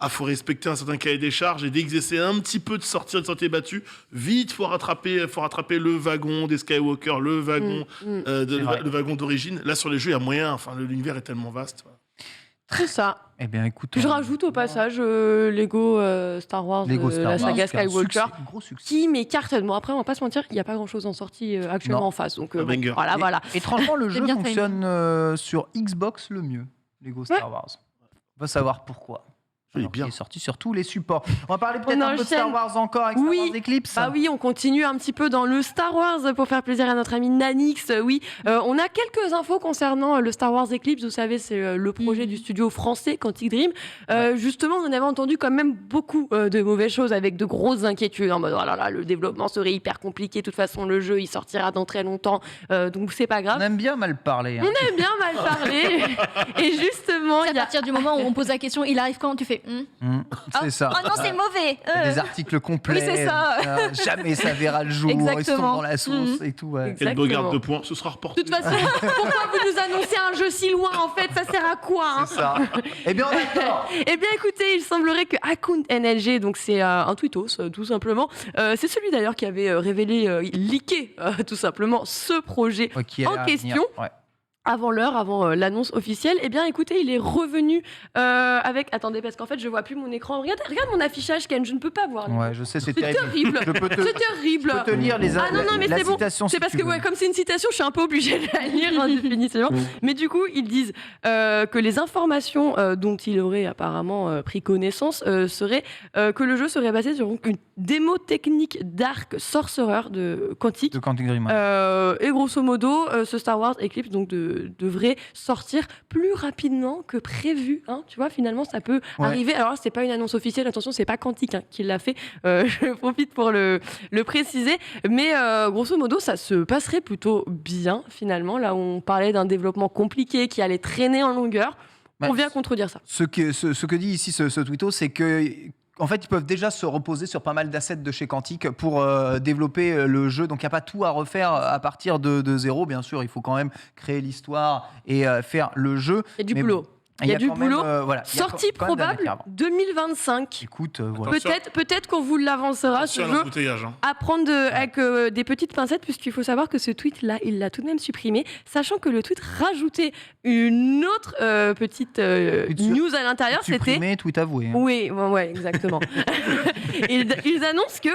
S4: faut respecter un certain cahier des charges, et dès qu'ils essaient un petit peu de sortir de sentier battu, vite, faut rattraper le wagon des Skywalker, le wagon d'origine. Là, sur les jeux, il y a moyen, l'univers est tellement vaste.
S2: C'est ça.
S1: Eh bien, écoute.
S2: Je rajoute au passage Lego Star Wars, la saga Skywalker, qui m'écarte. Bon, après, on va pas se mentir, il n'y a pas grand-chose en sortie actuellement en face. Donc, voilà.
S1: Étrangement, le jeu fonctionne sur Xbox le mieux, Lego Star Wars. On va savoir pourquoi. Il est sorti sur tous les supports. On va parler peut-être un peu de Star Wars encore avec Star Wars Eclipse.
S2: Bah oui, on continue un petit peu dans le Star Wars pour faire plaisir à notre ami Nanix. On a quelques infos concernant le Star Wars Eclipse. Vous savez, c'est le projet du studio français Quantic Dream. Justement, on en avait entendu quand même beaucoup de mauvaises choses, avec de grosses inquiétudes en mode le développement serait hyper compliqué. De toute façon, le jeu il sortira dans très longtemps, donc c'est pas grave.
S1: On aime bien mal parler.
S2: On aime bien mal parler. Et justement,
S3: à partir du moment où on pose la question, il arrive quand tu fais
S1: c'est ça.
S3: Oh non, c'est mauvais.
S1: Des articles complets.
S3: Oui, c'est ça.
S1: Jamais ça verra le jour.
S3: Exactement.
S1: Ils sont dans la sauce et tout. Ouais.
S4: Quel beau garde de points. Ce sera reporté.
S2: De toute façon, pourquoi vous nous annoncez un jeu si loin en fait? Ça sert à quoi
S1: C'est ça. Eh bien,
S2: écoutez, il semblerait que Account NLG, donc c'est un tweetos tout simplement, c'est celui d'ailleurs qui avait révélé, leaké tout simplement ce projet en question. Avant l'heure, avant l'annonce officielle, eh bien écoutez, il est revenu avec... Attendez, parce qu'en fait, je vois plus mon écran. Regarde mon affichage, Ken, je ne peux pas voir.
S1: Ouais, je sais, c'est
S2: terrible. C'est terrible.
S1: Je peux te lire la citation.
S2: C'est parce que comme c'est une citation, je suis un peu obligée de la lire définitivement. Mais du coup, ils disent que les informations dont il aurait apparemment pris connaissance seraient que le jeu serait basé sur une démo technique Dark Sorcerer de Quantic.
S1: De Quantic Dream.
S2: Et grosso modo, ce Star Wars Eclipse devrait sortir plus rapidement que prévu. Tu vois, finalement, ça peut arriver. Alors, c'est pas une annonce officielle. Attention, c'est pas Quantic qui l'a fait. Je profite pour le préciser. Mais grosso modo, ça se passerait plutôt bien, finalement. Là, on parlait d'un développement compliqué qui allait traîner en longueur. On vient contredire ça.
S1: Ce que dit ici ce tweeto, c'est que en fait, ils peuvent déjà se reposer sur pas mal d'assets de chez Quantic pour développer le jeu. Donc, il n'y a pas tout à refaire à partir de zéro. Bien sûr, il faut quand même créer l'histoire et faire le jeu.
S2: Il y a du boulot. Il y a du boulot. Sortie probable 2025.
S1: Écoute,
S2: peut-être qu'on vous l'avancera ce jeu. À prendre avec des petites pincettes, puisqu'il faut savoir que ce tweet-là, il l'a tout de même supprimé, sachant que le tweet rajoutait une autre petite news à l'intérieur. C'était
S1: supprimé, tweet avoué.
S2: Oui, exactement. Ils annoncent que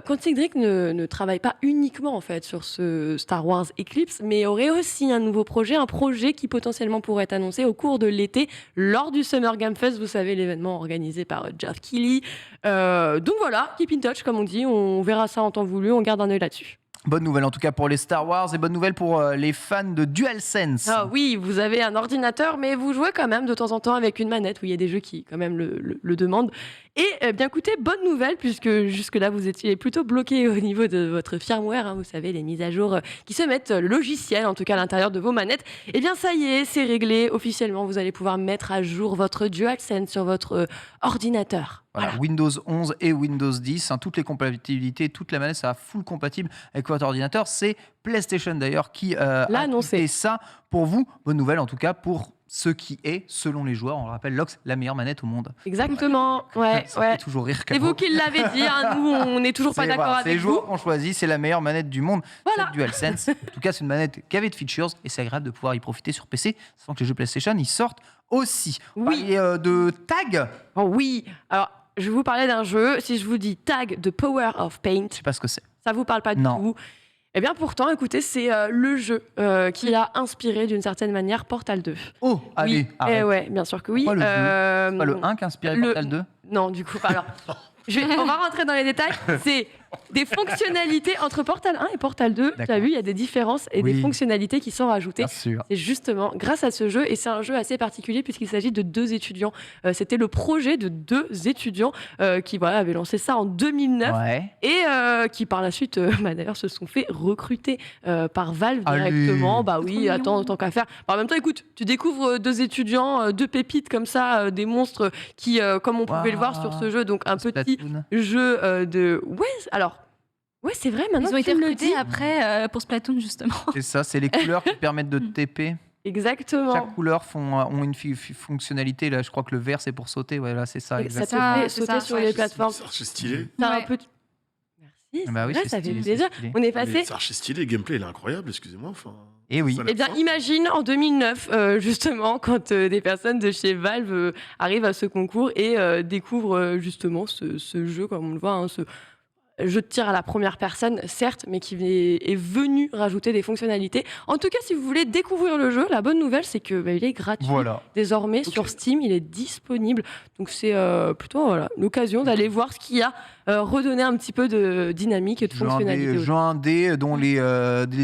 S2: Quantic Dream ne travaille pas uniquement en fait sur ce Star Wars Eclipse, mais aurait aussi un nouveau projet, un projet qui potentiellement pourrait être annoncé au cours de l'été lors du Summer Game Fest, vous savez, l'événement organisé par Geoff Keighley. Donc voilà, keep in touch comme on dit, on verra ça en temps voulu, on garde un œil là-dessus.
S1: Bonne nouvelle en tout cas pour les Star Wars et bonne nouvelle pour les fans de DualSense.
S2: Ah oui, vous avez un ordinateur, mais vous jouez quand même de temps en temps avec une manette, où il y a des jeux qui quand même le demandent. Et bien écoutez, bonne nouvelle, puisque jusque-là vous étiez plutôt bloqué au niveau de votre firmware, vous savez, les mises à jour qui se mettent le logiciel, en tout cas à l'intérieur de vos manettes. Et bien ça y est, c'est réglé, officiellement vous allez pouvoir mettre à jour votre DualSense sur votre ordinateur.
S1: Voilà, Windows 11 et Windows 10, toutes les compatibilités, toute la manette, ça va full compatible avec votre ordinateur. C'est PlayStation d'ailleurs qui a annoncé ça pour vous. Bonne nouvelle en tout cas pour ce qui est, selon les joueurs, on le rappelle, Lox, la meilleure manette au monde.
S2: Exactement, ça fait
S1: toujours rire.
S2: C'est vous qui l'avez dit, nous on n'est toujours pas d'accord avec vous.
S1: C'est les joueurs qui ont choisi, c'est la meilleure manette du monde, cette DualSense. En tout cas, c'est une manette qui avait de features et c'est agréable de pouvoir y profiter sur PC, sachant que les jeux PlayStation, ils sortent aussi.
S2: Oui.
S1: De Tag.
S2: Oh oui, alors je vais vous parler d'un jeu. Si je vous dis Tag The Power of Paint,
S1: je sais pas ce que c'est.
S2: Ça vous parle pas du tout. Eh bien pourtant, écoutez, c'est le jeu qui a inspiré d'une certaine manière Portal 2.
S1: Oh, allez,
S2: oui. Ouais, bien sûr que oui.
S1: Pourquoi le 2 c'est pas le 1 qui a inspiré Portal 2
S2: Non, du coup, alors... on va rentrer dans les détails. C'est des fonctionnalités entre Portal 1 et Portal 2. Tu as
S1: D'accord.
S2: vu, il y a des différences et
S1: Oui.
S2: des fonctionnalités qui sont rajoutées.
S1: Bien sûr.
S2: C'est justement grâce à ce jeu, et c'est un jeu assez particulier puisqu'il s'agit de 2 étudiants. C'était le projet de 2 étudiants qui avaient lancé ça en 2009
S1: Ouais.
S2: et qui par la suite d'ailleurs se sont fait recruter par Valve
S1: Allez.
S2: directement. Bah oui,
S3: mignon.
S2: attends, tant qu'à faire. En même temps, écoute, tu découvres 2 étudiants, 2 pépites comme ça, des monstres qui, comme on pouvait le voir sur ce jeu, donc un petit
S1: Splatoon.
S2: jeu de... Ouais, c'est vrai, maintenant
S3: Ils ont
S2: que
S3: été
S2: tu me le
S3: recrutés
S2: dis.
S3: après pour Splatoon, justement.
S1: C'est ça, c'est les couleurs qui permettent de TP.
S2: Exactement.
S1: Chaque couleur ont une fonctionnalité. Là, je crois que le vert, c'est pour sauter. Ouais, là, c'est ça,
S2: Ça te
S1: exactement.
S2: fait
S3: c'est
S2: sauter
S3: ça,
S2: sur
S3: ouais.
S2: les plateformes.
S4: C'est archi stylé.
S2: T'as un
S3: Ouais.
S2: peu... Merci, c'est
S1: Bah oui,
S2: vrai,
S1: c'est
S2: ça fait
S1: stylé,
S2: plaisir.
S1: c'est stylé.
S2: On est
S4: Mais
S2: passé...
S4: c'est archi stylé, le gameplay il est incroyable, excusez-moi. Enfin,
S1: Et oui.
S4: ça a l'air
S2: Eh bien,
S4: fort.
S2: imagine en 2009, justement, quand des personnes de chez Valve arrivent à ce concours et découvrent justement ce jeu, comme on le voit, hein, ce jeu de tir à la première personne, certes, mais qui est venu rajouter des fonctionnalités. En tout cas, si vous voulez découvrir le jeu, la bonne nouvelle, c'est que il est gratuit.
S1: Voilà.
S2: Désormais,
S4: Ok.
S2: sur Steam, il est disponible. Donc, c'est plutôt l'occasion d'aller voir ce qu'il y a, redonner un petit peu de dynamique et de fonctionnalité.
S1: Jeu indé dont les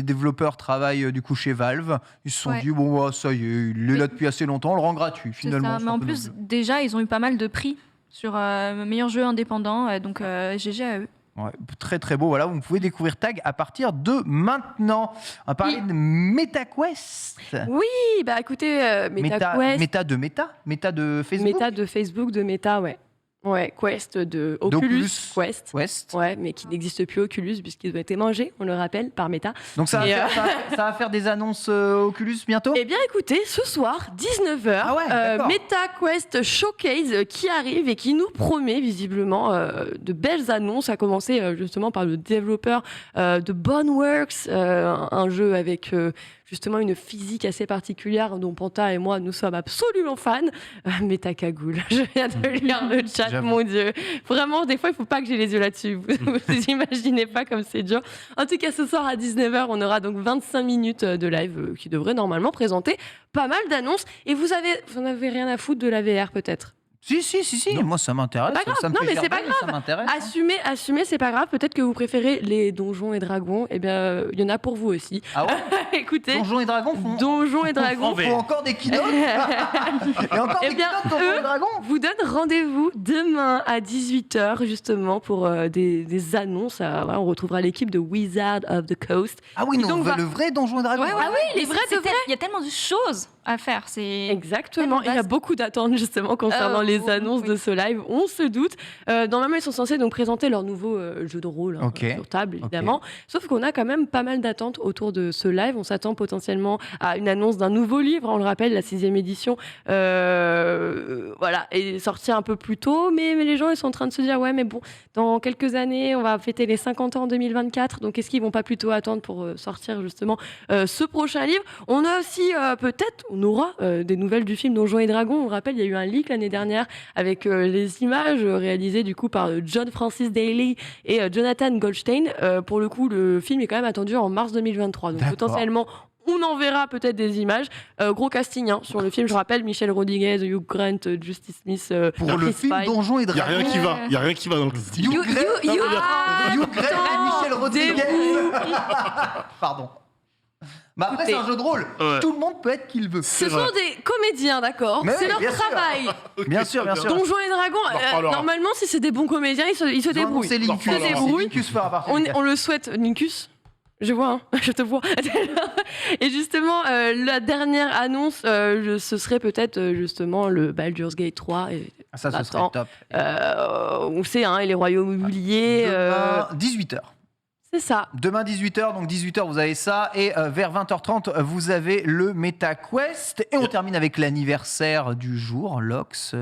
S1: développeurs travaillent du coup chez Valve. Ils se sont
S3: Ouais.
S1: dit, bon, ça y est, il est là depuis assez longtemps, on le rend gratuit
S3: C'est
S1: finalement.
S3: ça.
S1: c'est
S3: Mais
S1: un
S3: en
S1: peu
S3: plus,
S1: dommage.
S3: déjà, ils ont eu pas mal de prix sur meilleur jeu indépendant. Donc, GG à eux.
S1: Ouais, très très beau. Voilà, vous pouvez découvrir Tag à partir de maintenant. On va parler de MetaQuest.
S2: Oui, bah écoutez,
S1: Méta,
S2: MetaQuest,
S1: méta de Facebook.
S2: Meta de Facebook, de Meta, ouais. Ouais, Quest de
S1: D'Oculus.
S2: Oculus Quest.
S1: Quest.
S2: Ouais, mais qui n'existe plus Oculus puisqu'ils ont été mangés, on le rappelle, par Meta.
S1: Donc ça va,
S2: Et,
S1: ça va faire des annonces Oculus bientôt.
S2: Eh bien écoutez, ce soir, 19h,
S1: Ah ouais, d'accord.
S2: MetaQuest Showcase qui arrive et qui nous promet visiblement de belles annonces, à commencer justement par le développeur de Boneworks, un jeu avec justement une physique assez particulière dont Panta et moi nous sommes absolument fans. Meta cagoule, je viens de lire le chat,
S1: J'avoue.
S2: mon Dieu. Vraiment, des fois, il faut pas que j'ai les yeux là-dessus. Vous imaginez pas comme c'est dur. En tout cas, ce soir à 19h, on aura donc 25 minutes de live qui devrait normalement présenter pas mal d'annonces. Et vous n'en avez rien à foutre de la VR peut-être?
S1: Si. Moi, ça m'intéresse.
S2: C'est pas grave.
S1: Ça me
S2: Non,
S1: fait
S2: mais c'est
S1: gerber,
S2: pas
S1: Ça m'intéresse.
S2: Assumez, c'est pas grave. Peut-être que vous préférez les donjons et dragons. Eh bien, il y en a pour vous aussi.
S1: Ah ouais.
S2: Écoutez,
S1: Donjons et Dragons font,
S2: donjons et dragons.
S1: font encore des keynotes. Et encore
S2: Eh
S1: des
S2: bien,
S1: keynotes Donjons et Dragons.
S2: vous donne rendez-vous demain à 18h justement pour des annonces. Voilà, on retrouvera l'équipe de Wizard of the Coast.
S1: Ah oui,
S2: Et
S1: non,
S2: donc,
S1: le vrai Donjons et Dragons.
S2: Ah oui, les vrais de vrais.
S3: Il y a tellement de choses à faire. C'est
S2: Exactement, il y a
S3: vaste.
S2: beaucoup d'attentes justement concernant les
S3: oui,
S2: annonces
S3: oui.
S2: de ce live, on se doute. Normalement, ils sont censés donc présenter leur nouveau jeu de rôle hein,
S1: Ok.
S2: sur table, évidemment. Sauf qu'on a quand même pas mal d'attentes autour de ce live. On s'attend potentiellement à une annonce d'un nouveau livre, on le rappelle, la 6e édition. Voilà, est sortie un peu plus tôt, mais les gens ils sont en train de se dire ouais, mais bon, dans quelques années, on va fêter les 50 ans en 2024, donc est-ce qu'ils vont pas plutôt attendre pour sortir justement ce prochain livre? On a aussi on aura des nouvelles du film Donjons et Dragons. On le rappelle, il y a eu un leak l'année dernière avec les images réalisées du coup par John Francis Daly et Jonathan Goldstein. Pour le coup, le film est quand même attendu en mars 2023. Donc
S1: D'accord.
S2: potentiellement, on en verra peut-être des images. Gros casting hein, sur le film. Je rappelle, Michel Rodriguez, Hugh Grant, Justice Smith,
S1: Pour le
S2: Chris
S1: film
S2: Pine.
S1: Donjons et
S4: Il n'y a
S1: Dragons.
S4: rien qui va. Il y a rien qui va dans le style.
S1: Hugh Grant, Hugh Grant et Michel Rodriguez. Pardon. Mais après, c'est
S2: Écoutez.
S1: un jeu de rôle.
S4: Ouais.
S1: Tout le monde peut être qui le veut.
S2: Ce
S4: C'est vrai.
S2: sont des comédiens, d'accord?
S1: Mais
S2: C'est
S1: oui,
S2: leur
S1: bien sûr.
S2: travail.
S4: Ok,
S1: Bien sûr, bien
S4: très
S1: sûr.
S2: Donjons et Dragons,
S4: On en reparlera.
S2: normalement, si c'est des bons comédiens, ils se débrouillent.
S1: C'est Linkus.
S2: Se débrouille.
S1: Linkus fera partie.
S2: On le souhaite, Linkus. Je vois, hein, je te vois. Et justement, la dernière annonce, ce serait peut-être justement le Baldur's Gate 3. Et,
S1: Ah, ça, ce serait
S2: Attends.
S1: top.
S2: on sait, hein, les royaumes oubliés.
S1: Demain, 18h.
S2: C'est ça.
S1: Demain 18h, donc 18h vous avez ça, et vers 20h30 vous avez le MetaQuest, et on termine avec l'anniversaire du jour, Lox.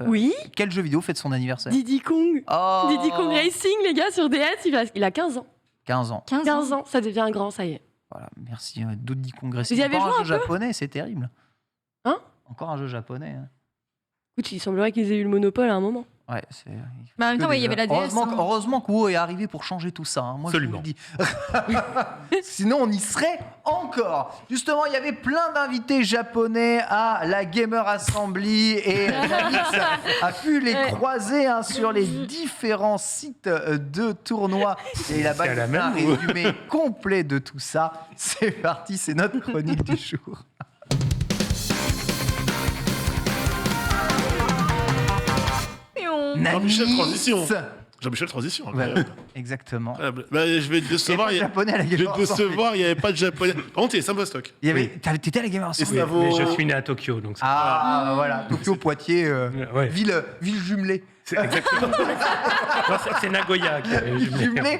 S2: Oui,
S1: Quel jeu vidéo fête son anniversaire?
S2: Diddy Kong.
S1: Oh,
S2: Diddy Kong Racing, les gars, sur DS, il a 15 ans.
S1: 15 ans.
S2: 15 ans, ça devient grand, ça y est.
S1: Voilà, merci. Diddy Kong
S2: Vous y avez
S1: Encore
S2: joué
S1: un
S2: un
S1: jeu
S2: peu
S1: japonais, c'est terrible.
S2: Hein?
S1: Encore un jeu japonais. Hein.
S2: Écoute, il semblerait qu'ils aient eu le monopole à un moment.
S1: Ouais,
S3: Bah, en même temps, ouais, il y avait la DS.
S1: Heureusement qu'Uo est arrivé pour changer tout ça. Hein. Moi,
S5: Absolument.
S1: je vous le dis. Sinon, on y serait encore. Justement, il y avait plein d'invités japonais à la Gamer Assembly et Alix a pu les croiser sur les différents sites de tournois. Et là-bas,
S5: C'est à la
S1: il y a un
S5: même ou-
S1: résumé complet de tout ça. C'est parti, c'est notre chronique du jour.
S4: Jean-Michel
S1: Nice.
S4: Transition. Jean-Michel Transition.
S1: Ouais,
S4: Incroyable.
S1: exactement.
S4: Incroyable. Bah, je vais te
S1: Il y
S4: décevoir.
S1: avait pas de japonais à la
S4: Je vais
S1: Gamer
S4: te
S1: Assembly.
S4: décevoir, il n'y avait pas de japonais. Par contre, il y a Sambostock.
S1: T'étais à la Gamer Assembly.
S4: ça vaut-
S5: Mais je suis né à Tokyo, donc c'est
S1: Voilà, Tokyo, Poitiers,
S5: ouais.
S1: ville jumelée.
S5: c'est exactement. Non, c'est Nagoya qui avait
S1: Jumelée.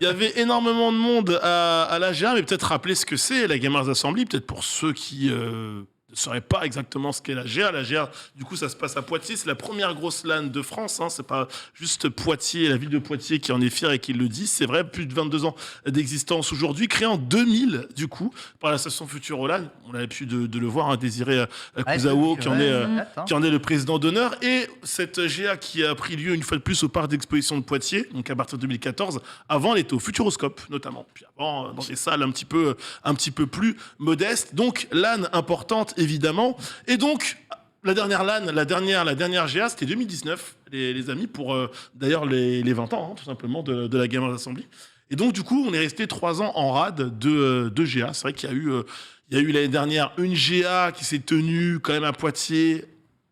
S4: Il y avait énormément de monde à la GA, mais peut-être rappeler ce que c'est la Gamers Assembly, peut-être pour ceux qui ne sauraient pas exactement ce qu'est la GA. La GA, du coup, ça se passe à Poitiers. C'est la première grosse LAN de France. Hein. C'est pas juste Poitiers, la ville de Poitiers qui en est fière et qui le dit. C'est vrai, plus de 22 ans d'existence aujourd'hui, créée en 2000, du coup, par l'association Futurolan. On avait pu de le voir, hein, Désiré Kuzawa, qui en est le président d'honneur. Et cette GA qui a pris lieu une fois de plus au parc d'exposition de Poitiers, donc à partir de 2014. Avant, elle était au Futuroscope, notamment. Puis avant, dans des salles un petit peu plus modestes. Donc, LAN importante, évidemment. Et donc, la dernière LAN, la dernière GA, c'était 2019, les amis, pour d'ailleurs les 20 ans, hein, tout simplement, de la Gamers Assembly. Et donc, du coup, on est resté 3 ans en rade de GA. C'est vrai qu'il y a eu l'année dernière une GA qui s'est tenue quand même à Poitiers,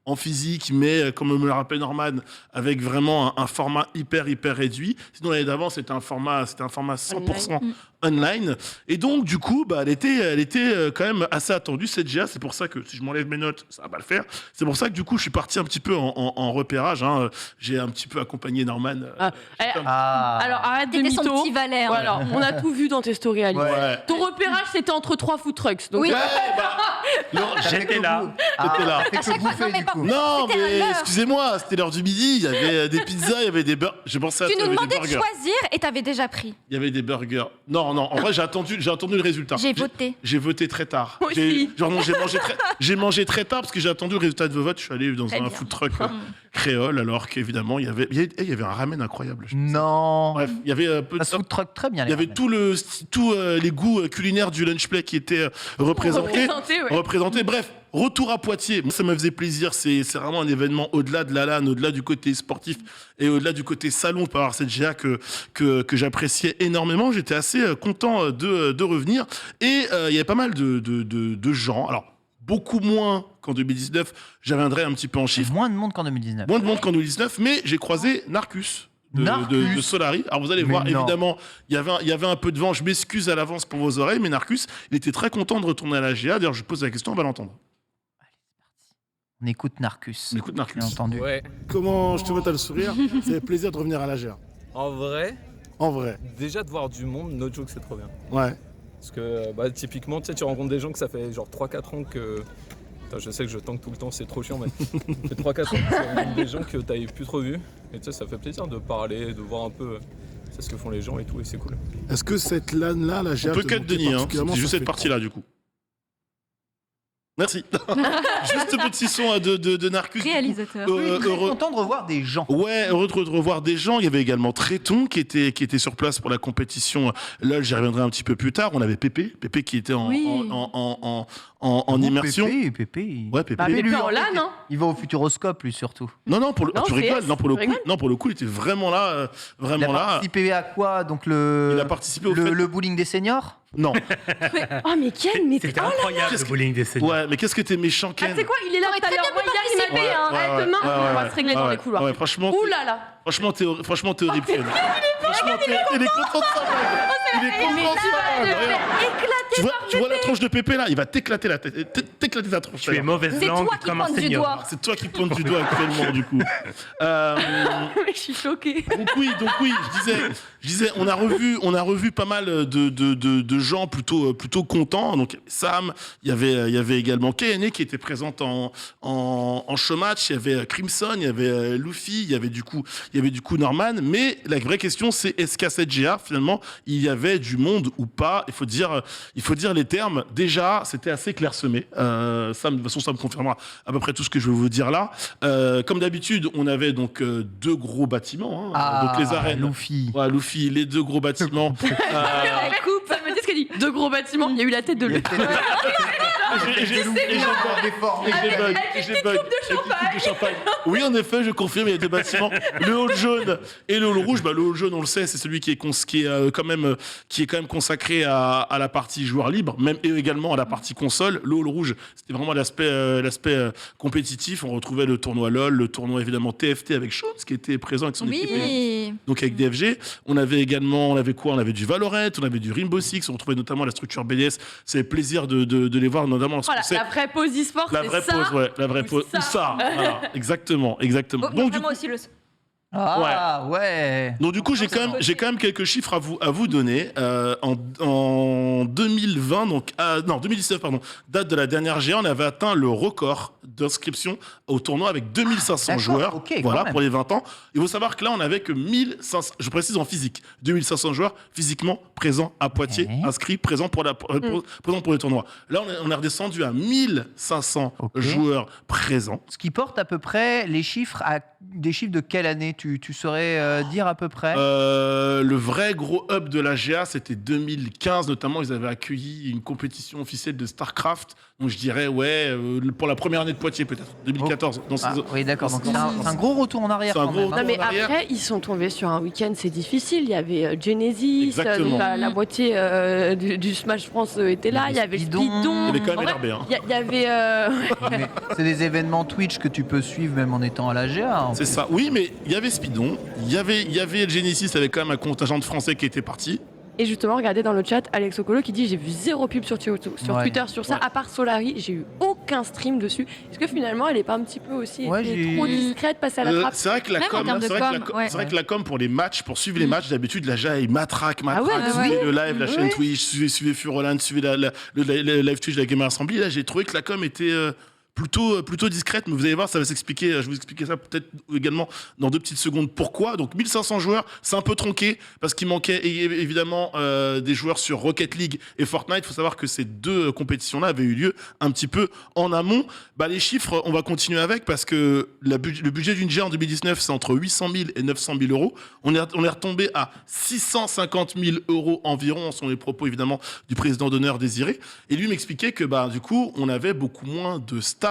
S4: en physique, mais comme me le rappelle Norman, avec vraiment un format hyper réduit. Sinon, l'année d'avant, c'était un format 100% online. Et donc, du coup, elle était quand même assez attendue, cette GA. C'est pour ça que, si je m'enlève mes notes, ça va pas le faire. C'est pour ça que, du coup, je suis parti un petit peu en repérage. Hein. J'ai un petit peu accompagné Norman.
S2: Alors arrête de
S3: T'étais son
S2: mytho.
S3: petit Valère.
S2: Voilà, on a tout vu dans tes stories, Alice.
S4: Ouais.
S2: Ton repérage, c'était entre 3 food trucks. Donc,
S3: Oui.
S5: J'étais là.
S4: J'étais là.
S1: Fait que bouffer,
S3: non, mais
S1: du
S3: pas-
S1: coup.
S4: Non,
S3: C'était
S4: mais
S3: l'heure.
S4: excusez-moi, c'était l'heure du midi. Il y avait des pizzas, il y avait des burgers. J'ai pensé à
S3: Tu
S4: toi,
S3: nous
S4: il y avait des
S3: demandais de
S4: burgers.
S3: choisir et t'avais déjà pris.
S4: Il y avait des burgers. Non, en vrai, j'ai attendu le résultat.
S3: J'ai voté.
S4: J'ai voté très tard.
S2: Moi aussi.
S4: J'ai mangé très tard parce que j'ai attendu le résultat de vos votes. Je suis allé dans
S3: Très
S4: un
S3: bien.
S4: food truck créole, alors qu'évidemment, il y avait un ramen incroyable.
S1: Non.
S4: Bref, il y avait
S1: Ça se fout truck très bien.
S4: il y avait tous les goûts culinaires du lunch play qui étaient représentés.
S2: ouais.
S4: Bref, retour à Poitiers. Moi, ça me faisait plaisir. C'est vraiment un événement au-delà de la LAN, au-delà du côté sportif et au-delà du côté salon par avoir cette GA que j'appréciais énormément. J'étais assez content de revenir. Et il y avait pas mal de gens. Alors, beaucoup moins qu'en 2019. J'aviendrai un petit peu en chiffres.
S1: Moins de monde qu'en 2019.
S4: Moins de monde qu'en 2019, mais j'ai croisé Narcus. De Solari. Alors vous allez
S1: Mais
S4: voir,
S1: non.
S4: évidemment, il y avait un peu de vent. Je m'excuse à l'avance pour vos oreilles, mais Narcus, il était très content de retourner à la GA. D'ailleurs, je pose la question, on va l'entendre.
S1: On écoute Narcus.
S4: On écoute Narcus.
S1: Bien entendu.
S6: Ouais,
S4: Comment je te vois, t'as le sourire. Ça fait plaisir de revenir à la GA.
S6: en vrai,
S4: En vrai.
S6: déjà de voir du monde, no joke, c'est trop bien.
S4: Ouais.
S6: Parce que typiquement, tu sais, tu rencontres des gens que ça fait genre 3-4 ans que. Putain, je sais que je tank tout le temps, c'est trop chiant, mais ça fait 3-4 ans que tu rencontres des gens que t'avais plus trop vus. Et tu sais, ça fait plaisir de parler, de voir un peu c'est ce que font les gens et tout, et c'est cool.
S7: Est-ce que cette LAN-là, la GA,
S4: On peut
S7: te
S4: cut
S7: manquait
S4: Denis, hein.
S7: particulièrement,
S4: C'est juste
S7: ça
S4: cette
S7: fait-
S4: partie-là, du coup. Merci. Juste petit son de Narcus.
S3: Réalisateur.
S1: Très content de revoir des gens.
S4: Ouais, heureux de revoir des gens. Il y avait également Tréton qui était sur place pour la compétition. Là, j'y reviendrai un petit peu plus tard. On avait Pépé qui était en immersion.
S1: Pépé.
S4: Ouais, Pépé.
S2: Bah, Pépé
S1: lui,
S2: en LAN, hein.
S1: Il va au Futuroscope, lui, surtout.
S4: Non,
S2: Non,
S4: tu rigoles.
S2: CS,
S4: Non, pour le
S2: tu
S4: coup,
S2: rigoles.
S4: il était vraiment là,
S1: Il a participé à quoi? Donc
S4: Il a participé au fait.
S1: le bowling des seniors?
S4: Non.
S2: Oh, mais Ken, mais
S5: C'était
S2: oh là
S5: incroyable
S4: qu'est-ce
S5: le
S4: que-
S5: bowling des seniors.
S4: Ouais, mais qu'est-ce que t'es méchant,
S2: Ah,
S4: Ken.
S2: c'est quoi? Il est là tout à l'heure. Moi, hier, il m'a fait un
S4: Ouais,
S2: demain.
S4: ouais,
S2: On va
S4: ouais.
S2: se régler dans
S4: Ouais,
S2: les couloirs.
S4: ouais, franchement,
S2: Ouh là là.
S4: franchement, t'es horrible, Ken. Franchement, il est content de ça. Il est content de ça. Tu vois la tronche de Pépé là, il va t'éclater la tête, t'éclater ta tronche.
S5: Tu es mauvaise
S3: C'est
S5: langue
S3: toi qui
S5: comme un
S3: pointes du
S5: senior.
S3: doigt.
S4: C'est toi qui pointes du doigt actuellement, du coup.
S2: Je suis choquée.
S4: Donc oui, je disais, on a revu pas mal de gens plutôt contents. Donc Sam, il y avait également KNE qui était présente en showmatch. Il y avait Crimson, il y avait Luffy, il y avait du coup Norman. Mais la vraie question, c'est est-ce qu'à cette GA finalement il y avait du monde ou pas? Il faut dire les termes. com, déjà, c'était assez clairsemé. Ça, de toute façon, ça me confirmera à peu près tout ce que je vais vous dire là. Comme d'habitude, on avait donc 2 gros bâtiments. Donc les arènes.
S1: Luffy.
S4: Ouais, Luffy, les 2 gros bâtiments.
S2: Elle coupe, ça me dit ce qu'elle dit. 2 gros bâtiments, il y a eu la tête de lui.
S4: J'ai bug. De champagne. Oui, en effet, je confirme, il y a 2 bâtiments. Le hall jaune et le hall rouge. Le hall jaune, on le sait, c'est celui qui est quand même consacré à la partie joueur libre, même et également à la partie console. Le hall rouge, c'était vraiment l'aspect compétitif. On retrouvait le tournoi LoL, le tournoi évidemment TFT avec Sean, qui était présent avec son équipe. Donc avec DFG. On avait du Valorant, on avait du Rainbow Six. On retrouvait notamment la structure BDS. C'est plaisir de les voir notamment.
S2: Voilà, la vraie pause e-sport,
S4: la vraie pause, ouais, la vraie pause. Ça, voilà, exactement. Donc
S3: vraiment aussi le.
S1: Ouais.
S4: Donc du coup, j'ai quand même quelques chiffres à vous donner. En 2020, 2019, date de la dernière GA, on avait atteint le record d'inscription au tournoi avec 2500 joueurs. Voilà, pour les 20 ans. Il faut savoir que là, on n'avait que 1500, je précise en physique, 2500 joueurs physiquement présents à Poitiers, inscrits, présents pour le tournoi. Là, on est redescendu à 1500 joueurs présents.
S1: Ce qui porte à peu près les chiffres à des chiffres de quelle année tu saurais dire à peu près
S4: Le vrai gros hub de la GA, c'était 2015, notamment. Ils avaient accueilli une compétition officielle de StarCraft. Donc je dirais, pour la première année de Poitiers, peut-être, 2014.
S1: Oui, d'accord. Donc c'est un gros retour en arrière.
S2: Non, mais après, ils sont tombés sur un week-end, c'est difficile. Il y avait Genesis, donc la moitié du Smash France était là. Il y avait Speedon.
S4: Il y avait quand même NRB.
S2: Il y avait.
S1: C'est des événements Twitch que tu peux suivre même en étant à la GA.
S4: C'est ça. Oui, mais il y avait Speedon, il y avait Genesis avec quand même un contingent de Français qui était parti.
S2: Et justement, regardez dans le chat, Alex Okolo qui dit j'ai vu 0 pub sur Twitter sur ça, à part Solari, j'ai eu aucun stream dessus. Est-ce que finalement, elle est pas un petit peu aussi trop discrète, passée à la trappe?
S4: C'est vrai que la com pour les matchs, pour suivre les matchs, d'habitude, la GA est matraque. Suivez le live, la chaîne Twitch, suivez Furoland, suivez le live Twitch de la Gamer Assembly. Là, j'ai trouvé que la com était plutôt discrète, mais vous allez voir, ça va s'expliquer. Je vais vous expliquer ça peut-être également dans 2 petites secondes. Pourquoi? Donc 1500 joueurs, c'est un peu tronqué parce qu'il manquait évidemment des joueurs sur Rocket League et Fortnite. Il faut savoir que ces 2 compétitions-là avaient eu lieu un petit peu en amont. Les chiffres, on va continuer avec parce que le budget d'une GA en 2019, c'est entre 800 000 et 900 000 euros. On est retombé à 650 000 euros environ, sont les propos évidemment du président d'honneur Désiré. Et lui m'expliquait que du coup, on avait beaucoup moins de staff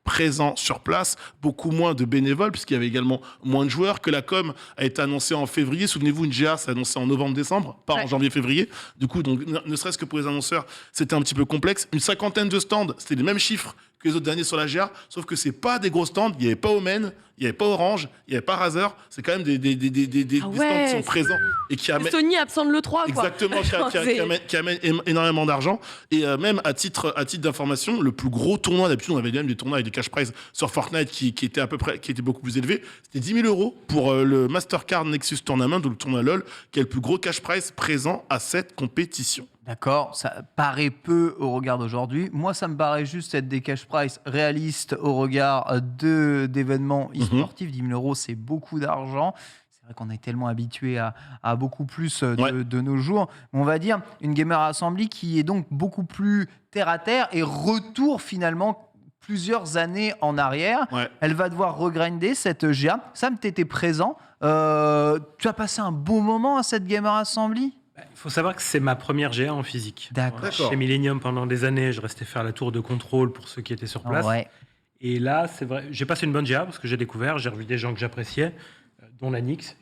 S4: présent sur place, beaucoup moins de bénévoles, puisqu'il y avait également moins de joueurs, que la com a été annoncée en février. Souvenez-vous, une GA s'est annoncée en novembre-décembre, pas en janvier-février. Du coup, donc, ne serait-ce que pour les annonceurs, c'était un petit peu complexe. Une 50aine de stands, c'était les mêmes chiffres que les autres années sur la GA, sauf que c'est pas des gros stands. Il n'y avait pas Omen, il n'y avait pas Orange, il n'y avait pas Razer. C'est quand même des stands qui sont présents et qui amènent.
S2: Sony absent de l'E3, quoi.
S4: Exactement, qui amène énormément d'argent. Et même à titre d'information, le plus gros tournoi, d'habitude, on avait même des tournois avec des cash prizes sur Fortnite qui étaient beaucoup plus élevés. C'était 10 000 euros pour le Mastercard Nexus Tournament, donc le tournoi LoL, qui est le plus gros cash prize présent à cette compétition.
S1: D'accord, ça paraît peu au regard d'aujourd'hui. Moi, ça me paraît juste être des cash price réalistes au regard d'événements e-sportifs. 10 000 euros, c'est beaucoup d'argent. C'est vrai qu'on est tellement habitué à beaucoup plus de nos jours. On va dire une Gamer Assembly qui est donc beaucoup plus terre à terre et retour finalement plusieurs années en arrière. Elle va devoir regrinder cette GA. Sam, tu étais présent. Tu as passé un beau moment à cette Gamer Assembly?
S5: Il faut savoir que c'est ma première GA en physique.
S1: D'accord.
S5: Chez Millennium, pendant des années, je restais faire la tour de contrôle pour ceux qui étaient sur place. Et là, c'est vrai, j'ai passé une bonne GA parce que j'ai découvert, j'ai revu des gens que j'appréciais, dont Lanix.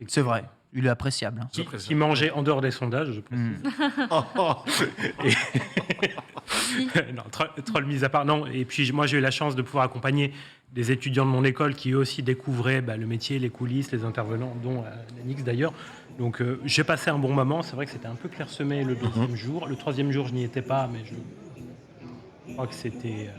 S1: C'est vrai, il est appréciable.
S5: Qui mangeait en dehors des sondages, je précise. Non, troll mis à part. Non. Et puis moi, j'ai eu la chance de pouvoir accompagner des étudiants de mon école qui eux aussi découvraient le métier, les coulisses, les intervenants, dont Lanix d'ailleurs. Donc j'ai passé un bon moment. C'est vrai que c'était un peu clairsemé le 2e jour. Le 3e jour, je n'y étais pas, mais je crois que c'était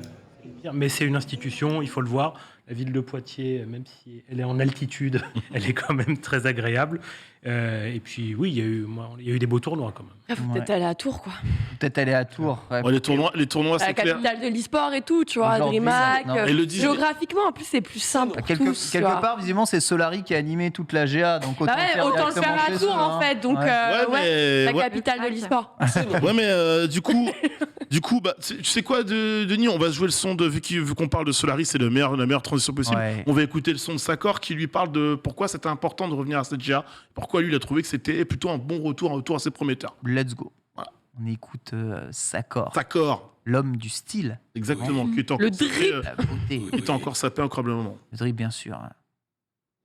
S5: Mais c'est une institution, il faut le voir. La ville de Poitiers, même si elle est en altitude, elle est quand même très agréable. Et puis oui, il y a eu des beaux tournois quand même.
S2: Il faut peut-être aller à Tours, quoi.
S1: Peut-être aller à Tours. Ouais.
S4: Ouais, les tournois,
S2: La
S4: c'est clair.
S2: capitale de l'e-sport et tout, tu vois,
S1: Aujourd'hui,
S2: DreamHack.
S1: non.
S4: Et le 10
S2: Géographiquement, en plus, c'est plus simple.
S1: Quelque part, visiblement, c'est Solari qui a animé toute la GA. Donc autant,
S2: Autant le faire à Tours, en fait. Donc, la
S4: ouais.
S2: capitale de l'e-sport.
S4: Ouais, mais du coup, bah, tu sais quoi, Denis, on va jouer le son de vu qu'on parle de Solari, c'est la meilleure transition possible.
S1: Ouais.
S4: On va écouter le son de Sakor qui lui parle de pourquoi c'était important de revenir à cette GA, pourquoi lui il a trouvé que c'était plutôt un bon retour, un retour assez prometteur.
S1: Let's go.
S4: Voilà.
S1: On écoute Sakor,
S4: Sakor,
S1: l'homme du style.
S4: exactement, qui était encore
S2: Le drip.
S1: La beauté.
S4: qui était encore sapé incroyablement.
S1: Le drip, bien sûr.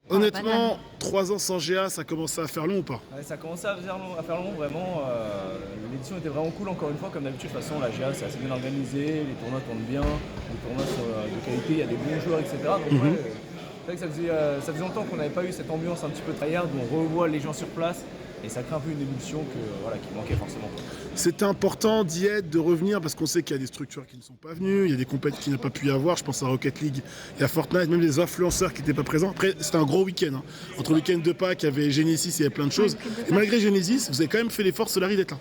S7: Honnêtement, 3 ans sans GA, ça commençait à faire long ou pas?
S8: Ouais, ça commençait à faire long, vraiment. L'édition était vraiment cool, encore une fois, comme d'habitude. De toute façon, la GA, c'est assez bien organisé, les tournois tournent bien, les tournois sont de qualité, il y a des bons joueurs, etc. Donc, ouais, c'est vrai que ça faisait longtemps qu'on n'avait pas eu cette ambiance un petit peu tryhard où on revoit les gens sur place et ça crée un peu une émulsion qui manquait forcément.
S7: C'était important d'y être, de revenir, parce qu'on sait qu'il y a des structures qui ne sont pas venues, il y a des compétitions qui n'ont pas pu y avoir. Je pense à Rocket League et à Fortnite, même les influenceurs qui n'étaient pas présents. Après, c'était un gros week-end. Hein. Entre le week-end de Pâques, il y avait Genesis, il y avait plein de choses. Et malgré Genesis, vous avez quand même fait l'effort, Solari, d'être là.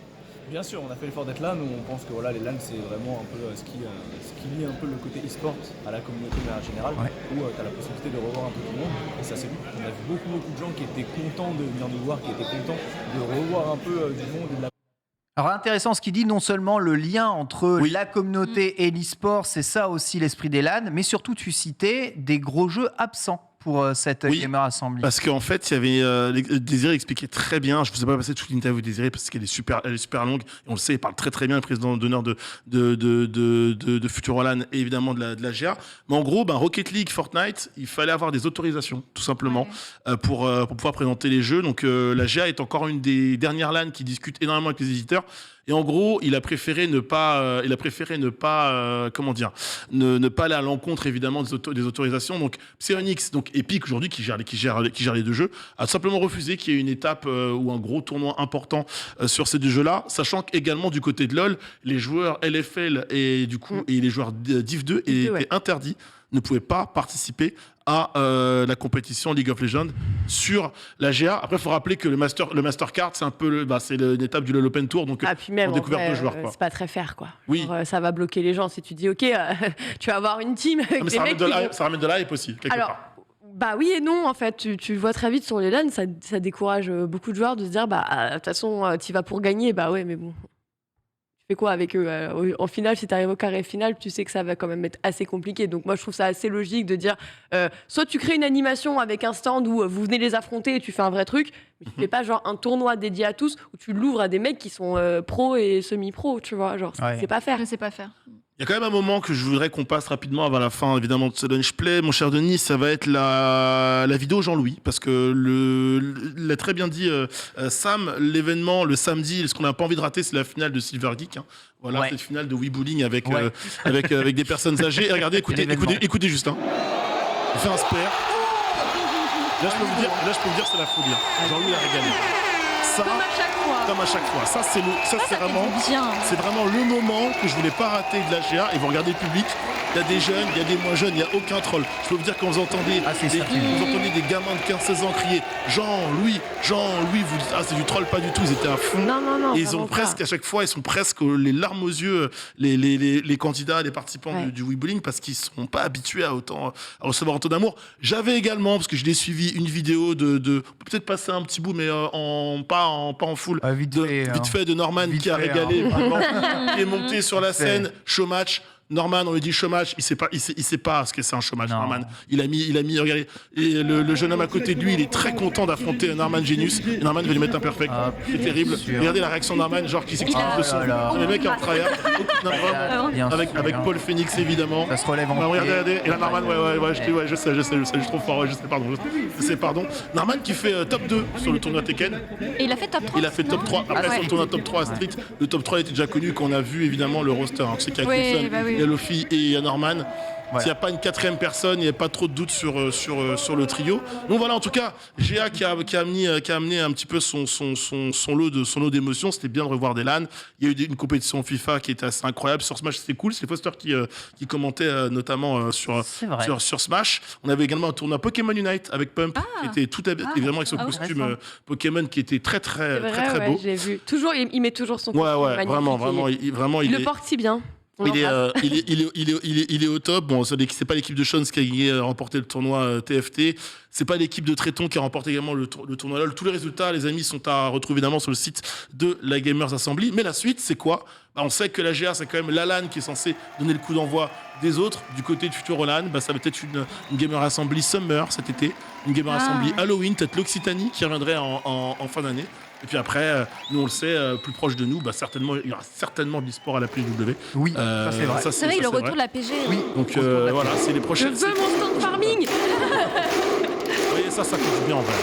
S8: Bien sûr, on a fait l'effort d'être là, mais on pense que les LAN, c'est vraiment un peu ce qui lie un peu le côté e-sport à la communauté de manière générale, où tu as la possibilité de revoir un peu tout le monde. Et ça, c'est vu. On a vu beaucoup de gens qui étaient contents de venir nous voir, qui étaient contents de revoir un peu du monde et de la.
S1: Alors intéressant ce qu'il dit, non seulement le lien entre la communauté et l'e-sport, c'est ça aussi l'esprit des LAN, mais surtout tu citais des gros jeux absents pour cette Gamer Assembly.
S4: Parce qu'en fait, il y avait Désiré expliquait très bien. Je ne vous ai pas passé toute l'interview de Désiré parce qu'elle est super longue. Et on le sait, il parle très bien, le président d'honneur de Futurolan et évidemment de la GA. Mais en gros, Rocket League, Fortnite, il fallait avoir des autorisations, tout simplement, pour pouvoir présenter les jeux. Donc la GA est encore une des dernières LAN qui discute énormément avec les éditeurs. Et en gros, il a préféré ne pas aller à l'encontre évidemment des autorisations. Donc Psyonix, donc Epic aujourd'hui qui gère les deux jeux, a tout simplement refusé qu'il y ait une étape ou un gros tournoi important sur ces deux jeux-là, sachant qu'également du côté de LoL, les joueurs LFL et du coup et les joueurs Div 2 étaient interdits, ne pouvaient pas participer à la compétition League of Legends sur la GA. Après, il faut rappeler que le Master Card, c'est un peu c'est une étape du LoL Open Tour, donc
S2: puis même,
S4: on découverte de joueurs.
S2: C'est pas très fair, quoi.
S4: Oui.
S2: Genre, ça va bloquer les gens si tu dis, ok, tu vas avoir une team avec des mecs
S4: ça ramène de la hype aussi, quelque part.
S2: Bah oui et non, en fait. Tu vois très vite sur les LAN, ça décourage beaucoup de joueurs de se dire, de toute façon, tu vas pour gagner. Bah ouais, mais bon. Tu fais quoi avec eux en finale, si tu arrives au carré final, tu sais que ça va quand même être assez compliqué. Donc moi, je trouve ça assez logique de dire, soit tu crées une animation avec un stand où vous venez les affronter et tu fais un vrai truc, mais tu fais pas genre un tournoi dédié à tous où tu l'ouvres à des mecs qui sont pros et semi-pros, tu vois. Genre, c'est pas faire.
S3: Je sais pas faire.
S4: Il y a quand même un moment que je voudrais qu'on passe rapidement avant la fin, évidemment, de ce Lunch Play. Mon cher Denis, ça va être la vidéo Jean-Louis, parce que l'a très bien dit Sam, l'événement le samedi, ce qu'on n'a pas envie de rater, c'est la finale de Silver Geek. Hein. Voilà, cette finale de Weebulling avec des personnes âgées. Et regardez, écoutez juste. Hein. Il fait un spare. Là, je peux vous dire, c'est la folie. Hein. Jean-Louis a régalé. Ça, comme à chaque fois. Ça, c'est vraiment le moment que je voulais pas rater de la GA. Et vous regardez le public, il y a des jeunes, il y a des moins jeunes, il n'y a aucun troll. Je peux vous dire quand vous entendez des gamins de 15-16 ans crier Jean-Louis, vous dites c'est du troll, pas du tout, ils étaient à fond.
S2: Non,
S4: et ils ont presque, à chaque fois, ils sont presque les larmes aux yeux, les candidats, les participants du Weebulling, parce qu'ils ne sont pas habitués à recevoir autant d'amour. J'avais également, parce que je l'ai suivi, une vidéo de peut-être passer un petit bout, mais pas en full, vite fait de Norman qui a régalé, vraiment, qui est monté sur la scène, showmatch. Norman, on lui dit showmatch, il sait pas ce que c'est un showmatch. Norman, il a mis, regardez, et le jeune homme à côté de lui, il est très content d'affronter Norman Genius. Et Norman va lui mettre un perfect. C'est terrible. Regardez la réaction de Norman, genre qui s'excuse de son. Le mec a un tryhard. Avec Paul Phoenix évidemment.
S1: Ça se relève en
S4: regardez. Et là Norman, je sais, je trouve fort, je sais, pardon. Norman qui fait top 2 sur le tournoi Tekken.
S3: Et il a fait top 3.
S4: Il a fait top 3. Après, sur le tournoi top 3 à Street, le top 3 était déjà connu, qu'on a vu évidemment le roster. Tu sais qu'il y a Luffy et Norman. S'il n'y a pas une quatrième personne, il n'y a pas trop de doute sur le trio. Donc voilà, en tout cas, GA qui a amené un petit peu son lot d'émotions. C'était bien de revoir des LAN. Il y a eu une compétition FIFA qui était assez incroyable. Sur Smash, c'était cool. C'est Foster qui commentait notamment sur Smash. On avait également un tournoi Pokémon Unite avec Pump, qui était tout évidemment avec son costume Pokémon qui était très beau.
S2: J'ai vu. Toujours, il met toujours son
S4: Ouais,
S2: magnifique.
S4: vraiment,
S2: Il le porte si bien.
S4: Il est au top. Bon, c'est pas l'équipe de Shons qui a remporté le tournoi TFT. C'est pas l'équipe de Tréton qui a remporté également le tournoi LoL. Tous les résultats, les amis, sont à retrouver évidemment sur le site de la Gamers Assembly. Mais la suite, c'est quoi ? On sait que la GA, c'est quand même la LAN qui est censée donner le coup d'envoi des autres. Du côté de Futurolan, ça va peut-être une Gamer Assembly Summer cet été, une Gamer Assembly Halloween, peut-être l'Occitanie qui reviendrait en fin d'année. Et puis après, nous on le sait, plus proche de nous, certainement, il y aura certainement de l'e-sport à la PGW.
S1: Oui, ça c'est vrai.
S3: C'est vrai, le retour de la PG.
S1: Oui.
S4: Donc voilà, c'est les
S2: Je
S4: prochaines.
S2: veux mon stand farming.
S4: Vous voyez, ça coûte bien en vrai.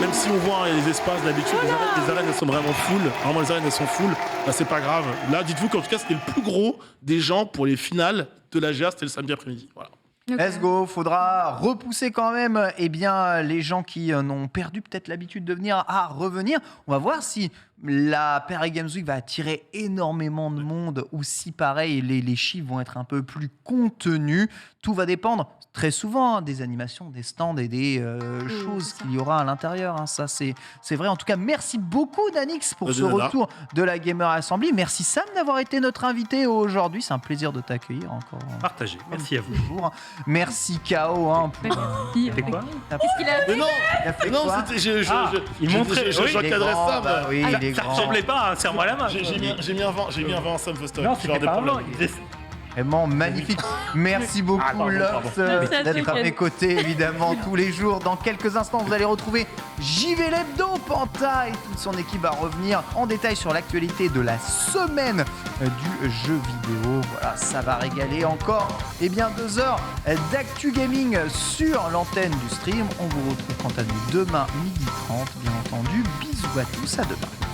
S4: Même si on voit les espaces d'habitude, les arènes elles sont vraiment full. Vraiment les arènes elles sont full. C'est pas grave. Là, dites-vous qu'en tout cas c'était le plus gros des gens pour les finales de la GA, c'était le samedi après-midi. Voilà.
S1: Let's go, faudra repousser quand même les gens qui n'ont perdu peut-être l'habitude de venir à revenir. On va voir si la Paris Games Week va attirer énormément de monde ou si pareil les chiffres vont être un peu plus contenus. Tout va dépendre très souvent des animations, des stands et des choses qu'il y aura à l'intérieur. Ça c'est vrai. En tout cas, merci beaucoup Danix pour ce retour de la Gamer Assembly. Merci Sam d'avoir été notre invité aujourd'hui. C'est un plaisir de t'accueillir encore.
S5: Partagé. Merci à vous.
S1: Merci K.O.
S2: Merci.
S5: C'était quoi ?
S3: Qu'est-ce qu'il a fait ?
S4: Mais non,
S1: Il a fait
S4: non,
S1: quoi
S5: il montrait.
S4: j'encadrais Sam.
S1: Oui, il est
S5: Ça
S1: grand.
S5: ressemblait pas à un serre-moi la main.
S4: J'ai mis un vent à Sam Foster.
S5: Non, c'était pas un vent.
S1: Vraiment magnifique. Merci beaucoup, Lox, d'être à mes côtés, évidemment, tous les jours. Dans quelques instants, vous allez retrouver JV Lebdo. Panta et toute son équipe à revenir en détail sur l'actualité de la semaine du jeu vidéo. Voilà, ça va régaler encore. 2 heures d'actu gaming sur l'antenne du stream. On vous retrouve quant à nous demain 12h30, bien entendu. Bisous à tous, à demain.